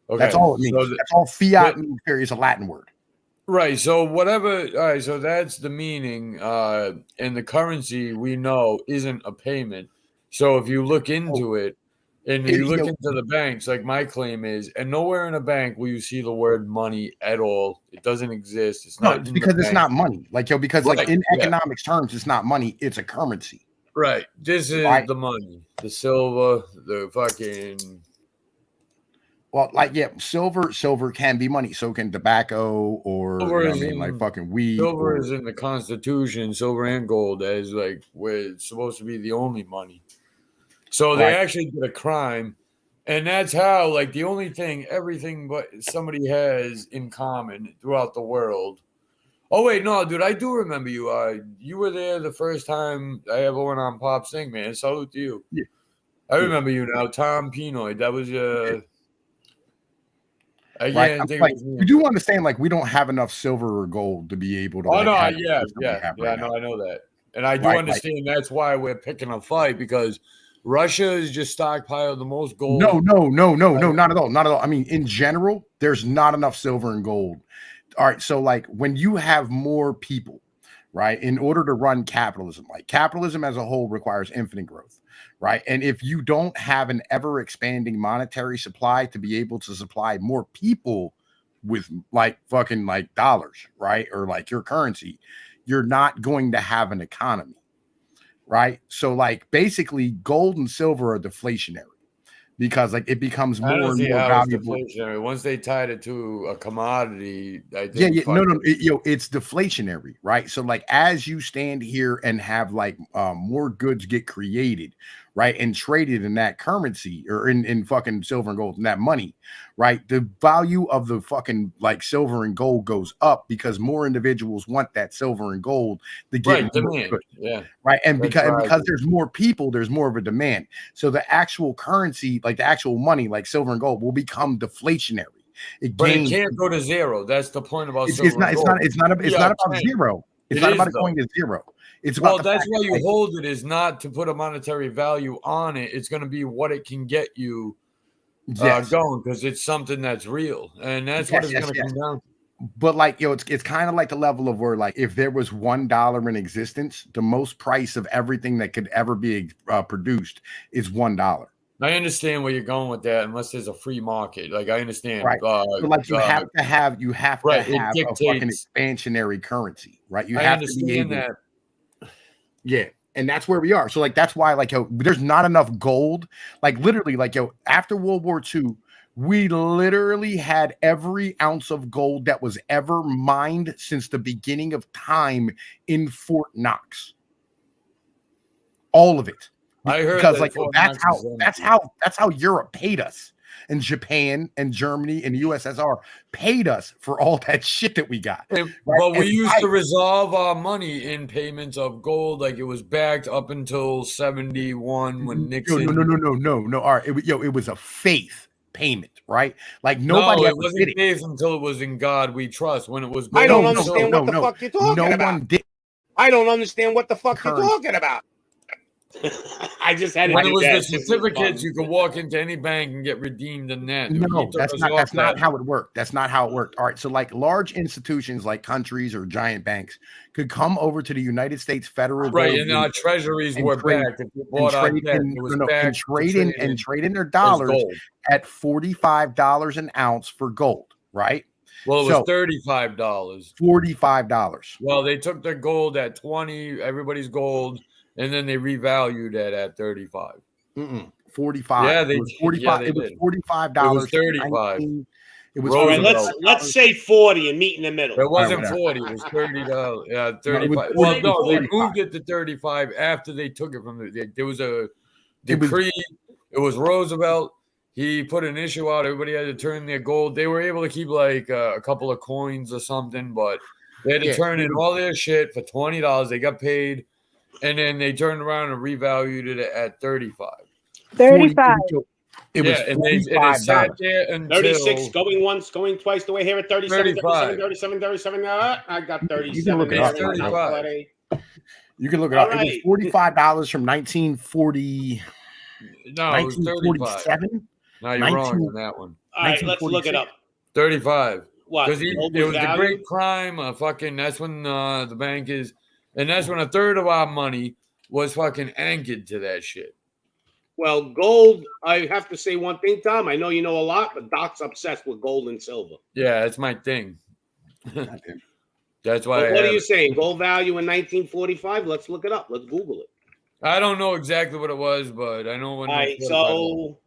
Okay, That's all it means. so That's all fiat means. It's a Latin word. right. So whatever. All right. So that's the meaning. And the currency we know isn't a payment. So if you look into it, and you look into the banks, like my claim is, and nowhere in a bank will you see the word money at all. It doesn't exist. It's No, not it's in because the it's bank. not money. Like, yo, because like Right, in yeah. economics terms, it's not money. It's a currency. Right. This is Right. the money, the silver, the fucking. Well, like, yeah, silver can be money. So can tobacco or, Silver you know what is I mean, like in- fucking weed. Silver or- is in the Constitution, silver and gold as like where it's supposed to be the only money. So they Right. actually did a crime, and that's how like the only thing, everything but somebody has in common throughout the world. Oh wait, no, dude, I do remember you. You were there the first time I ever went on Pop's thing, man. Salute to you. Yeah. I remember you now, Tom Pinoy. That was I Right. can't I'm think like, of his name. you do understand, like, we don't have enough silver or gold to be able to. Oh like, no, have the yeah, system we have right now. no, I know that, and I do Right, understand that's why we're picking a fight because Russia is just stockpiled the most gold. No, not at all. Not at all. I mean, in general, there's not enough silver and gold. All right. So, like, when you have more people, right, in order to run capitalism, like capitalism as a whole requires infinite growth, right? And if you don't have an ever expanding monetary supply to be able to supply more people with like fucking like dollars, right? Or like your currency, you're not going to have an economy. Right. So like basically gold and silver are deflationary because like it becomes I more don't and see more how it's valuable. deflationary. Once they tied it to a commodity, I think Yeah. fuck No. it. It's deflationary, right? So like as you stand here and have like more goods get created, right, and traded in that currency or in fucking silver and gold and that money, right? The value of the fucking like silver and gold goes up because more individuals want that silver and gold to get Right, more demand. goods. Yeah. Right. And That's because right. there's more people, there's more of a demand. So the actual currency, like the actual money, like silver and gold, will become deflationary. It But it gains. can't go to zero. That's the point about It's silver. not. and It's gold. not. It's not. It's Yeah, not about it can. zero. It's It not is, about it though. going to zero. It's about Well, the that's fact why that, you like, hold it is not to put a monetary value on it. It's going to be what it can get you yes. going because it's something that's real, and that's what Yes, it's yes, going to yes. come down to. But like, it's kind of like the level of where like if there was $1 in existence, the most price of everything that could ever be produced is $1. I understand where you're going with that, unless there's a free market. Like I understand, Right. So like you have to have right, it a fucking dictates- expansionary currency, right? You I have to be understand able. that. Yeah. And that's where we are. So like that's why like yo, there's not enough gold. Like literally, like yo, after World War II, We literally had every ounce of gold that was ever mined since the beginning of time in Fort Knox. All of it. I heard Because that like Fort that's Knox is empty. that's how Europe paid us. And Japan and Germany and the USSR paid us for all that shit that we got. And- Right? But we And used to resolve our money in payments of gold, like it was backed up until 71 when Nixon. No. All right, it was a faith payment, right? Like No, nobody it ever wasn't did it. faith until it was in God we trust. When it was I don't gold and understand silver- what the fuck you're talking no about. one did. I don't understand what the fuck Currency. you're talking about. I just had to When it do was that. the This is certificates, fun. you could walk into any bank and get redeemed in that. No, He took that's us not off that's not that. how it worked. That's not how it worked. All right, so like large institutions like countries or giant banks could come over to the United States Federal Right, Gold and our treasuries and were trade- backed. If you bought our debt, it was backed to trade in their as dollars gold. at $45 an ounce for gold, right? Well, it was So- $35. $45. Well, they took their gold at 20, everybody's gold, and then they revalued it at 35. 45. Yeah, it was 45. they it was did. $45. It was 35. It was All right, Roosevelt. let's say 40 and meet in the middle. It wasn't whatever. 40, it was $30. Yeah, 35. was Well, 40, no, they 45. moved it to 35 after they took it from there was a It was- decree. It was Roosevelt. He put an issue out. Everybody had to turn their gold. They were able to keep like a couple of coins or something, but they had to Yeah. turn in all their shit for $20. They got paid, and then they turned around and revalued it at 35. 35. It was And it $45. sat there until 36, going once, going twice. Do I hear it? 37, 35. 37. I got You 37 can there. look it up. in 35. Friday. You can look it All up. It was right. $45 from 1940, no, it was 35. 1947. No, you're wrong on that one. All right, let's look it up. 35. What? Because it Gold was the value? great crime. That's when the bank is, and that's when a third of our money was fucking anchored to that shit. Well, gold, I have to say one thing, Tom. I know you know a lot, but Doc's obsessed with gold and silver. Yeah, that's my thing. That's why. But I what are have you it. saying? Gold value in 1945? Let's look it up. Let's Google it. I don't know exactly what it was, but I know when. All right, so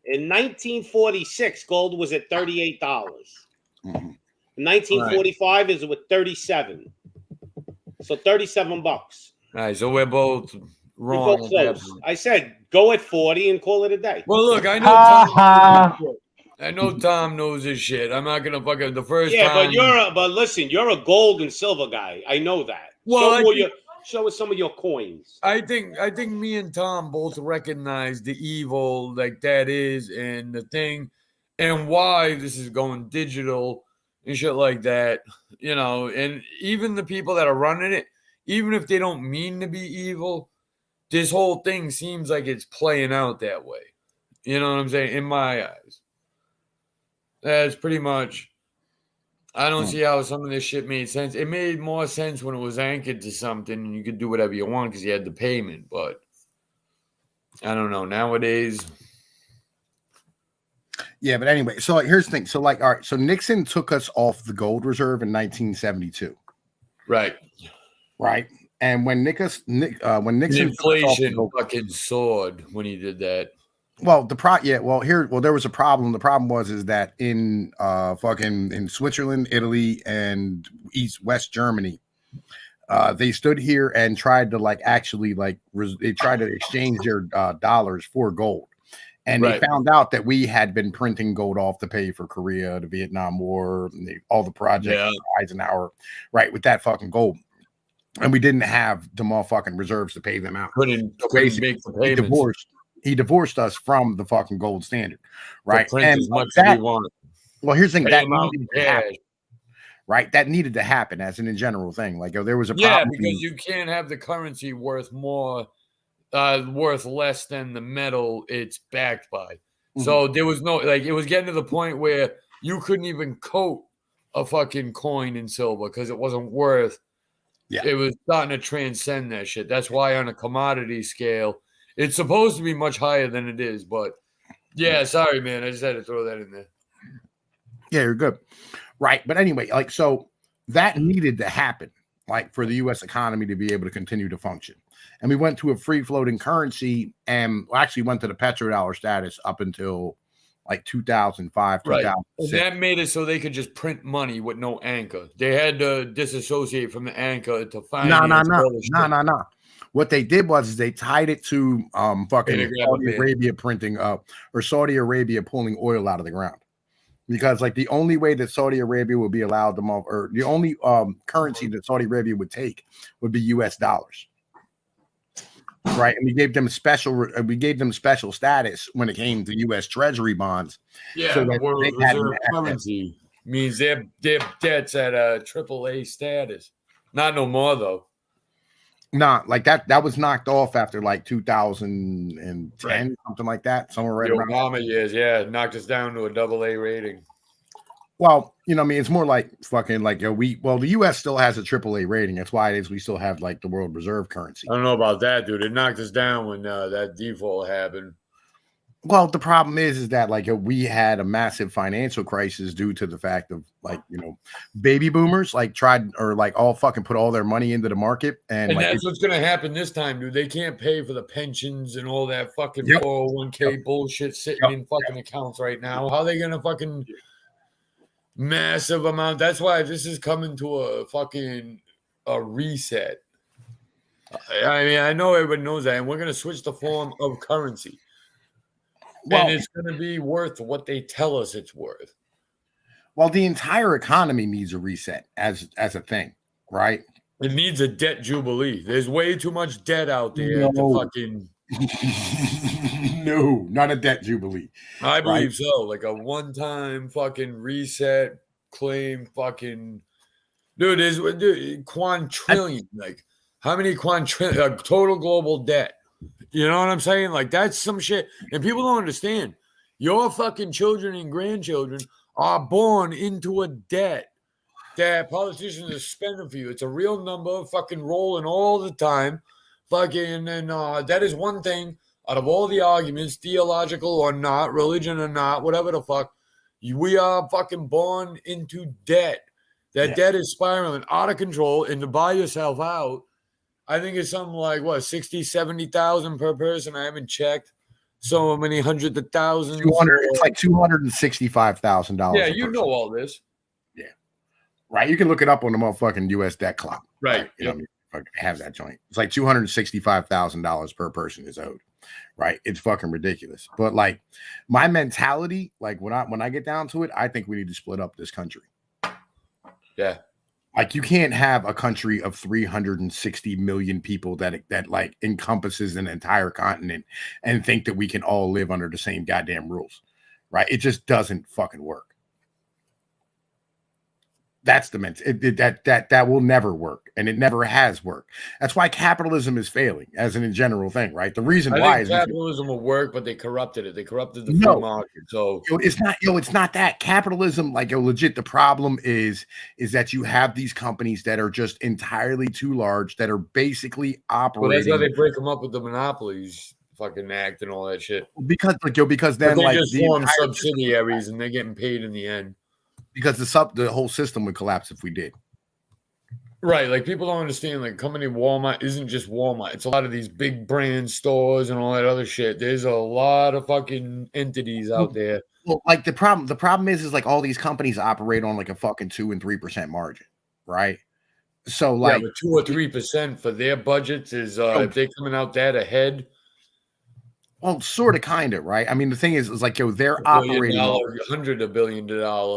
in 1946, gold was at $38. Mhm. In 1945 is with 37. So $37. All right, so we're both We wrong. go on that close. one. I said go at 40 and call it a day. Well, look, I know. Ha Tom, I know Tom knows his shit. I'm not gonna fucking the first Yeah, time. but listen, you're a gold and silver guy. I know that. Well, Show us some of your coins. I think me and Tom both recognize the evil like that is and the thing and why this is going digital and shit like that, you know, and even the people that are running it, even if they don't mean to be evil, this whole thing seems like it's playing out that way. You know what I'm saying? In my eyes. That's pretty much I don't see how some of this shit made sense. It made more sense when it was anchored to something and you could do whatever you want because you had the payment. But I don't know. Nowadays, Yeah, but anyway, so like, here's the thing. So like, all right, so Nixon took us off the gold reserve in 1972, right? right? And when Nixon took us off the Inflation gold- fucking soared when he did that. well, there was a problem. The problem was that in in Switzerland, Italy, and West Germany, they stood here and tried to they tried to exchange their dollars for gold. And Right. they found out that we had been printing gold off to pay for Korea, the Vietnam War, all the projects, Yeah. Eisenhower, right, with that fucking gold. And we didn't have the motherfucking reserves to pay them out. Couldn't basically, make the payments. He divorced us from the fucking gold standard, right? Print And as much that, as we wanted. well, here's the thing, Pay that them out needed in to happen, cash. right? That needed to happen as an in general thing. Like, there was a Yeah, problem. because you can't have the currency worth less than the metal it's backed by. So there was no it was getting to the point where you couldn't even coat a fucking coin in silver because it wasn't worth. Yeah. It was starting to transcend that shit. That's why on a commodity scale, it's supposed to be much higher than it is. But yeah, sorry, man. I just had to throw that in there. Yeah, you're good. Right. But anyway, like, so that needed to happen, like, for the US economy to be able to continue to function. And we went to a free floating currency and actually went to the petrodollar status up until like 2005, Right. And 2006. that made it so they could just print money with no anchor. They had to disassociate from the anchor to finance all the shit. No. What they did was they tied it to fucking They grab a Saudi bid. Arabia printing or Saudi Arabia pulling oil out of the ground. Because like the only way that Saudi Arabia would be allowed to or the only currency that Saudi Arabia would take would be US dollars. Right. And we gave them special status when it came to US Treasury bonds. Yeah, So the that world they had reserve access. currency means their debt's at a AAA status. Not no more though. Nah, like that was knocked off after like 2010, Right. something like that. Somewhere right The around. Obama years, yeah, knocked us down to a AA rating. Well, you know, I mean, it's more like fucking like the US still has a AAA rating. That's why it is we still have like the world reserve currency. I don't know about that, dude. It knocked us down when that default happened. Well, the problem is that like we had a massive financial crisis due to the fact of like, you know, baby boomers like tried or like all fucking put all their money into the market. And like, that's what's going to happen this time, dude. They can't pay for the pensions and all that fucking Yep. 401k bullshit sitting in fucking accounts right now. How are they going to fucking massive amount? That's why this is coming to a reset. I mean, I know everybody knows that, and we're going to switch the form of currency. Well, and it's going to be worth what they tell us it's worth. well, the entire economy needs a reset as a thing, right? It needs a debt jubilee. There's way too much debt out there to fucking. No, not a debt jubilee. I believe so. Like a one-time fucking reset claim, fucking dude, quadrillion. Like how many quadrillion total global debt? You know what I'm saying? Like that's some shit, and people don't understand. Your fucking children and grandchildren are born into a debt that politicians are spending for you. It's a real number, fucking rolling all the time. Fucking, and that is one thing out of all the arguments, theological or not, religion or not, whatever the fuck, we are fucking born into debt. That debt is spiraling out of control, and to buy yourself out, I think it's something like, what, 60, 70,000 per person? I haven't checked. So many hundreds of thousands. It's like $265,000. Yeah, you know all this. Yeah. Right. You can look it up on the motherfucking US debt clock. Right. You know what I mean? Fucking have that joint. It's like $265,000 per person is owed. Right. It's fucking ridiculous. But like my mentality, like when I get down to it, I think we need to split up this country. Yeah. Like you can't have a country of 360 million people that like encompasses an entire continent and think that we can all live under the same goddamn rules, right? It just doesn't fucking work. That's the that will never work, and it never has worked. That's why capitalism is failing as in general thing, right? The reason why is capitalism will work, but they corrupted it. They corrupted the free market. So it's not that capitalism. Like legit, the problem is that you have these companies that are just entirely too large that are basically operating. Well, that's why they break them up with the monopolies, fucking act and all that shit. Because then they like just form subsidiaries and they're getting paid in the end. Because the whole system would collapse if we did. Right. Like people don't understand, like company Walmart isn't just Walmart. It's a lot of these big brand stores and all that other shit. There's a lot of fucking entities out there. Well, like the problem is like all these companies operate on like a fucking 2 and 3% margin, right? So like 2 or 3% for their budgets is if they're coming out that ahead. Well, sort of, kind of, right? I mean, the thing is like, they're operating $100 billion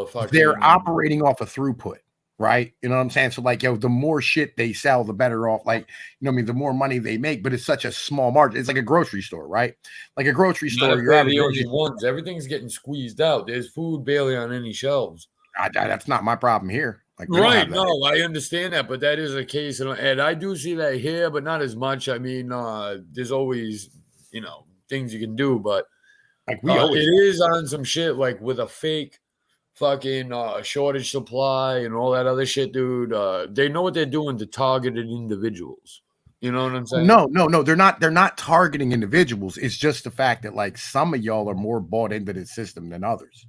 fucking. They're operating off a throughput, right? You know what I'm saying? So, like, the more shit they sell, the better off. Like, you know what I mean? The more money they make, but it's such a small margin. It's like a grocery store, right? Like a grocery store, you're the only ones. Everything's getting squeezed out. There's food barely on any shelves. That's not my problem here. Like, right? No, I understand that, but that is the case, and I do see that here, but not as much. I mean, there's always, things you can do, but like it is on some shit like with a fake fucking shortage supply and all that other shit, dude. They know what they're doing to targeted individuals. You know what I'm saying? No, they're not targeting individuals. It's just the fact that like some of y'all are more bought into the system than others.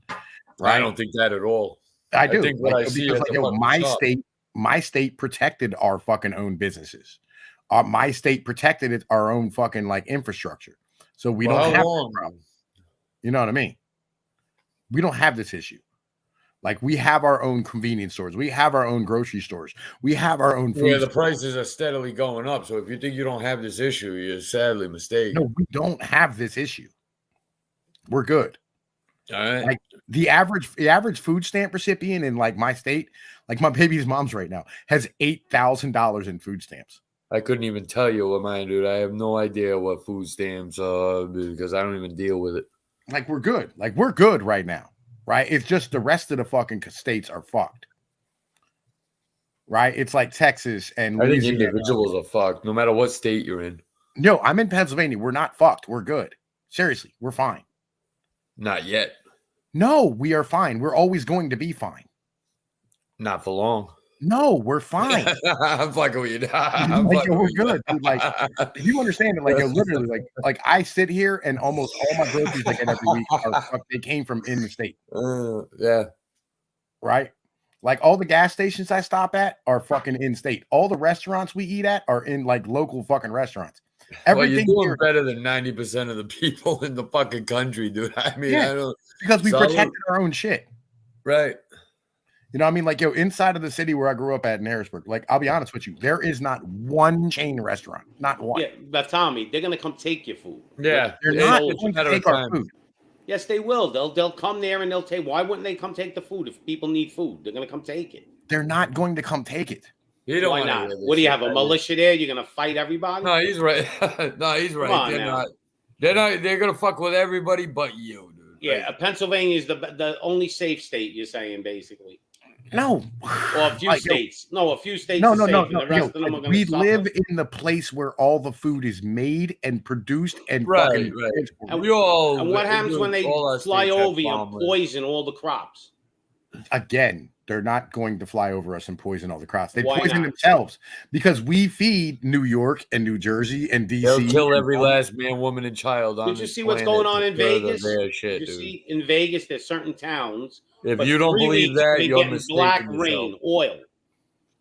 Right? I don't think that at all. I do. Think what I see because, my state protected our fucking own businesses. My state protected our own fucking like infrastructure. So we don't have that problem. You know what I mean? We don't have this issue. Like, we have our own convenience stores. We have our own grocery stores. We have our own food. Yeah, the prices are steadily going up. So if you think you don't have this issue, you're sadly mistaken. No, we don't have this issue. We're good. All right. Like the average food stamp recipient in like my state, like my baby's mom's right now, has $8,000 in food stamps. I couldn't even tell you what mine, dude. I have no idea what food stamps are because I don't even deal with it. Like, we're good. Like, we're good right now. Right? It's just the rest of the fucking states are fucked. Right? It's like Texas and I think Louisiana. individuals are fucked, no matter what state you're in. No, I'm in Pennsylvania. We're not fucked. We're good. Seriously, we're fine. Not yet. No, we are fine. We're always going to be fine. Not for long. No, we're fine. I'm fucking with you. Like, yo, we're good. Dude. Like, you understand it? Like, yo, literally, like I sit here and almost all my groceries I get every week they came from in the state. Yeah. Right? Like, all the gas stations I stop at are fucking in state. All the restaurants we eat at are in like local fucking restaurants. Everything well, you're doing here, better than 90% of the people in the fucking country, dude. I mean, Yeah, I don't because we Solid. protected our own shit. right. You know what I mean? Like, yo, inside of the city where I grew up at in Harrisburg, like, I'll be honest with you, there is not one chain restaurant. Not one. Yeah, but Tommy, they're gonna come take your food. Yeah. They're It's not a going to matter of take our time. food. Yes, they will. They'll come there and they'll take. Why wouldn't they come take the food if people need food? They're gonna come take it. They're not going to come take it. You don't Why wanna not? hear this What do you shit, have, a right? militia there? You're gonna fight everybody? No, he's right. No, he's right. on They're now. not. They're not. They're gonna fuck with everybody but you, dude. Yeah, Pennsylvania is the only safe state. You're saying basically, No. or a few Like, yo, states. No, a few states. No, are no, safe, no, and no. The rest Yo, of them are gonna we suffer. live in the place where all the food is made and produced and Right, fucking right. transported. And We all. And what happens dude, when they all our fly states have over you and farmland. poison all the crops? Again, they're not going to fly over us and poison all the crops. They Why poison not? themselves because we feed New York and New Jersey and DC. They'll kill and every all- last man, woman, and child on Did you this see what's planet going on to in further Vegas? their shit, You dude. see, in Vegas, there's certain towns. If for you don't 3 believe weeks, that, they're you're getting mistaken. black yourself. rain, oil.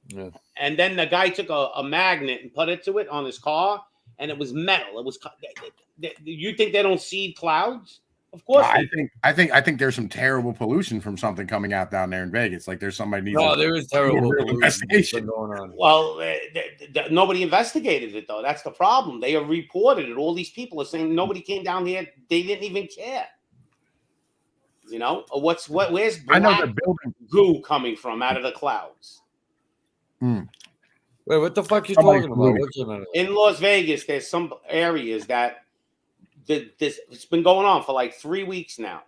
Yeah. And then the guy took a magnet and put it to it on his car, and it was metal. It was. You think they don't see clouds? Of course. they do. I think there's some terrible pollution from something coming out down there in Vegas. Like, there's somebody needs. No, to- there is terrible real pollution investigation. going on. Well, nobody investigated it though. That's the problem. They have reported it. All these people are saying nobody came down here. They didn't even care. You know where's I know black they're building. goo coming from out of the clouds? Wait, what the fuck you Somebody's talking about? polluting. What came out of In Las Vegas, there's some areas that it's been going on for like 3 weeks now,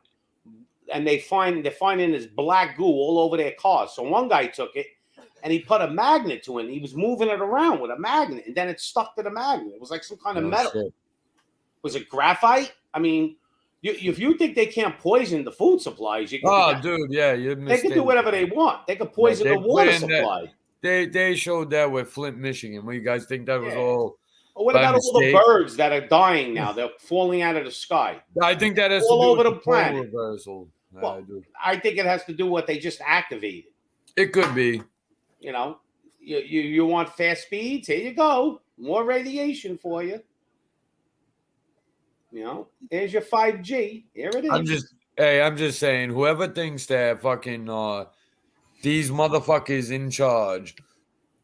and they're finding this black goo all over their cars. So one guy took it and he put a magnet to it. And he was moving it around with a magnet, and then it stuck to the magnet. It was like some kind of Oh, metal. shit. Was it graphite? I mean, if you think they can't poison the food supplies, you Oh, can, dude, yeah, you're they mistaken. can do whatever they want. They could poison they the water planned that. supply. They showed that with Flint, Michigan. What you guys think that was Yeah. all? Or what by about all the mistake. birds that are dying now? They're falling out of the sky. I think that has All to do over with the pole planet. reversal. Well, I do. I think it has to do with what they just activated. It could be. You know, you want fast speeds? Here you go. More radiation for you. You know, there's your 5G. Here it is. I'm just saying, whoever thinks that fucking these motherfuckers in charge,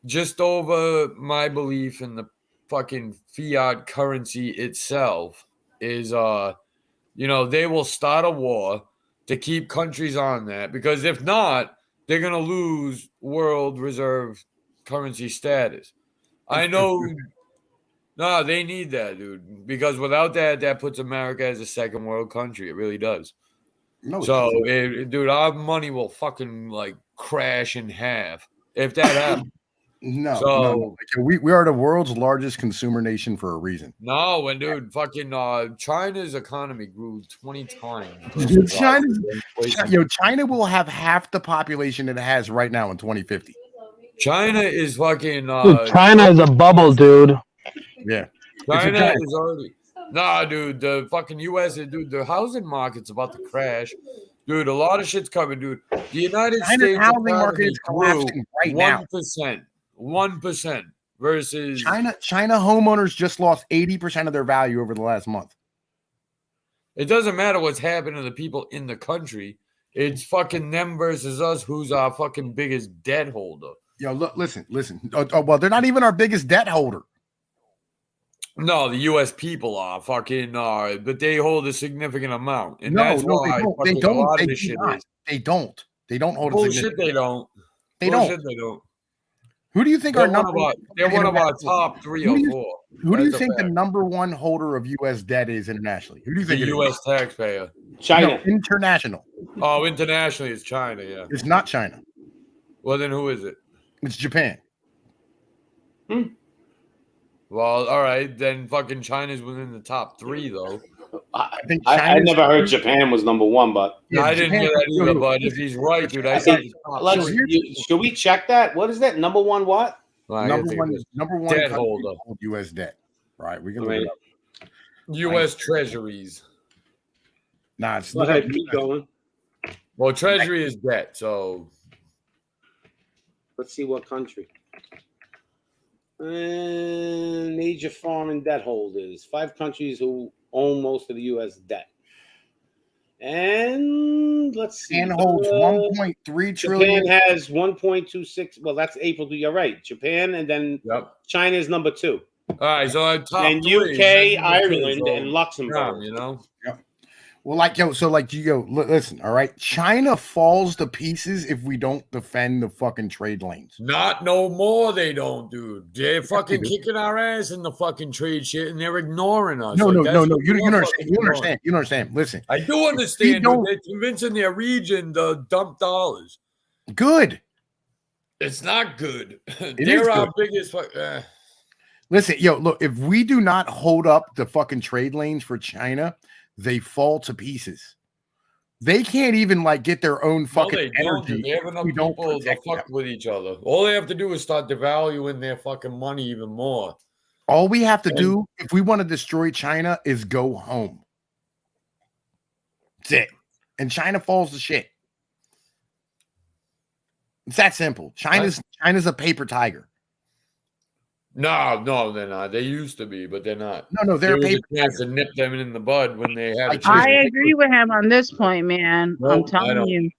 just over my belief in the fucking fiat currency itself, is they will start a war to keep countries on that, because if not, they're gonna lose world reserve currency status. I know. No, they need that, dude, because without that, that puts America as a second world country. It really does. No, So, dude, our money will fucking like crash in half if that happens. no, So- no. We are the world's largest consumer nation for a reason. No, when dude, fucking China's economy grew 20 times. Dude, China will have half the population it has right now in 2050. China is fucking. Dude, China is a bubble, dude. Yeah. China giant- is already. Nah, dude, the fucking U.S. Dude, the housing market's about to crash. Dude, a lot of shit's coming, dude. The United China's States housing market economy is collapsing right now. 1% versus China homeowners just lost 80% of their value over the last month. It doesn't matter what's happening to the people in the country. It's fucking them versus us. Who's our fucking biggest debt holder? Yo, look, listen. Well, they're not even our biggest debt holder. No, the U.S. people are fucking, but they hold a significant amount, and No, that's why they fucking don't. a lot They of this do shit not. is They don't. They don't hold a bullshit. significant. They don't. They Bullshit, don't. They don't. Who do you think They're our one number? of our. They're one of our top 3 or 4. Who do you That's a think the fact. number one holder of U.S. debt is internationally? Who do you The think it is? U.S. taxpayer. China. No, international. Oh, internationally, it's China. Yeah. It's not China. Well, then who is it? It's Japan. Well, all right, then fucking China's within the top 3 though. I think I China's- never heard Japan was number one, but Yeah, I didn't hear that either, but if he's right, dude, I think it's top let's. 3. Should we check that? What is that? Number one? What? Well, I gotta number think one of this. Debt country holder. hold U.S. debt. Right, we can look Right. it up. U.S. Treasuries. Nah, it's Go ahead, keep going. Well, Treasury is debt, so Let's see what country. Major foreign debt holders. 5 countries who own most of the U.S. debt. And let's see. Japan holds 1.3 trillion. Japan has 1.26. Well, that's April. You're right. Japan, and then yep. China is number 2. All right, so I'm top And 3, UK, then number 2, Ireland, so, and Luxembourg. you know. Well, like listen, all right. China falls to pieces if we don't defend the fucking trade lanes. Not no more. They don't, dude. They're fucking kicking our ass in the fucking trade shit, and they're ignoring us. No. Like, that's what You we're understand. fucking You doing. understand. You understand. Listen, I do understand. don't- Dude. They're convincing their region to dump dollars. good. It's not good. is They're our good. biggest. Listen, look, if we do not hold up the fucking trade lanes for China, they fall to pieces. They can't even like get their own No, fucking they don't. energy. They have enough we don't people to protect fuck them. with each other. All they have to do is start devaluing their fucking money even more. All we have to do if we want to destroy China is go home. That's it. And China falls to shit. It's that simple. China's a paper tiger. No, they're not. They used to be, but they're not. No, they're There was paper a chance to nip them in the bud when they had a chance. I agree with him on this point, man. No, I'm I telling don't. you,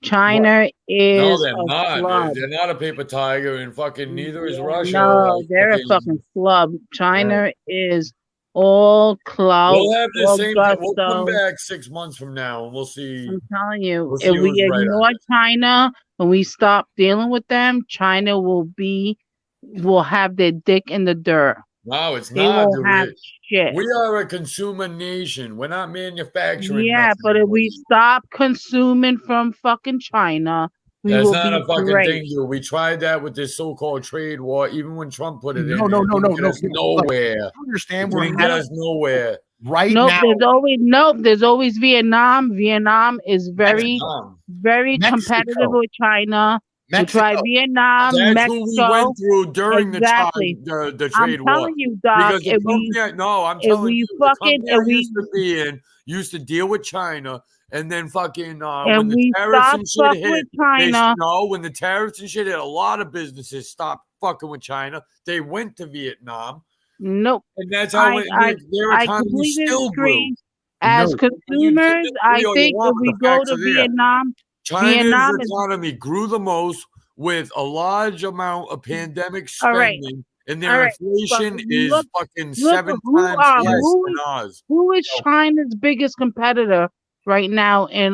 China is No, they're a not. flub. They're not a paper tiger, and fucking neither is Russia. No, Like, they're a fucking flub. China is all clout, We'll have the all same. We'll come gusto. back 6 months from now, and we'll see. I'm telling you, We'll see if we who's right on ignore it. China and we stop dealing with them, China will have their dick in the dirt. No, it's They not. won't have shit. We are a consumer nation. We're not manufacturing. Yeah, nothing. but if we stop consuming from fucking China, we That's will not be a fucking great. thing, dude. We tried that with this so-called trade war. Even when Trump put it in, No. it didn't get us nowhere. You understand It we're didn't get us nowhere. right Nope, now. there's always Vietnam. Vietnam is very, Dumb. very Mexico. competitive with China. We tried Mexico. Vietnam, That's Mexico. who we went through during Exactly. the I'm trade war. telling you, Doc. Because the I'm telling we you, fucking- the company I if we- used to be in used to deal with China, and then fucking when and the we tariffs stop and shit fucking hit, with China. when the tariffs and shit hit, a lot of businesses stopped fucking with China. They went to Vietnam, Nope. and that's how their I economy completely still grew. agree. As No. consumers, I or you think want, if we the go facts to are there. Vietnam, China's Vietnam is- economy grew the most with a large amount of pandemic All right. spending, and their All right. inflation But is look- fucking look 7 who times are- less who than is- ours. who is China's biggest competitor right now in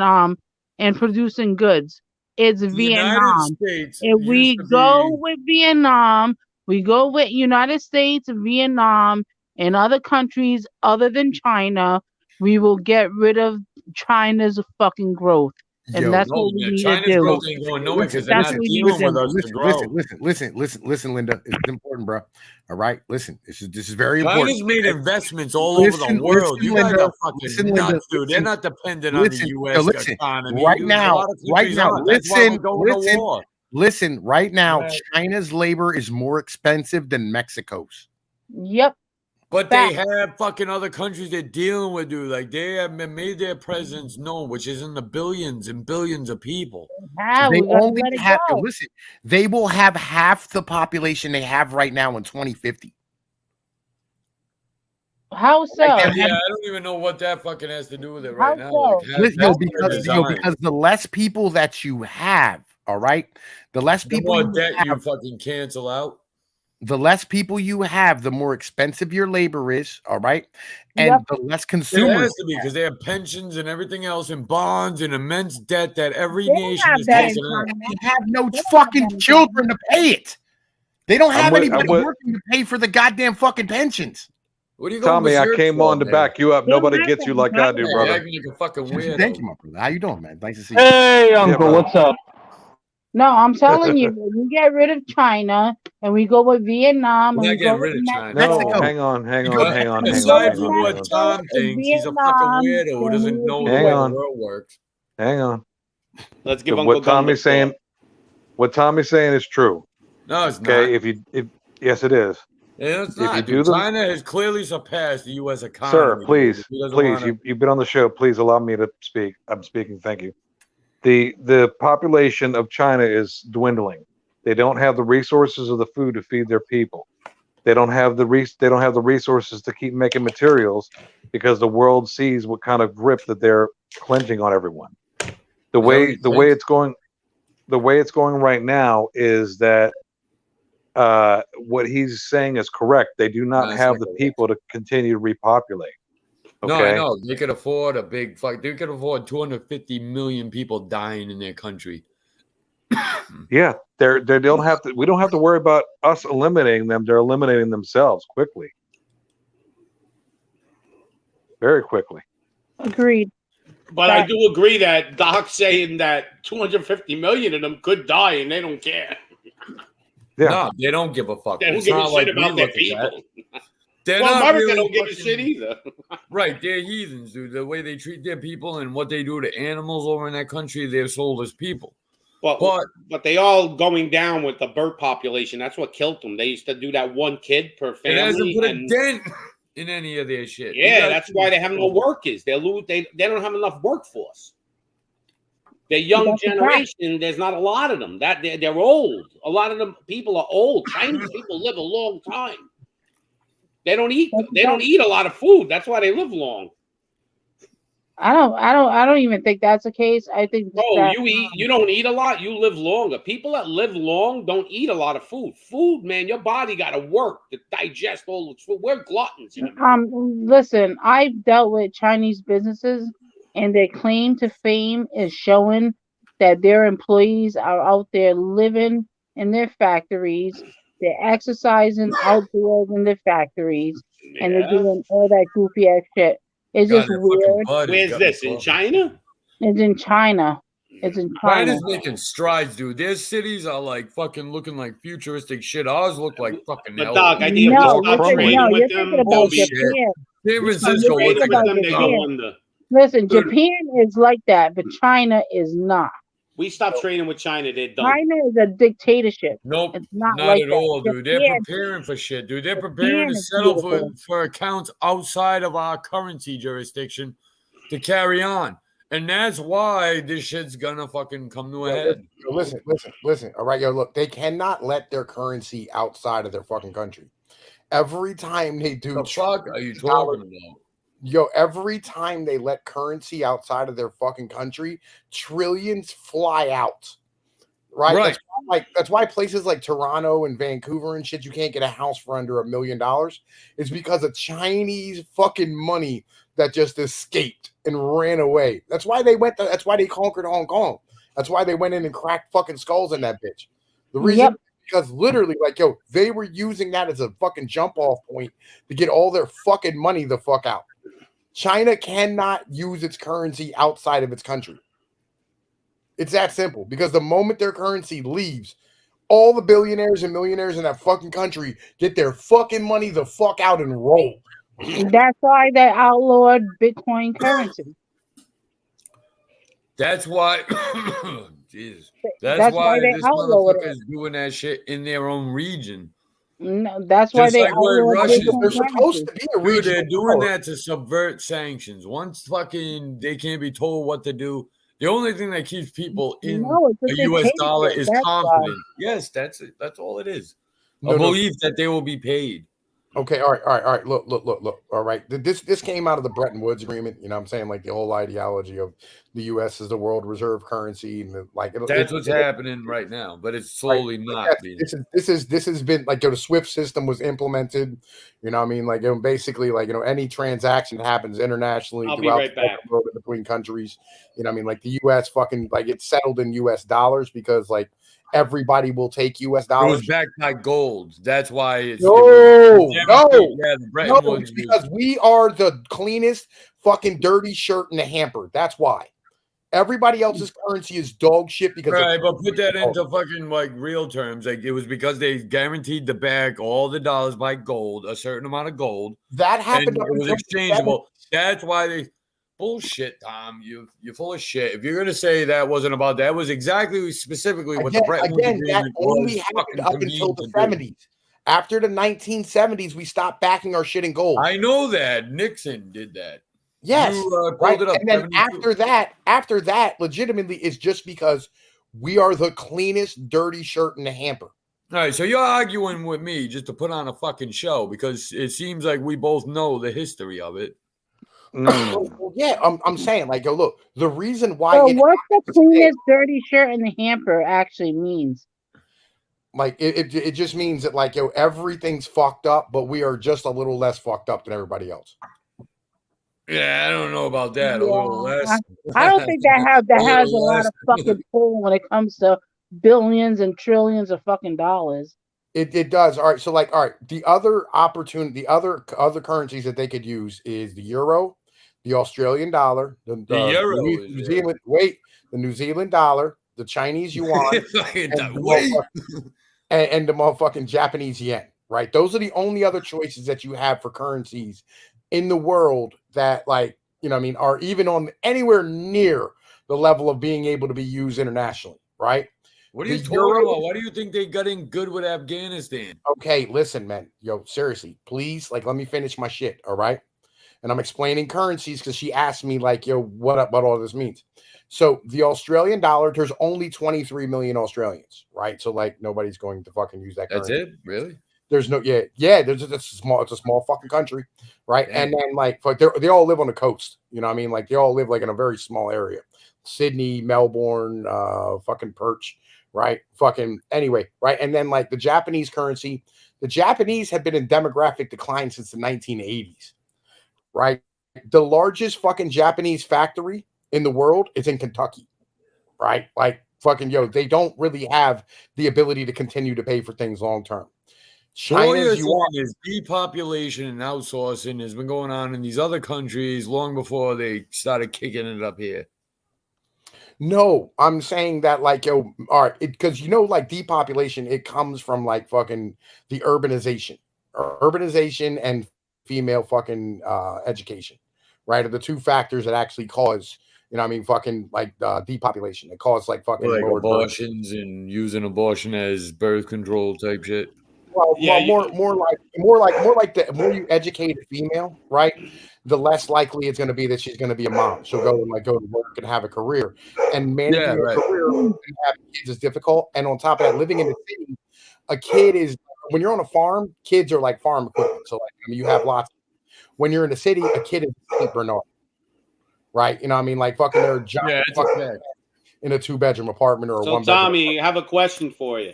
producing goods? It's The Vietnam. United States If we used to go be- with Vietnam, we go with United States, Vietnam, and other countries other than China, we will get rid of China's fucking growth. And that's what we need China's to do. growth ain't going nowhere because they're That's not what we need dealing to with do. us to grow. Listen, Linda. It's important, bro. All right, listen. This is very China's important. made investments all over Listen, the world. listen, You guys Linda. are fucking Listen, nuts, Linda. dude. They're Listen. not dependent on the Listen. U.S. No, listen. economy. Right dude. now, A lot of countries aren't. That's why listen, we're going to listen. war. Listen, right now, Right. China's labor is more expensive than Mexico's. Yep. But Fact. they have fucking other countries they're dealing with, dude. Like they have made their presence known, which is in the billions and billions of people. Ah, They we gotta only let it have go. listen. They will have half the population they have right now in 2050. How so? Like, Yeah, I don't even know what that fucking has to do with it How right now. so? Like, because the less people that you have, all right, the less the people more you debt you have, fucking cancel out. the less people you have, the more expensive your labor is, all right, and Yep. the less It consumers. has to be because they have pensions and everything else and bonds and immense debt that every They don't nation have is that in taking out. China. They have no They don't have fucking that in children to pay it. They don't have I'm anybody with- working to pay for the goddamn fucking pensions. What are you going Tommy, I berserk came for, on to man? back you up. They don't Nobody have gets that you in like I China. do, Yeah, you're brother. acting like a fucking weirdo. Thank you, my brother. How you doing, man? Nice to see you. Hey, Uncle, brother. what's up? No, I'm telling you, when we get rid of China and we go with Vietnam We're and not we go getting with rid of China. No, Mexico. hang on. Aside from on. what Tom thinks, he's a fucking weirdo who doesn't know the way Hang the on. world works. Hang on. Let's give Uncle What Tommy's Gumbo saying, what Tommy's saying is true. No, it's not. Okay, yes, it is. Yeah, it's if you not. do Dude. them- China has clearly surpassed the U.S. economy. Sir, dude. please, He doesn't please, wanna- you've been on the show. Please allow me to speak. I'm speaking. Thank you. The population of China is dwindling. They don't have the resources of the food to feed their people. They don't have the resources to keep making materials because the world sees what kind of grip that they're clenching on everyone. The way it's going right now is that what he's saying is correct. They do not No, it's have not the correct. people to continue to repopulate. No, Okay? I know. They could afford a big fuck. They could afford 250 million people dying in their country. Yeah, they don't have to. We don't have to worry about us eliminating them. They're eliminating themselves quickly, very quickly. Agreed. But I do agree that Doc's saying that 250 million of them could die and they don't care. Yeah. No, they don't give a fuck. They don't It's give a not shit like we about their look at that. people. They're Well, not America really don't give a fucking- shit either. Right, they're heathens, dude. The way they treat their people and what they do to animals over in that country, they're sold as people. But they all going down with the bird population. That's what killed them. They used to do that one kid per It hasn't family. put a and- dent in any of their shit. You yeah, guys that's should why be they have no sold. workers. They don't have enough workforce. The young That's a fact. generation, there's not a lot of them. That they're old. A lot of them people are old. Chinese people live a long time. They don't eat. They don't eat a lot of food. That's why they live long. I don't even think that's the case. I think Oh, that, you don't eat a lot. You live longer. People that live long don't eat a lot of food. Food, man, your body got to work to digest all the food. We're gluttons. You know? listen, I've dealt with Chinese businesses and their claim to fame is showing that their employees are out there living in their factories. They're exercising outdoors in their factories and they're Yeah. doing all that goofy ass shit. It's God, just that fucking weird. bud has Where's got me this? In fucked. China? It's in China. It's in China. China's making strides, dude. Their cities are like fucking looking like futuristic shit. Ours look like fucking But hell. Doc, I think if No, we stop listen, trading no, you're with thinking them, about they'll be Japan. San we stop Francisco trading looks with like them, they Japan. go under. Listen, Japan is like that, but China is not. We stop trading with China, they're done. China is a dictatorship. Nope, It's not not like at that. all, dude. They're Japan- preparing for shit, dude. They're preparing to is settle beautiful. for accounts outside of our currency jurisdiction to carry on. And that's why this shit's gonna fucking come to a head. Listen. All right, yo, look, they cannot let their currency outside of their fucking country. Every time they do, The fuck are you talking about? yo, every time they let currency outside of their fucking country, trillions fly out. Right. That's why places like Toronto and Vancouver and shit, you can't get a house for under $1 million. It's because of Chinese fucking money that just escaped and ran away. That's why they that's why they conquered Hong Kong. That's why they went in and cracked fucking skulls in that bitch. The reason because literally, like, yo, they were using that as a fucking jump off point to get all their fucking money the fuck out. China cannot use its currency outside of its country. It's that simple because the moment their currency leaves, all the billionaires and millionaires in that fucking country get their fucking money the fuck out and roll. That's why they outlawed Bitcoin currency. That's why Jesus. That's That's why why they this outlawed motherfucker is doing that shit in their own region. No, that's why Just they like where outlawed Russia's Bitcoin They're supposed currency. to be a Dude, regional they're doing power. that to subvert sanctions. Once fucking they can't be told what to do, the only thing that keeps people in No, it's a U.S. dollar dictatorship. is That's why. confidence. Yes, that's it. That's all it is. No, A no. belief that they will be paid. Okay, all right. Look. All right, this came out of the Bretton Woods Agreement. You know, what I'm saying, like the whole ideology of the U.S. as the world reserve currency, and That's what's happening right now, but it's slowly not being. This has been like the SWIFT system was implemented. You know, what I mean, like basically, like any transaction that happens internationally I'll be throughout right the back. world between countries. You know, what I mean, like the U.S. fucking like it's settled in U.S. dollars because like everybody will take U.S. It dollars. was backed by gold. That's why it's No, Woods because we are the cleanest fucking dirty shirt in the hamper. That's why. Everybody else's currency is dog shit because right, but put that into fucking like real terms. Like it was because they guaranteed to back all the dollars by gold, a certain amount of gold. That happened. And it was exchangeable. That's why they bullshit, Tom. You're full of shit. If you're gonna say that wasn't about that, was exactly specifically what the Bretton Woods Agreement that only was happened fucking up until the 70s. After the 1970s, we stopped backing our shit in gold. I know that Nixon did that. Yes, right. It up, and then 72. after that, legitimately, is just because we are the cleanest dirty shirt in the hamper. All right, so you're arguing with me just to put on a fucking show because it seems like we both know the history of it. Well, yeah, I'm saying, like, yo, look, the reason why. So what's the cleanest dirty shirt in the hamper actually means? Like, it just means that, like, yo, everything's fucked up, but we are just a little less fucked up than everybody else. Yeah, I don't know about that. A little less. I don't think that has a lot of fucking pull when it comes to billions and trillions of fucking dollars. It does. All right. So like, all right, the other opportunity, the other currencies that they could use is the euro, the Australian dollar, the euro, New Zealand, the New Zealand dollar, the Chinese yuan, and the motherfucking Japanese yen. Right. Those are the only other choices that you have for currencies in the world that, like, you know what I mean, are even on anywhere near the level of being able to be used internationally. Right. What are you talking about? Why do you think they got in good with Afghanistan? Okay, listen, man. Yo, seriously, please, like, let me finish my shit, all right? And I'm explaining currencies because she asked me, like, yo, what all this means. So the Australian dollar, there's only 23 million Australians, right? So, like, nobody's going to fucking use that currency. That's it? Really? There's no, it's a small fucking country, right? Damn. And then, like they all live on the coast, you know what I mean? Like, they all live, like, in a very small area. Sydney, Melbourne, fucking Perch. Right. Fucking anyway. Right. And then, like, the Japanese currency, the Japanese have been in demographic decline since the 1980s. Right. The largest fucking Japanese factory in the world is in Kentucky. Right. Like, fucking, yo, they don't really have the ability to continue to pay for things long term. China's is depopulation and outsourcing has been going on in these other countries long before they started kicking it up here. No, I'm saying that, like, yo, all right, because, you know, like, depopulation, it comes from, like, fucking the urbanization and female fucking education, right? Are the two factors that actually cause, you know what I mean, fucking, like, depopulation. It causes, like, fucking like abortions and using abortion as birth control type shit. Well, more like the more you educate a female, right, the less likely it's going to be that she's going to be a mom. She'll go to work and have a career, and managing a career and having kids is difficult. And on top of that, living in the city, a kid is, when you're on a farm, kids are like farm equipment. So, like, I mean, you have lots. When you're in the city, a kid is a St. Bernard, right? You know what I mean? Like, fucking their job in a 2-bedroom apartment or a 1-bedroom. So, Tommy, I have a question for you.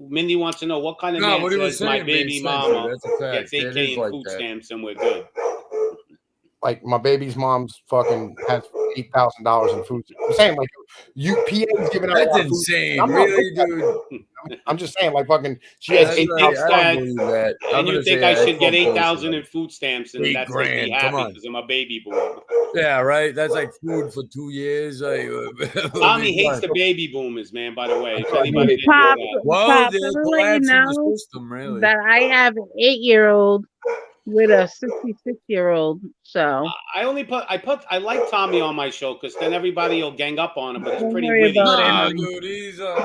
Mindy wants to know what kind of man says my baby mama gets $8K in food stamps and we're good. Like, my baby's mom's fucking has $8,000 in food. I'm saying, like, PA's giving out. That's insane, really, dude. I'm just saying, like, fucking, she has $8,000. And you think I should get $8,000 in food stamps and that's like me happy because I'm a baby boom? Yeah, right. That's like food for 2 years. Tommy hates the baby boomers, man. By the way, if anybody didn't know that. Well, they're collapsing the system, really. That I have an 8-year-old with a 66-year-old. So I like Tommy on my show because then everybody will gang up on him, but it's pretty witty. Dude,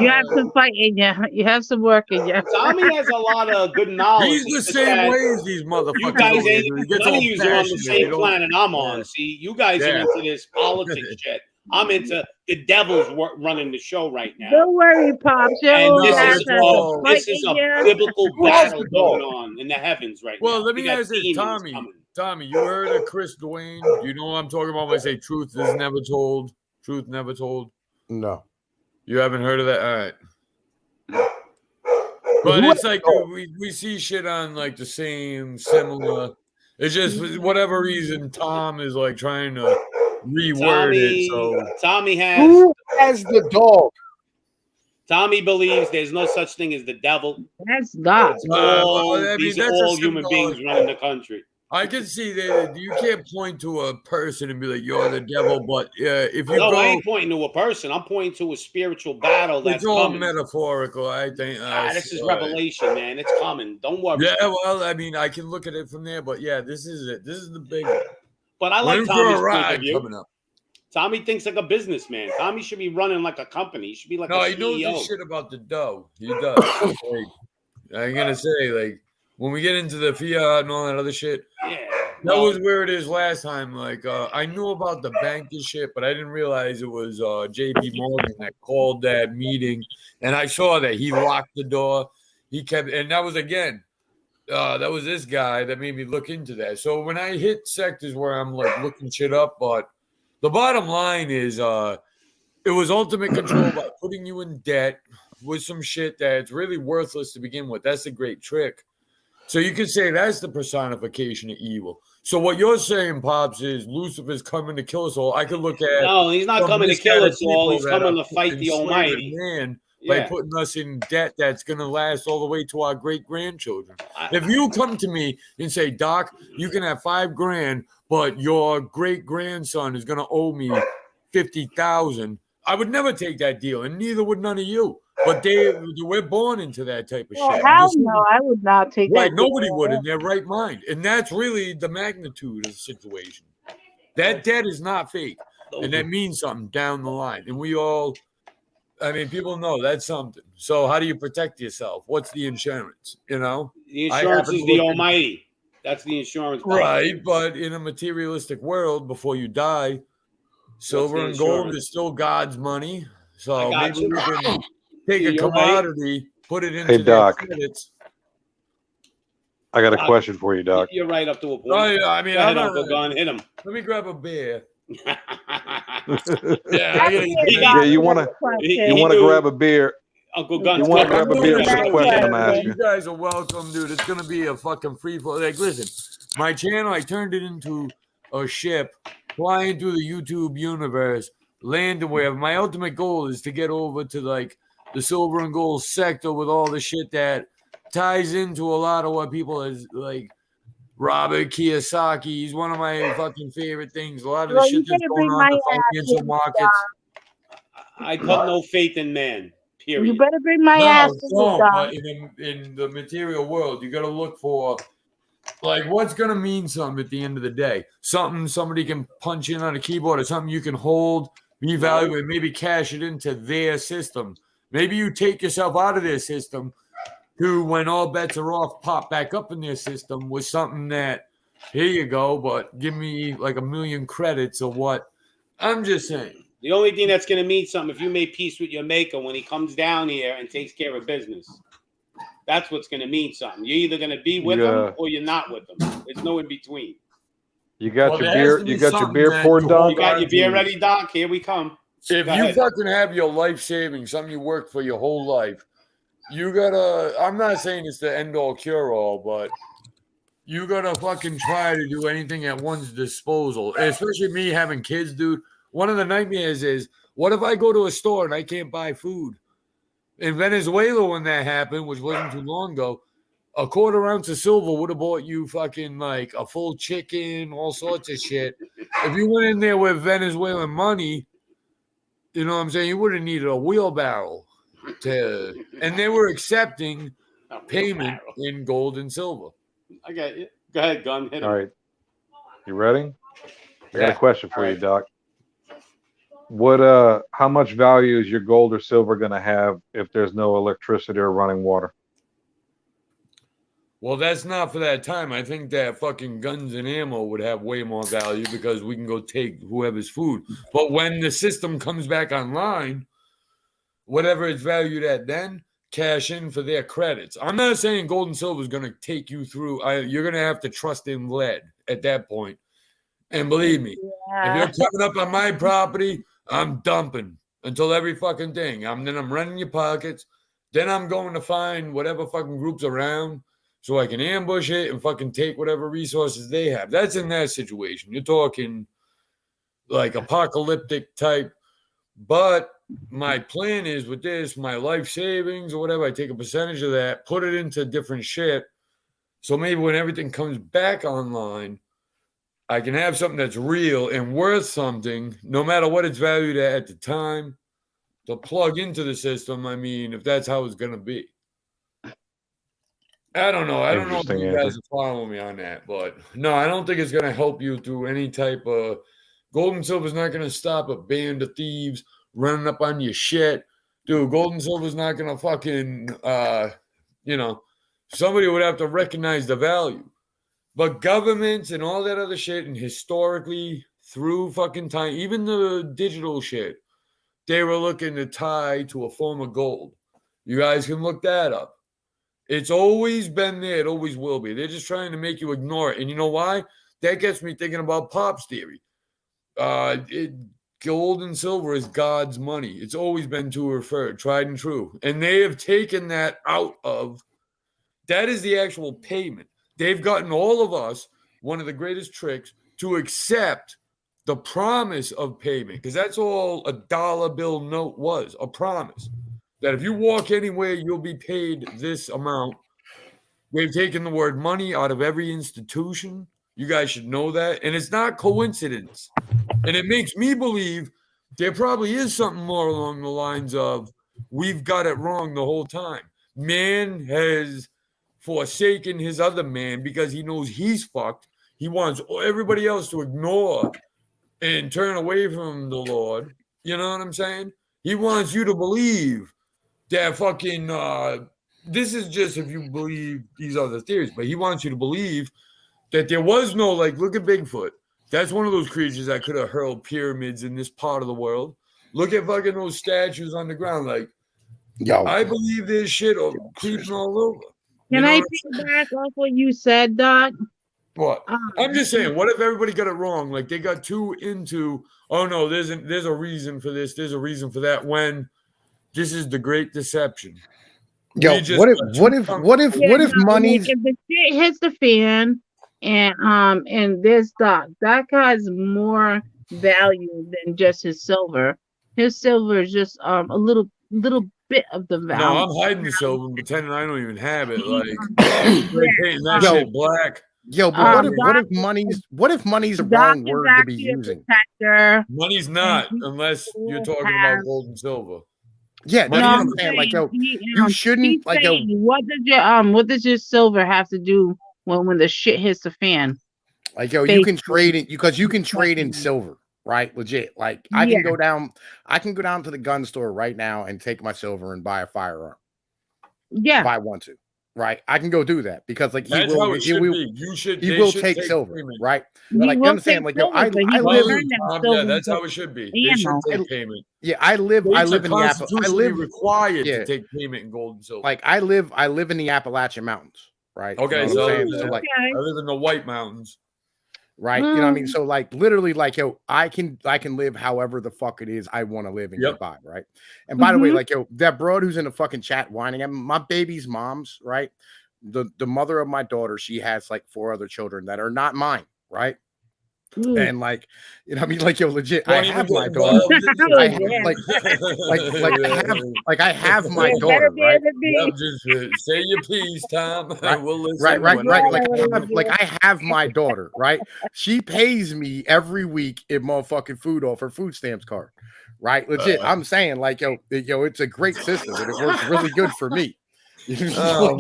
you have some fight in you. You have some work in you. Tommy has a lot of good knowledge. He's the same way as these motherfuckers. You guys ain't, none of you are on the same planet I'm on. See, you guys are into this politics shit. I'm into the devil's running the show right now. Don't worry, Pops. Your And old this ass is has all a fight this is in a here. biblical Who has battle the dog? going on in the heavens right Well, now. let We me got ask this, demons Tommy. coming. Tommy, you heard of Chris Dwayne? You know what I'm talking about when I say truth is never told? Truth never told? No. You haven't heard of that? All right. But it's like we see shit on like the same, similar. It's just for whatever reason Tom is like trying to reword it. So Tommy Who has the dog? Tommy believes there's no such thing as the devil. That's God. It's all, these are that's all a human beings symbolic- running the country. I can see that you can't point to a person and be like, "You're the devil," but if you No, go, I ain't pointing to a person. I'm pointing to a spiritual battle that's it's all coming. metaphorical. I think This is revelation, man. It's coming. Don't worry. Yeah, well, I mean, I can look at it from there, but yeah, this is it. This is the big one. But I We're like in for a Tommy's point ride of view. coming up. Tommy thinks like a businessman. Tommy should be running like a company. He should be like No, a he knows CEO. this shit about the dough. He does. Like, I'm gonna say, like, when we get into the fiat and all that other shit, Yeah. that was where it is last time. Like, I knew about the banking shit, but I didn't realize it was J.P. Morgan that called that meeting, and I saw that he locked the door. He kept, and that was again, that was this guy that made me look into that. So when I hit sectors where I'm like looking shit up, but the bottom line is, it was ultimate control by putting you in debt with some shit that's really worthless to begin with. That's a great trick. So you could say that's the personification of evil. So what you're saying, Pops, is Lucifer's coming to kill us all. I could look at No, he's not some coming to misguided kill us all. people He's that coming are to fight the enslaving Almighty. man by Yeah. putting us in debt that's going to last all the way to our great grandchildren. If you come to me and say, Doc, you can have $5,000, but your great grandson is going to owe me $50,000, I would never take that deal, and neither would none of you. But we're born into that type of Well, shit. hell no, I would not take Right, that. nobody would in their right mind. And that's really the magnitude of the situation. That debt is not fake. And that means something down the line. And we all, I mean, people know that's something. So how do you protect yourself? What's the insurance? You know? The I insurance happen is to the look in- Almighty. That's the insurance. Right, but in a materialistic world, before you die, silver the and gold insurance? is still God's money. So I got maybe you. we can take a You're right. commodity, put it into Hey, their Doc. credits. I got a question for you, Doc. You're right up to a point. Oh, yeah, I mean, Go ahead, I'm Uncle not, Gun, hit him. let me grab a beer. Yeah, He you want to grab a beer. Uncle Gun. You want to grab a beer for the question I'm asking. You guys are welcome, dude. It's gonna be a fucking free flow. Like, listen, my channel, I turned it into a ship flying through the YouTube universe, landing wherever. My ultimate goal is to get over to like the silver and gold sector with all the shit that ties into a lot of what people is like. Robert Kiyosaki, he's one of my fucking favorite things. A lot of the Well, shit you that's better going bring on in my the ass financial in, markets. I put no faith in man. Period. You better bring my No, ass to the don't, dog. but in the material world, you got to look for like what's going to mean something at the end of the day. Something somebody can punch in on a keyboard, or something you can hold, reevaluate, maybe cash it into their system. Maybe you take yourself out of their system to, when all bets are off, pop back up in their system with something that, here you go, but give me like 1,000,000 credits or what. I'm just saying. The only thing that's going to mean something if you make peace with your maker when he comes down here and takes care of business. That's what's going to mean something. You're either going to be with him or you're not with him. There's no in between. You got Well, your there has beer. to be You got your something beer that poured, you Doc. You got your beer Dude. ready, Doc? Here we come. If Go you ahead. fucking have your life savings, something you worked for your whole life, you gotta, I'm not saying it's the end all cure all, but you gotta fucking try to do anything at one's disposal. And especially me having kids, dude. One of the nightmares is, what if I go to a store and I can't buy food? In Venezuela, when that happened, which wasn't too long ago, a quarter ounce of silver would have bought you fucking like a full chicken, all sorts of shit. If you went in there with Venezuelan money, you know what I'm saying, you would have needed a wheelbarrow to, and they were accepting payment in gold and silver. I got you. Go ahead, Gun. Hit him. All right. You ready? I got Yeah. a question for All you, right. Doc. What how much value is your gold or silver gonna have if there's no electricity or running water? Well, that's not for that time. I think that fucking guns and ammo would have way more value because we can go take whoever's food. But when the system comes back online, whatever it's valued at then, cash in for their credits. I'm not saying gold and silver is going to take you through. You're going to have to trust in lead at that point. And believe me, if you're coming up on my property, I'm dumping until every fucking thing. Then I'm running your pockets. Then I'm going to find whatever fucking group's around so I can ambush it and fucking take whatever resources they have. That's in that situation. You're talking like apocalyptic type. But my plan is with this, my life savings or whatever, I take a percentage of that, put it into different shit. So maybe when everything comes back online, I can have something that's real and worth something, no matter what it's valued at the time, to plug into the system. I mean, if that's how it's going to be. I don't know. I don't know if you guys are following me on that, but no, I don't think it's going to help you through any type of gold and silver is not going to stop a band of thieves running up on your shit. Dude, gold and silver is not going to fucking, somebody would have to recognize the value. But governments and all that other shit, and historically through fucking time, even the digital shit, they were looking to tie to a form of gold. You guys can look that up. It's always been there. It always will be. They're just trying to make you ignore it. And you know why? That gets me thinking about Pop's theory. Gold and silver is God's money. It's always been to refer, tried and true. And they have taken that out of, that is the actual payment. They've gotten all of us, one of the greatest tricks, to accept the promise of payment. Because that's all a dollar bill note was, a promise. That if you walk anywhere, you'll be paid this amount. They've taken the word money out of every institution. You guys should know that. And it's not coincidence. And it makes me believe there probably is something more along the lines of we've got it wrong the whole time. Man has forsaken his other man because he knows he's fucked. He wants everybody else to ignore and turn away from the Lord. You know what I'm saying? He wants you to believe that fucking, this is just if you believe these other theories, but he wants you to believe that there was no, like, look at Bigfoot. That's one of those creatures that could have hurled pyramids in this part of the world. Look at fucking those statues on the ground. Like, I believe there's shit creeping all over. Can I take back off what you said, Doc? What? I'm just saying, what if everybody got it wrong? Like, they got too into, oh, no, there's a reason for this, there's a reason for that, when this is the great deception. Yo, what if money's, if the shit hits the fan and this Doc has more value than just his silver. His silver is just a little bit of the value. No, I'm hiding the silver and pretending I don't even have it. Like painting that shit black. Yo, but what if money's the wrong word to be using? Money's not, unless you're talking about gold and silver. Yeah, no, I'm saying, like, yo, you shouldn't, like, yo, what does your silver have to do when the shit hits the fan? Like, yo, you can trade it because you can trade in silver, right? Legit. Like, I can go down to the gun store right now and take my silver and buy a firearm. Yeah, if I want to. Right, I can go do that because, like, he will take silver, payment. Right? But, like, you understand, like, yo, I live. Yeah, that's how it should be. They should take payment. Yeah, I live in the required to take payment in gold and silver. Like, I live in the Appalachian Mountains, right? Okay, so like, I live in the White Mountains. Right, you know what I mean? So, like, literally, like, yo, I can live however the fuck it is I want to live and get by, right? And by the way, like, yo, that broad who's in the fucking chat whining at my baby's mom's, right? The mother of my daughter, she has like 4 other children that are not mine, right? And, like, you know what I mean? Like, yo, legit, I have my daughter. I have my daughter, right? Just say your piece, Tom. Right, we'll listen. Right. I have my daughter, right? She pays me every week in motherfucking food off her food stamps card, right? Legit. I'm saying, like, yo, it's a great system and it works really good for me. No.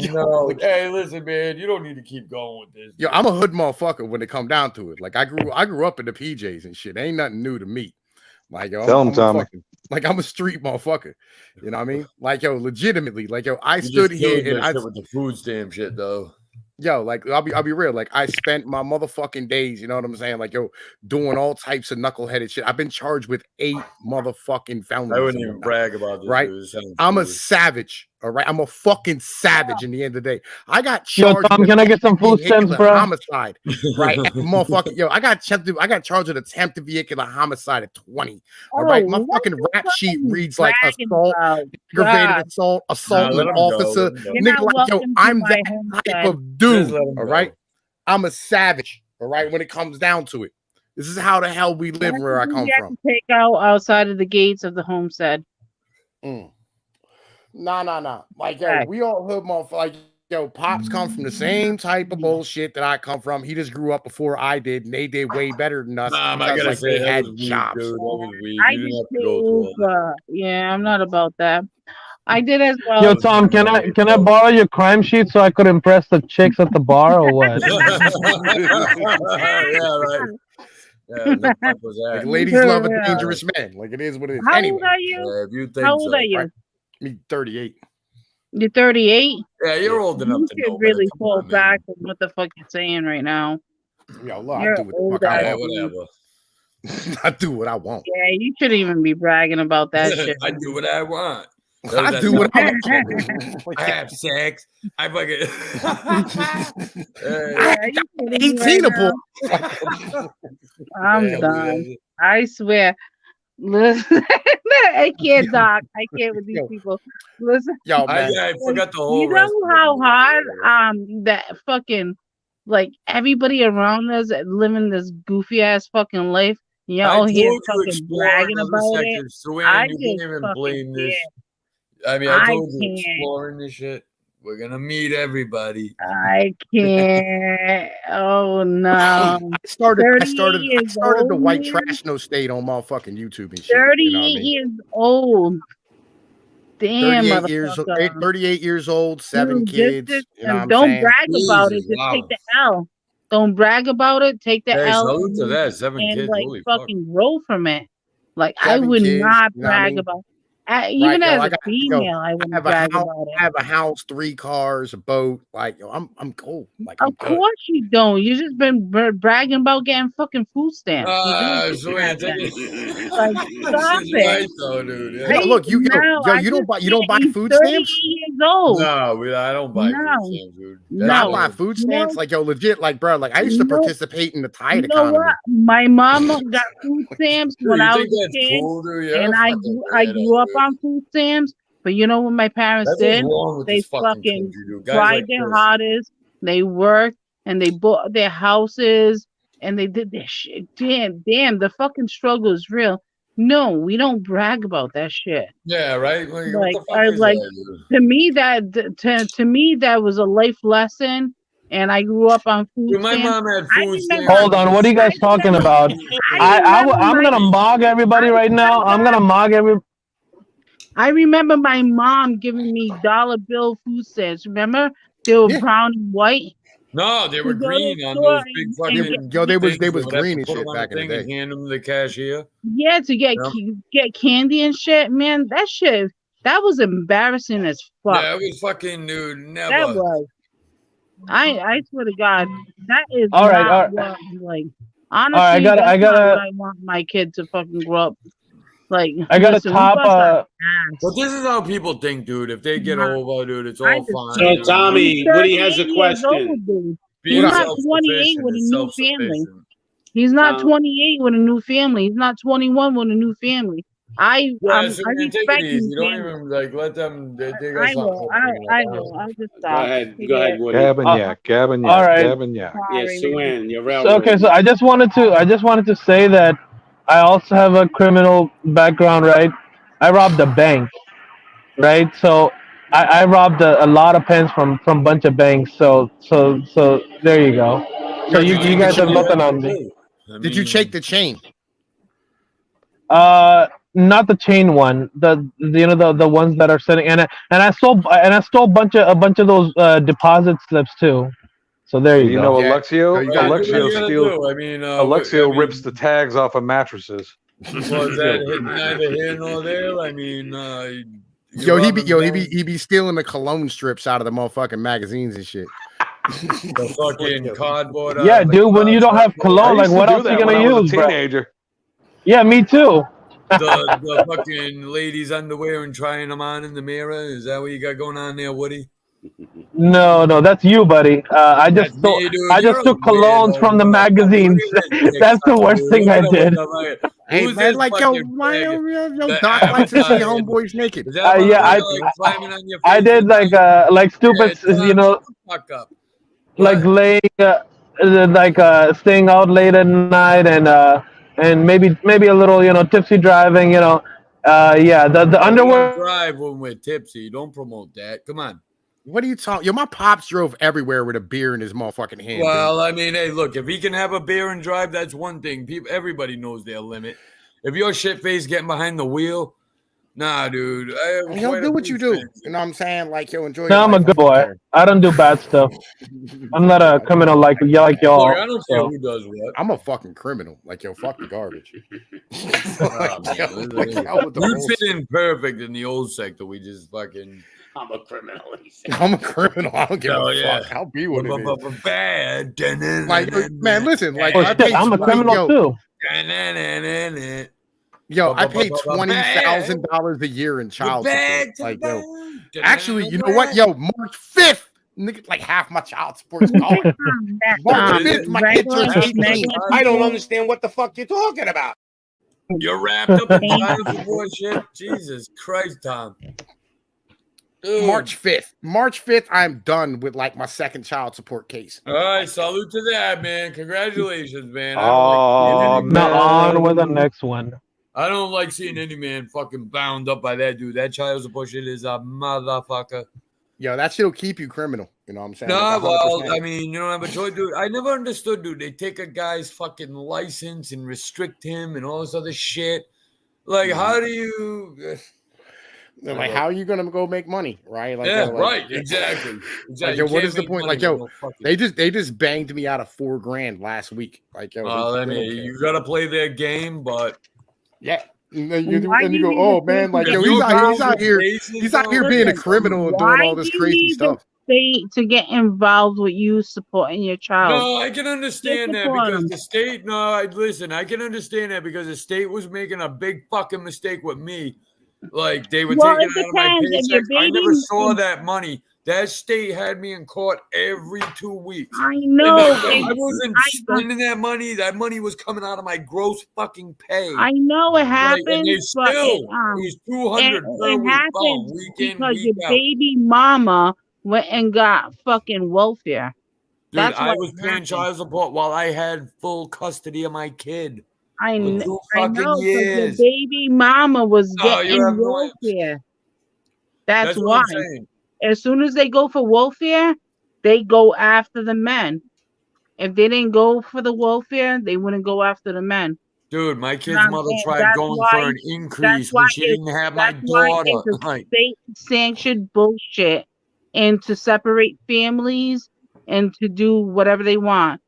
Hey, listen, man, you don't need to keep going with this. Yo, I'm a hood motherfucker when it come down to it. Like, I grew up in the PJs and shit. Ain't nothing new to me. Like, yo, tell him, Tommy. Like, I'm a street motherfucker. You know what I mean? Like, yo, legitimately. Like, yo, I stood here and I with the food stamp shit though. yo, like I'll be real. Like I spent my motherfucking days, you know what I'm saying? Like yo, doing all types of knuckleheaded shit. I've been charged with 8 motherfucking felonies. I wouldn't even brag about this. Right? Dude. It sounds I'm a stupid. savage. All right, I'm a fucking savage. In the end of the day, I got Yo, charged. Tom, with can I get some food vehicular stamps, bro? Homicide, right? Motherfucking yo, I got charged with attempted vehicular homicide at 20. All right, my what fucking you rap sheet fucking reads like bragging assault, about? aggravated God, assault let an him go, officer. let him go. You're Nigga, not like yo, welcome to I'm my that homestead. type of Just dude. let him All go. right, I'm a savage. All right, when it comes down to it, this is how the hell we live where I come You have from. to take out outside of the gates of the homestead. Nah. Like yo, Right. we all hood motherfuckers. Like yo, Pops comes from the same type of bullshit that I come from. He just grew up before I did, and they did way better than us Nah, I because gotta like say they that had was weak, jobs. dude. That was weak. I You didn't did have to go through all too, that. but yeah, I'm not about that. I did as well. Yo, Tom, can I borrow your crime sheet so I could impress the chicks at the bar or what? Yeah, right. Yeah, the fuck was that? Like ladies love a dangerous man. Like it is what it is. How Anyway, old are you? Yeah, if you think How old so. are you? right? Me 38. You're 38. Yeah, you're old enough You to should know really better. Come fall on, man. back on what the fuck you're saying right now. Yo, look, I You're do what the old fuck I Yeah, want. whatever. I do what I want. Yeah, you shouldn't even be bragging about that shit. I do what I want. I do what I want. I have sex. I fucking. Yeah, you kidding me 18 right aboard. now? I'm Yeah, done. yeah. I swear. Listen, I can't talk. I can't with these Yo. people. Listen, Yo, man. I forgot the whole you rest know of it. how hard that fucking like everybody around us living this goofy ass fucking life. You're I all told here you fucking explore bragging another about it. sector. So I you can't just even fucking blame this. can't. I mean, I I told you can't. exploring this shit. We're gonna meet everybody. I can't. Oh no. I started 38 years the old, white man. trash no state on motherfucking YouTube and shit. 38 You know what I mean? years old. Damn, 38 years old, motherfucker. 38 years old, 7 Dude, kids. just You know what I'm don't saying? brag about it. Jesus, Just wow. take the L. Don't brag about it. Take the Hey, L salute to that. 7 and kids. like Holy fuck. fucking grow from it. Like I 7 would kids, not you know what I brag mean? about. Even Right, yo, as I a got- yo, female, I I wouldn't have a brag house, about I it. have a house, 3 cars, a boat. Like, yo, I'm cool. Like, I'm Of good. course you don't. You just been bragging about getting fucking food stamps. So man, take it. Like, stop She's it. right though, dude. Yeah. Yo, look, you I you don't just buy can't- food he's 38 stamps? years old. No, I don't buy No. food stamps, dude. No, That's I No. buy all- food You know- stamps. Like, yo, legit, like, bro, like I used to You know- participate in the tide You know economy. what? My mom got food stamps Dude, when you I think was a that's kid, cool, dude? You're and a I fucking grew weirdo, up dude. on food stamps. But you know what my parents That's what's did? wrong with They this fucking fucking country, dude. Guys tried like their this. hardest. They worked and they bought their houses and they did their shit. Damn, the fucking struggle is real. No, we don't brag about that shit. Yeah, right. Like, Like, what the fuck I is like- that, dude? To me that was a life lesson, and I grew up on food Dude, my stamps. mom had I food remember- stamps. Hold on, what are you guys talking about? I'm gonna mog everybody right now. I'm gonna mog every. I remember my mom giving me dollar bill food stamps. Remember? They were Yeah. brown and white. No, they were You go to green the on store those big and fucking. get- Yo, they was things. Would have green to and put shit them on back in the thing and day. hand them to the cashier. Yeah, to get get candy and shit, man. That shit, that was embarrassing as fuck. Yeah, it was fucking dude. Never. That was. I swear to God, that is All right, not all right. what, like, honestly, I gotta- that's I gotta- not what I want my kid to fucking grow up. Like, I got listen, a we top. bust our ass. But this is how people think, dude. If they get over, dude, it's I all just- fine. So, Tommy, Woody has a 38 years question. old, dude. Being He's not self-sufficient 28 with a is new family. self-sufficient. He's not Um, 28 with a new family. He's not 21 with a I Yeah, so I man, take respect it his easy. Don't family. even like let them. They got I will. something. I will. I'll just Go stop. ahead, Woody. Gabagnac, Gabagnac, all right. Gabagnac. Yes, Sorry, Suan, you're So, okay, so I just wanted to say that I also have a criminal background, right? I robbed a bank, right? So I robbed a lot of pens from a bunch of banks. So there you go. So you guys have nothing on me. Did you check the chain? Not the chain one. The ones that are sitting and I stole a bunch of those deposit slips too. So there you You go. know, Yeah. Alexio, You gotta- Alexio What are you steals. gonna do? I mean, Alexio rips the tags off of mattresses. Was that neither here nor there? I mean, Yo, he be stealing the cologne strips out of the motherfucking magazines and shit. The fucking cardboard. Yeah, dude. When you don't have cologne, like what else are you gonna use, bro? Teenager. Yeah, me too. The fucking ladies' underwear and trying them on in the mirror. Is that what you got going on there, Woody? No, that's you, buddy. I just That's me, dude. I just You're took a colognes weirdo, from the bro. magazines. That's the worst thing I did. Hey, Who's man, this like, yo, fucking why faggot? yo, The Doc likes to see advertising. homeboys naked. Is that Yeah, like climbing on your I face did at like stupid, night? you know, Shut the fuck up. like What? laying, staying out late at night and maybe a little, tipsy driving, yeah, the We don't underwear. drive when we're tipsy. Don't promote that. Come on. What are you talking? Yo, my pops drove everywhere with a beer in his motherfucking hand. Well, I mean, hey, look, if he can have a beer and drive, that's one thing. Everybody knows their limit. If you're shit faced getting behind the wheel, nah, dude. Yo, do what you do. You know what I'm saying? Like, yo, enjoy. No, your I'm a life. good boy. I don't do bad stuff. I'm not a criminal like y'all. Look, I don't care So. who does what. I'm a fucking criminal. Like, yo, fuck the garbage. Oh, man, Yo, like, yo, with the you bullshit. fit in perfect in the old sector. We just fucking. I'm a criminal. He said. I'm a criminal. I don't give Oh, a yeah. fuck. I'll be what it is. Bad. Like, man, listen. Like, Oh I shit, paid I'm a 20 criminal yo, too. Yo, I paid $20,000 a year in child support. Like, yo, actually, you know what? Yo, March 5th, nigga, like half my child support's gone. March 5th, my kid turns 18. I don't understand what the fuck you're talking about. You're wrapped up in child support shit. Jesus Christ, Tom. Dude. March 5th, I'm done with like my second child support case. All right, salute to that, man. Congratulations, man. Oh, Now on with the next one. I don't like seeing any man fucking bound up by that dude. That child support shit is a motherfucker. Yo, that shit'll keep you criminal. You know what I'm saying? No, Like, well, 100%. I mean, you don't have a choice, dude. I never understood, dude. They take a guy's fucking license and restrict him and all this other shit. Like, how do you? Like, how are you gonna go make money, right? Like, Yeah, yo, like, right. Exactly. Like, yo, what is the point? Like, yo, they just banged me out of $4,000 last week. Like, yo, Well, I they mean, don't care. you gotta play their game, but Yeah. And then you, Why and do you go, you oh even man, like, if yo, you he's out go here places, being a Listen, criminal and doing why all this do you crazy need stuff. State to get involved with you supporting your child. No, I can understand that support because him. the state. Listen, I can understand that because the state was making a big fucking mistake with me. Like they were Well, taking it it out of my depends. If your paycheck. I never baby- saw that money. That state had me in court every 2 weeks. I know. I wasn't spending that money. That money was coming out of my gross fucking pay. I know it Like, happens, and they but still, it was 200 per it week. happens Week in, because week your out. baby mama went and got fucking welfare. Dude, That's I what was paying happened. child support while I had full custody of my kid. I For know. 2 I fucking know. 'Cause your years. baby mama was No, you getting have no- welfare. That's what why. I'm saying. As soon as they go for welfare, they go after the men. If they didn't go for the welfare, they wouldn't go after the men. Dude, my kid's I'm mother saying tried that's going why- for an increase why when she it's- didn't have my That's why daughter. it's a Like, state-sanctioned bullshit, and to separate families and to do whatever they want.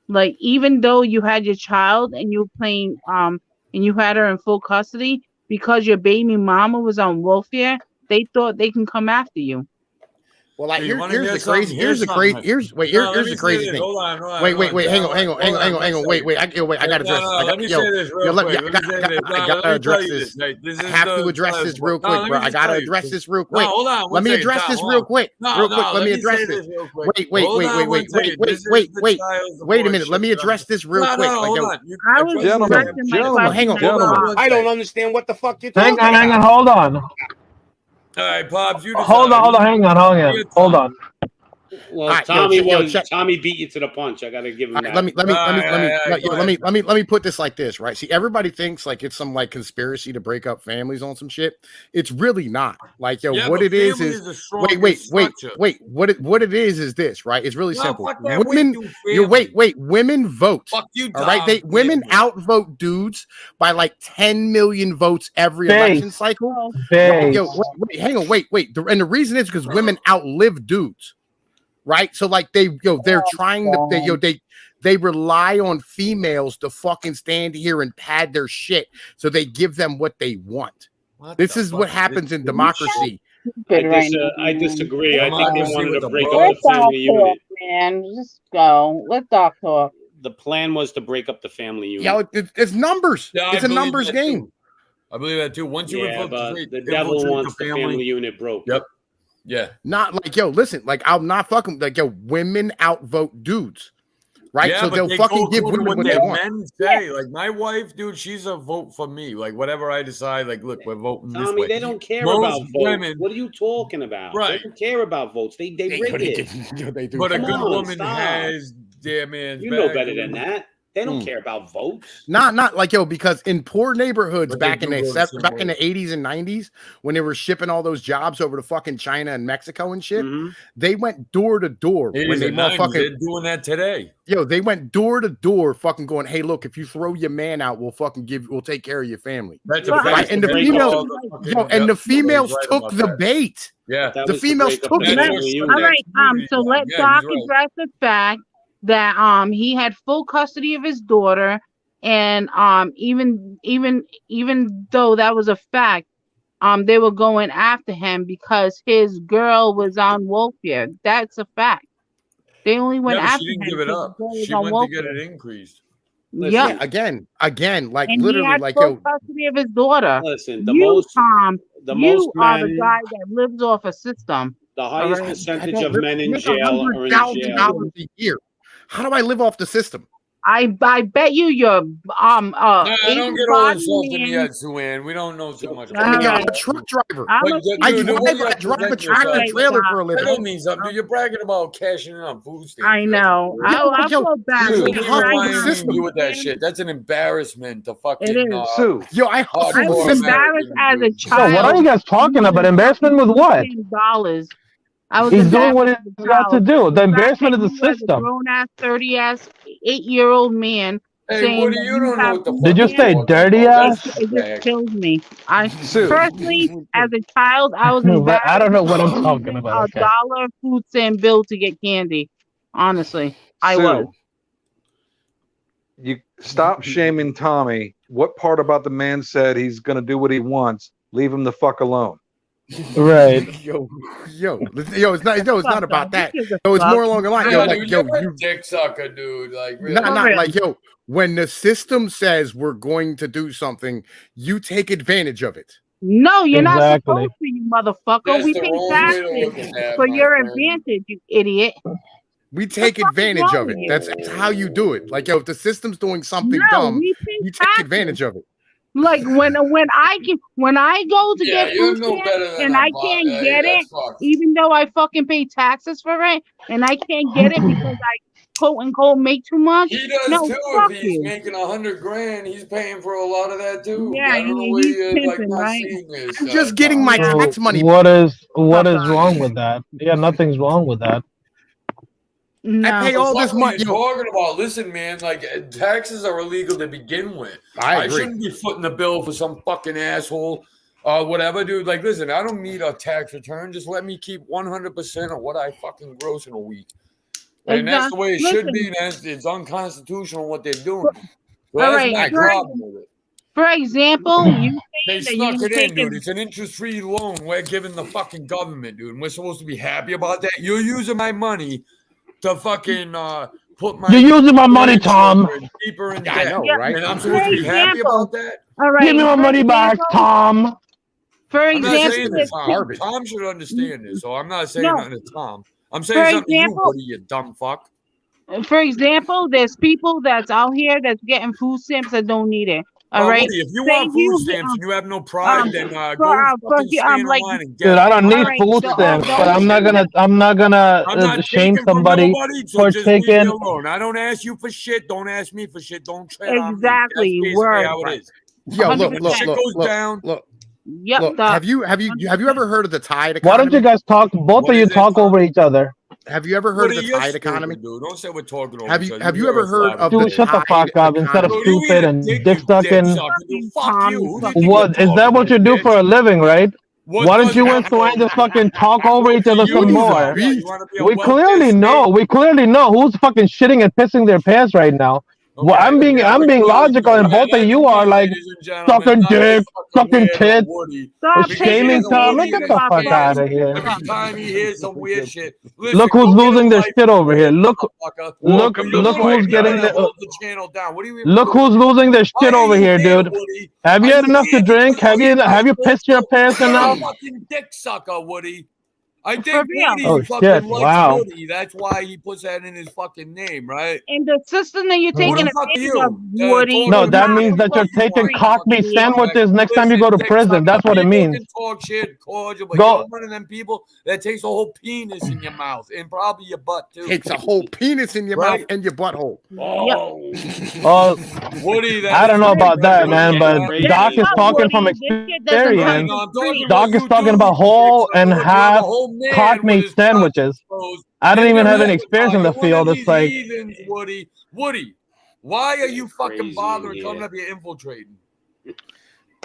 Like, even though you had your child and you were playing, and you had her in full custody, because your baby mama was on welfare, they thought they can come after you. Well, like Hey, you wanna here's hear the something? crazy, Here's here's the something, crazy, man. here's wait, No, here's let the me say crazy this. thing. Hold on. Wait, hang on, hang on, wait, I gotta No, address this. let me say this real quick. Let me say this. I gotta address this. Like, this I is have the to address child this support. real No, quick, let bro. me I just gotta tell you. address this real No, quick. hold on. Let me one address second, this Tom, real hold on. quick. No, Real quick, no, let me say address this this. real quick. Wait, Hold on one second. This is the wait. child Wait a support minute. Let me shit that address this real No, quick. no, Like, hold yo, on. You I was address- addressing my gentlemen, question. hang on, Hold gentlemen. I don't understand what the fuck you're talking Hang on, about. hold on. All right, Pops, you decide. Hold on, hang on. Your Hold time. on. Well, All right, Tommy check. Tommy beat you to the punch. I got to give him All that. right, let me put this like this, right? See, everybody thinks like it's some like conspiracy to break up families on some shit. It's really not. Like, yo, Yeah, what but it is family the strongest wait. structure. What it is this, right? It's really No, simple. fuck that. Women, You women vote. Fuck you, All right, Tom. women outvote dudes by like 10 million votes every Base. election cycle. Base. Yo, wait, hang on, wait. And the reason is because women outlive dudes, right? So like they're trying to they rely on females to fucking stand here and pad their shit, so they give them what they want. This is what happens in democracy. I disagree. I think they Democracy wanted with to the break bro. up the family unit. man. Just go. Let Doc talk. The plan was to break up the family unit. Yo, it's numbers. Yeah, I It's a believe numbers that game. too. I believe that too. Once you Yeah, but infiltrate, the devil infiltrate wants the family unit broke. Yep. Yeah. Not like, yo, listen, like I'm not fucking like, yo, women outvote dudes, right? Yeah, So but they'll they fucking go give according to women what what they their want. men say. Like my wife, dude, she's a vote for me. Like whatever I decide, like look, we're voting this Tommy, way. they don't care Most about votes. women- What are you talking about? Right. They don't care about votes. They rig it. They do. But a Come good on, woman stop. has their man's You know back, better dude. than that. They don't care about votes. Not like, yo, because in poor neighborhoods But they back in do the go the back same in the way. 80s and 90s, when they were shipping all those jobs over to fucking China and Mexico and shit, Mhm. they went door to door when 80s they and 90s, motherfucking they're doing that today. yo, they went door to door fucking going, hey, look, if you throw your man out, we'll take care of your family. That's Right, fact. and the They females- all the fucking- Yo, and yep, the females he's right took about the that. bait. Yeah. That The was to females break up took the it. That's family what's- unit. All right. So Yeah, let he's Doc right. address the fact that he had full custody of his daughter, and even though that was a fact, they were going after him because his girl was on welfare. That's a fact. They only went Yeah, but after she didn't him give it because up. the girl was She on went to get welfare. it increased. Listen, Yep. Yeah, again, like And he literally, had like, full yo, custody of his daughter. Listen, the You, most Tom, the you most are the men, guy that lives off a system. the highest Alright. percentage I of men in make jail are in jail. $100,000 a year. How do I live off the system? I bet you you're No, don't get all insulted man. yet, Sue-Ann. We don't know too much All about Yo, right. I'm a truck driver. I'm But a you- I dude, the way you drive a present tractor yourself, trailer for a that living. don't mean something. Dude. You're bragging about cashing in on food stamps. I know. I'll yo, go back. Dude, Dude, even hustle why the you system. do with that shit? That's an embarrassment to fucking. It is. Sue, Yo, I I hustle Hardcore the was system. embarrassed as a dude. So child. what are you guys talking about? Embarrassment with what? $10. I was He's doing embarrassed what as he's a got to child. do. The The fact embarrassment that is the you as a system. grown-ass, 30-ass, 8-year-old man Hey, saying Woody, that you you don't know have what the food fuck Did you you're say talking dirty about. ass? That's It just bad. kills me. I Sue. personally, as a child, I was But embarrassed. I don't know what I'm to talking use about. Okay. $1 food stamp bill to get candy. Honestly, I Sue, was. You stop shaming Tommy. What part about the man said he's going to do what he wants? Leave him the fuck alone. Right. Yo, it's not about that. This is a Yo, it's fuck. more along the line. Yeah, Yo, like, dude, yo, you're a you dick sucker, dude. Like, really. not real. like, yo, when the system says we're going to do something, you take advantage of it. No, you're not Exactly. supposed to, you motherfucker. That's we the pay wrong way to taxes look at that, for my your friend. advantage, you idiot. We take fuck is advantage wrong of it. with you? That's how you do it. Like, yo, if the system's doing something No, dumb, we pay you take taxes. advantage of it. Like when I go to Yeah, get you're food no stamps better than and a I bot. can't Hey, get that's it, fucked. even though I fucking pay taxes for it, and I can't get it because I quote unquote make too much. He does No, too. fuck If he's you. making $100,000, he's paying for a lot of that too. Yeah, I don't know he's where you're like pimping, not right? seeing this. I'm just getting my Yeah. tax money. What is Fuck wrong with that? Yeah, nothing's wrong with that. No. I pay all What this are money. you Yo, talking about? Listen, man, like taxes are illegal to begin with. I agree. shouldn't be footing the bill for some fucking asshole whatever, dude. Like, listen, I don't need a tax return. Just let me keep 100% of what I fucking gross in a week. And that's the way it should be. And it's unconstitutional what they're doing. So that's right, my right. problem with it. For example, you They saying that snuck you it in, taking dude. It's an interest-free loan we're giving the fucking government, dude. And we're supposed to be happy about that. You're using my money to fucking put my You're using my money, Tom. deeper in Yeah, I debt. know, Yeah. right? And I'm supposed to be happy about that. all right. Give me my for money back, example- Tom. For I'm not saying example, this, there's Tom. Tom should understand this. So I'm not saying No. nothing to Tom. I'm saying For something to you, example- Woody, you dumb fuck. For example, there's people that's out here that's getting food stamps that don't need it. All Well, right. Woody, if you Say want food you- stamps and you have no pride, then go fucking stand in like- line and get Dude, it. I don't need Alright, food so, stamps, don't but I'm not gonna I'm not shame taking from somebody nobody, so for just leave me taking. alone. I don't ask you for shit. Don't ask me for shit. Don't tread on me. Exactly, That's basically word. how it is. Yo, look, 100%. look, Shit look, goes look, down. look, Yep. look. Doc. Have you ever heard of the tide Why economy? don't you guys talk? Both What of you is it, talk Tom? over each other. Have you ever heard Woody, of the you're tide stupid, economy? dude. Don't say we're talking over Have each you other. have you You're ever a heard flat of Dude, the shut the tide fuck up instead of economy? Dude, you stupid eat a and dick, dick you sucking. dick sucker, dude. Fuck Tom, you. Who do you fuck think What you're is that? talking What you to, do bitch? for a living, right? What Why don't does you that and Swain have? just fucking talk over each other You some do more? that. You wanna be a We welfare clearly state? know. We clearly know who's fucking shitting and pissing their pants right now. Well, I'm being logical, and both of you are like sucking dick, sucking tits, Stop shaming Tom. Woody Get the fuck out of here. Every time he hears some weird shit, listen, Look who's go get losing a their life, shit over here. Look motherfucker. who's getting hold the channel down. What do you mean? look who's losing their Why shit are over you here, there, dude. Woody? Have you Are had enough to there drink? because Have you pissed your pants you're a enough? fucking dick sucker, Woody. I For think real. Woody Oh, fucking shit. likes Wow. Woody. That's why he puts that in his fucking name, right? And the system that you're Who taking the fuck are advantage you? of, Woody. No, is that not means that you're fucking taking free. cockney sandwiches next time you go to Dick prison. sucker, That's what it people means. can talk shit, cordial, but Go- you're one of them people that takes a whole penis in your mouth and probably your butt too. Takes a whole penis in your Right. mouth and your butthole. Oh, Woody, that I don't is know the about that, man, but Crazy. Doc is Not talking from Woody. This shit doesn't come experience. No, I'm for talking free. about Doc is you talking do, about whole dick and sucker. You're the half whole man cockney with his sandwiches. crotch exposed. I don't And even you're have any a experience in the you're one of field. It's these like, heathens, Woody, why are you fucking Crazy bothering in coming here. up here infiltrating?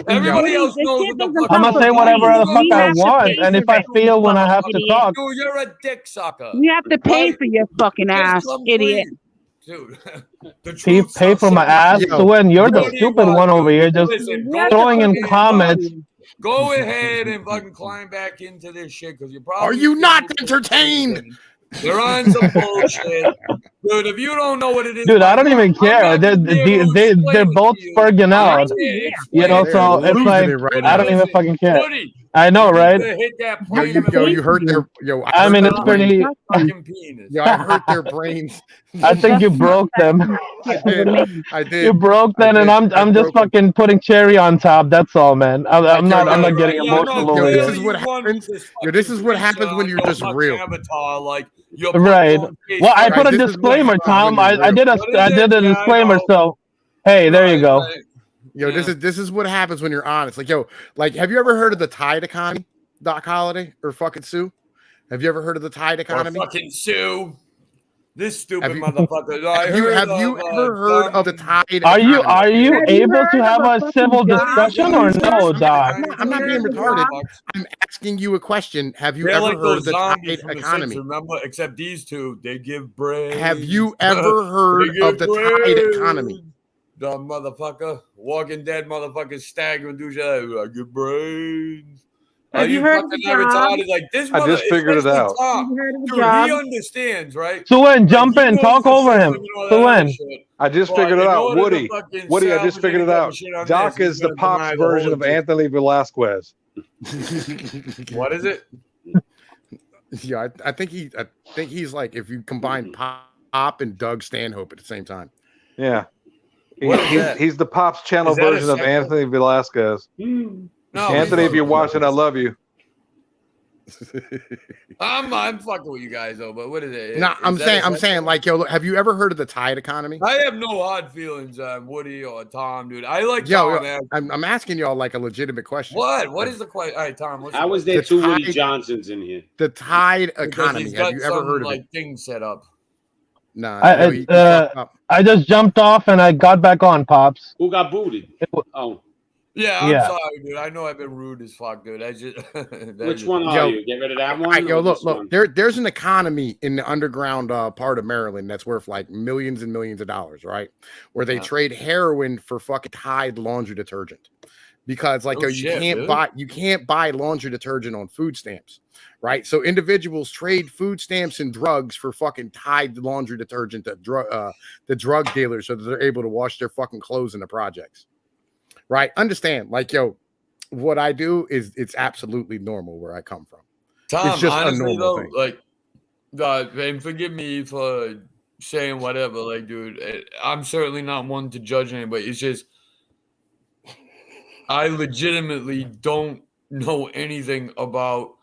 Everybody else This knows shit what the doesn't fuck I'm come gonna you're say for whatever free. the fuck You I have to want, pay and for if I it, feel when I have to idiot. talk, Dude, you're a dick sucker. You have to pay Right? for your fucking Just ass, come idiot. free. Dude, the pay, truth pay for my ass. Yo, So when you're the What do you stupid want, one over dude? here, just Listen, You go have to throwing in fucking pay comments. for it. Go ahead and fucking climb back into this shit because you're probably. Are you not entertained? You're on some bullshit, dude. If you don't know what it is, Dude, I my don't even God, I'm care. not gonna be able to They're explain it both to you. spurging I'm out. not gonna You explain know, it to They're so you. it's losing like it right Woody, I now. don't even listen, fucking care. Woody, I know, you need right? to hit that Yo, plane you, and yo, you wait hurt for their yo. I I hurt mean, their it's brains. pretty. fucking penis. Yo, I hurt their brains. I think you broke them. I did. I You did. broke I them, and did. I I'm just broke 'em. fucking putting cherry on top. That's all, man. I'm Yo, not yo, getting Yo, emotional no, over Yo, this here. is what clearly you wanted happens. this Yo, this fucking is what creature happens when on you're your just fucking real. avatar, like your Right. fucking face Well, I fucking put a Right, this is what disclaimer, happens Tom. when you're I real. did What is I did it? a Yeah, I disclaimer. know. So, hey, there you go. Right. Yo, Yeah. this is what happens when you're honest. Like, yo, like, have you ever heard of the tide economy, Doc Holliday or fucking Sue? Have you ever heard of the tide Or economy? fucking Sue. This stupid Have you- motherfucker. I Have you heard have you of, ever heard of the dumb- tide Are you economy? Have you able to heard have of a a fucking civil job? discussion or no, Doc? I'm not being retarded. I'm asking you a question. Have you They're ever like heard those of the zombies tide from the economy? Simpsons, remember? Except these two, they give brains. Have you ever heard They of give the tide brains. economy? Dumb motherfucker. Walking Dead motherfucker staggering do shit. I give brains. Are Have you you heard of fucking the job? retarded? Like this I mother, just figured it especially out. Tom. Have you heard of a Dude, job? he understands, right? Suen, Like, jump he in, knows talk the over system him. and all that other Suen. shit. I just But figured it in out. order to Woody, fucking Woody, I just salvage figured any it type of out. shit on Doc this, is he's the gonna Pops deny the version whole of Anthony Velasquez. What is it? Yeah, I think he's like if you combine Pop and Doug Stanhope at the same time. Yeah. What is that? He's the Pops channel Is that a version of second? Anthony Velasquez. No, Anthony, if you're watching, I love you. I'm fucking with you guys though, but what is it? No, Is I'm that saying a second? like yo, have you ever heard of the tide economy? I have no hard feelings on Woody or Tom, dude. I like Yo, Tom. Man. I'm asking y'all like a legitimate question. What? What is the question? All right, Tom. What's I the was question? there The two Woody tide- Johnsons in here. The tide Because economy. he's Have got you ever some, heard of like it? thing set up? Nah, I- yo, you fucked up. I just jumped off and I got back on, Pops. Who got booted? Oh, Yeah, I'm Yeah. sorry, dude. I know I've been rude as fuck, dude. I just which one are Yo. you? Get rid of that All one. right, yo, or look, this one? look. There's an economy in the underground part of Maryland that's worth like millions and millions of dollars, right? Where they Yeah. trade heroin for fucking Tide laundry detergent, because like Oh, yo, you shit, dude. can't buy laundry detergent on food stamps, right? So individuals trade food stamps and drugs for fucking Tide laundry detergent, the drug dealers, so that they're able to wash their fucking clothes in the projects, right? Understand, like yo. What I do is it's absolutely normal where I come from. Tom, It's just a honestly normal though, thing. like, and forgive me for saying whatever, like, dude, I'm certainly not one to judge anybody. It's just I legitimately don't know anything about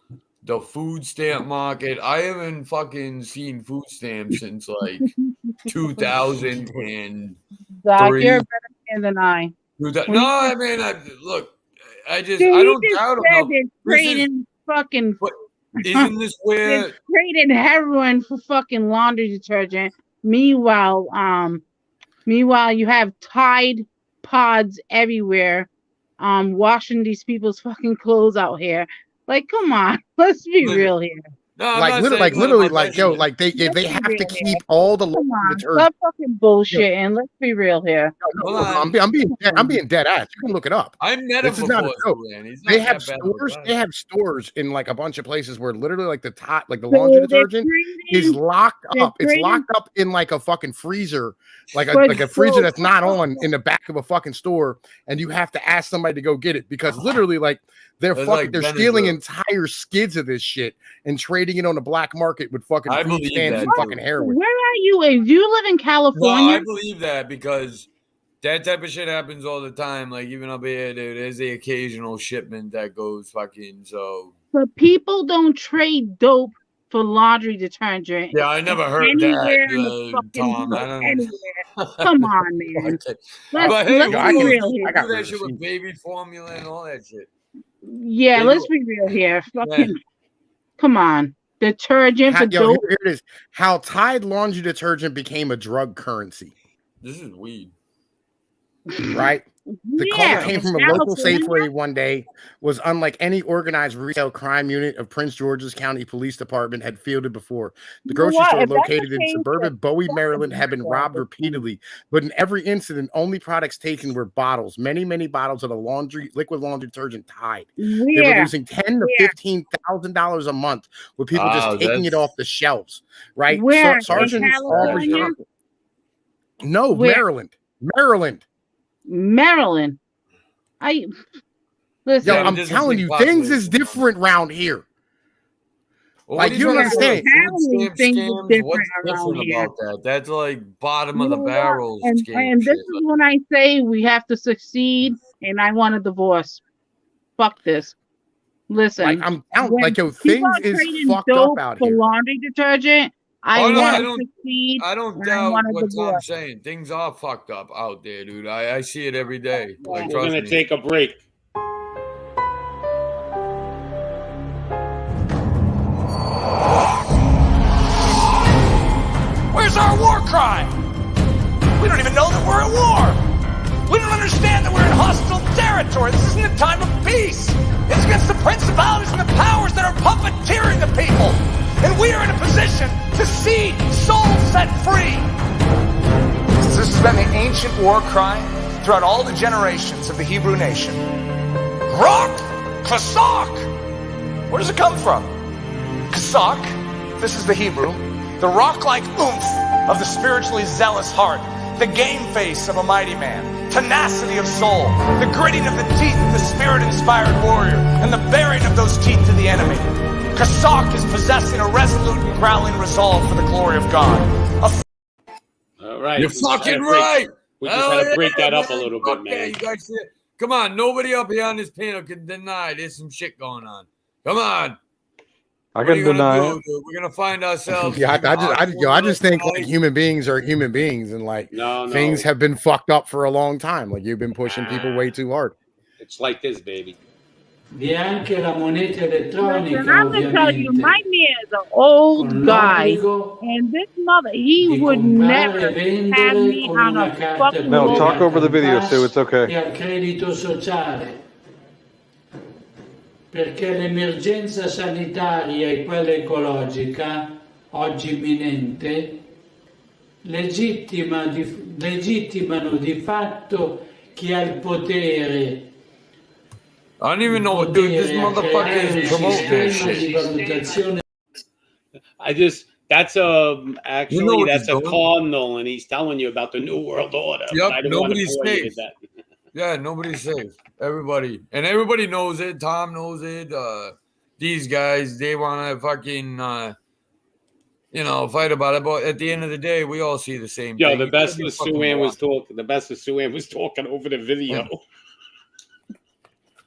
the food stamp market. I haven't fucking seen food stamps since like 2003. Doc, you're a better man than I. No, I mean, look, I Dude, don't he just doubt said him. they're This is- trading fucking Isn't this where they're trading heroin for fucking laundry detergent. Meanwhile, you have Tide pods everywhere, washing these people's fucking clothes out here. Like, come on, let's be Listen, real here. No, I'm Like not literally, saying like literally, about like that yo, shit. like they Let's they be have real to here. keep all the Come laundry on, detergent. stop fucking bullshit and let's be real here. No, Hold on. I'm being dead ass. You can look it up. I met him This is not a before, joke. Suan. He's They not have that bad of a stores. guy. They have stores in like a bunch of places where literally like the top, like the So laundry they're detergent is trading, locked they're up. It's trading, locked up in like a fucking freezer, like but a freezer so that's not on in the back of a fucking store, and you have to ask somebody to go get it because literally like It's like they're stealing Benadryl. entire skids of this shit and trading it on the black market with fucking I food believe stamps that, and fucking too. heroin. where are you? Do you live in No, California? I believe that because that type of shit happens all the time. Like even up here, dude, there's the occasional shipment that goes fucking so. But people don't trade dope for laundry detergent Yeah, I never heard anywhere in the that, fucking Tom. I don't. anywhere. Come on, man. Okay. Let's But hey, let's Yo, I be can- real I here. got do that rid shit of with semen. baby formula and all that shit. Yeah, They let's do. be real here. Fucking come on. Detergent for Yo, dope. here it is. How Tide laundry detergent became a drug currency, This is weed. right? The Yeah, call came in from a local California. Safeway one day, was unlike any organized retail crime unit of Prince George's County Police Department had fielded before. The You know grocery what? store If that's the located in case, suburban then Bowie, fuck Maryland, the had been retail robbed business. repeatedly, but in every incident, only products taken were bottles, many bottles of the liquid laundry detergent Tide. They were Where? losing $10,000 to Where? $15,000 a month with people just Wow, taking it that's off the shelves, right? Where? In Sergeant Aubrey California? Thompson. No, Where? Maryland. Maryland. I listen. Yo, Yeah, but I'm this is telling big you, things is population. different round here. Well, Like, what are you don't trying to say? understand. Apparently Food stamp things are scams? different What's around different here. about that? That's like bottom You of the know what? barrel And scam this shit. is when I say we have to succeed, and I want a divorce. Fuck this. Listen, Like, I'm telling, when like, yo, people things are is trading fucked up dope out for here. laundry detergent, I Oh, no, want I to don't- succeed. I don't and I doubt want a what Tom's divorce. saying. Things are fucked up out there, dude. I see it every day. Like, We're trust gonna me. take a break. Where's our war cry? We don't even know that we're at war. We don't understand that we're in hostile territory. This isn't a time of peace. It's against the principalities and the powers that are puppeteering the people. And we are in a position to see souls set free. This has been the ancient war cry throughout all the generations of the Hebrew nation. Rock, Kasak. Where does it come from? Kasak, this is the Hebrew, the rock-like oomph of the spiritually zealous heart, the game face of a mighty man, tenacity of soul, the gritting of the teeth of the spirit-inspired warrior, and the baring of those teeth to the enemy. Kasak is possessing a resolute and growling resolve for the glory of God. All right. You're we just had fucking to break- right. We just Hell had to yeah, break that up a man. little Fuck bit, yeah, man. you guys see it? Come on, nobody up here on this panel can deny there's some shit going on. Come on. I What are can you gonna deny do, it. dude? We're gonna find ourselves. Yeah, I just think like tonight. human beings are human beings, and like No, things have been fucked up for a long time. Like you've been pushing people way too hard. It's like this, baby. Vi è anche la moneta elettronica, Listen, I'm gonna tell you, ovviamente, my man is an old con guy, l'obbligo and this mother, he di would comprare never e vendere have me con on una a carta fucking No, collegata talk over the al video, pass Sue. It's okay. e al credito sociale. Perché l'emergenza sanitaria e quella ecologica, oggi imminente, legittimano di fatto chi ha il potere. I don't even know what, dude. This motherfucker is promoting that shit. That's actually You know what that's he's a doing? cardinal, and he's telling you about the New World Order. Yep, I didn't want to nobody's bore you safe. with that. Yeah, nobody's safe. Everybody knows it. Tom knows it. These guys, they want to fucking, fight about it. But at the end of the day, we all see the same Yo, thing. the You best gotta be was fucking Sue Ann was blind. talking. The best was Sue Ann was talking over the video.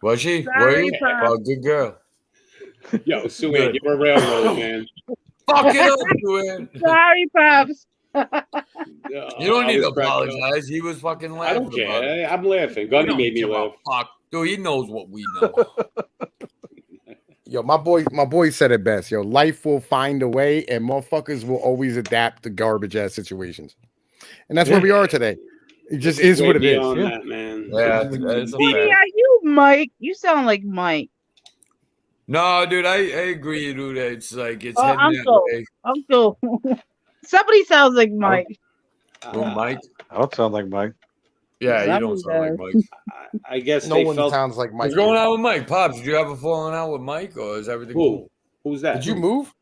Was she? Were Sorry, you? Pop. Oh, good girl. Yo, Sue Ann, you're a railroad man. Fuck it up, Sue. Sorry, Pops. Yo, You don't I need to was cracking up. apologize. He was fucking I laughing. don't about it. care. I'm laughing. We Gunny don't made me give a laugh. fuck. Dude, he knows what we know. Yo, my boy said it best. Yo, life will find a way, and motherfuckers will always adapt to garbage ass situations, and that's where we are today. It just is what it Way is. beyond Yeah. that, man. Yeah, It's that's a deep. fact. Yeah, you Mike. You sound like Mike. No, dude, I agree, dude. It's like it's Oh, heading that Uncle. way. Uncle. Somebody sounds like Mike. Oh, Mike. I don't sound like Mike. Yeah, you don't Somebody sound like does. Mike. I guess No they one felt. sounds like Mike. What's going on with Mike? Pops, did you have a falling out with Mike, or is everything Who? cool? Who's that? Did you move?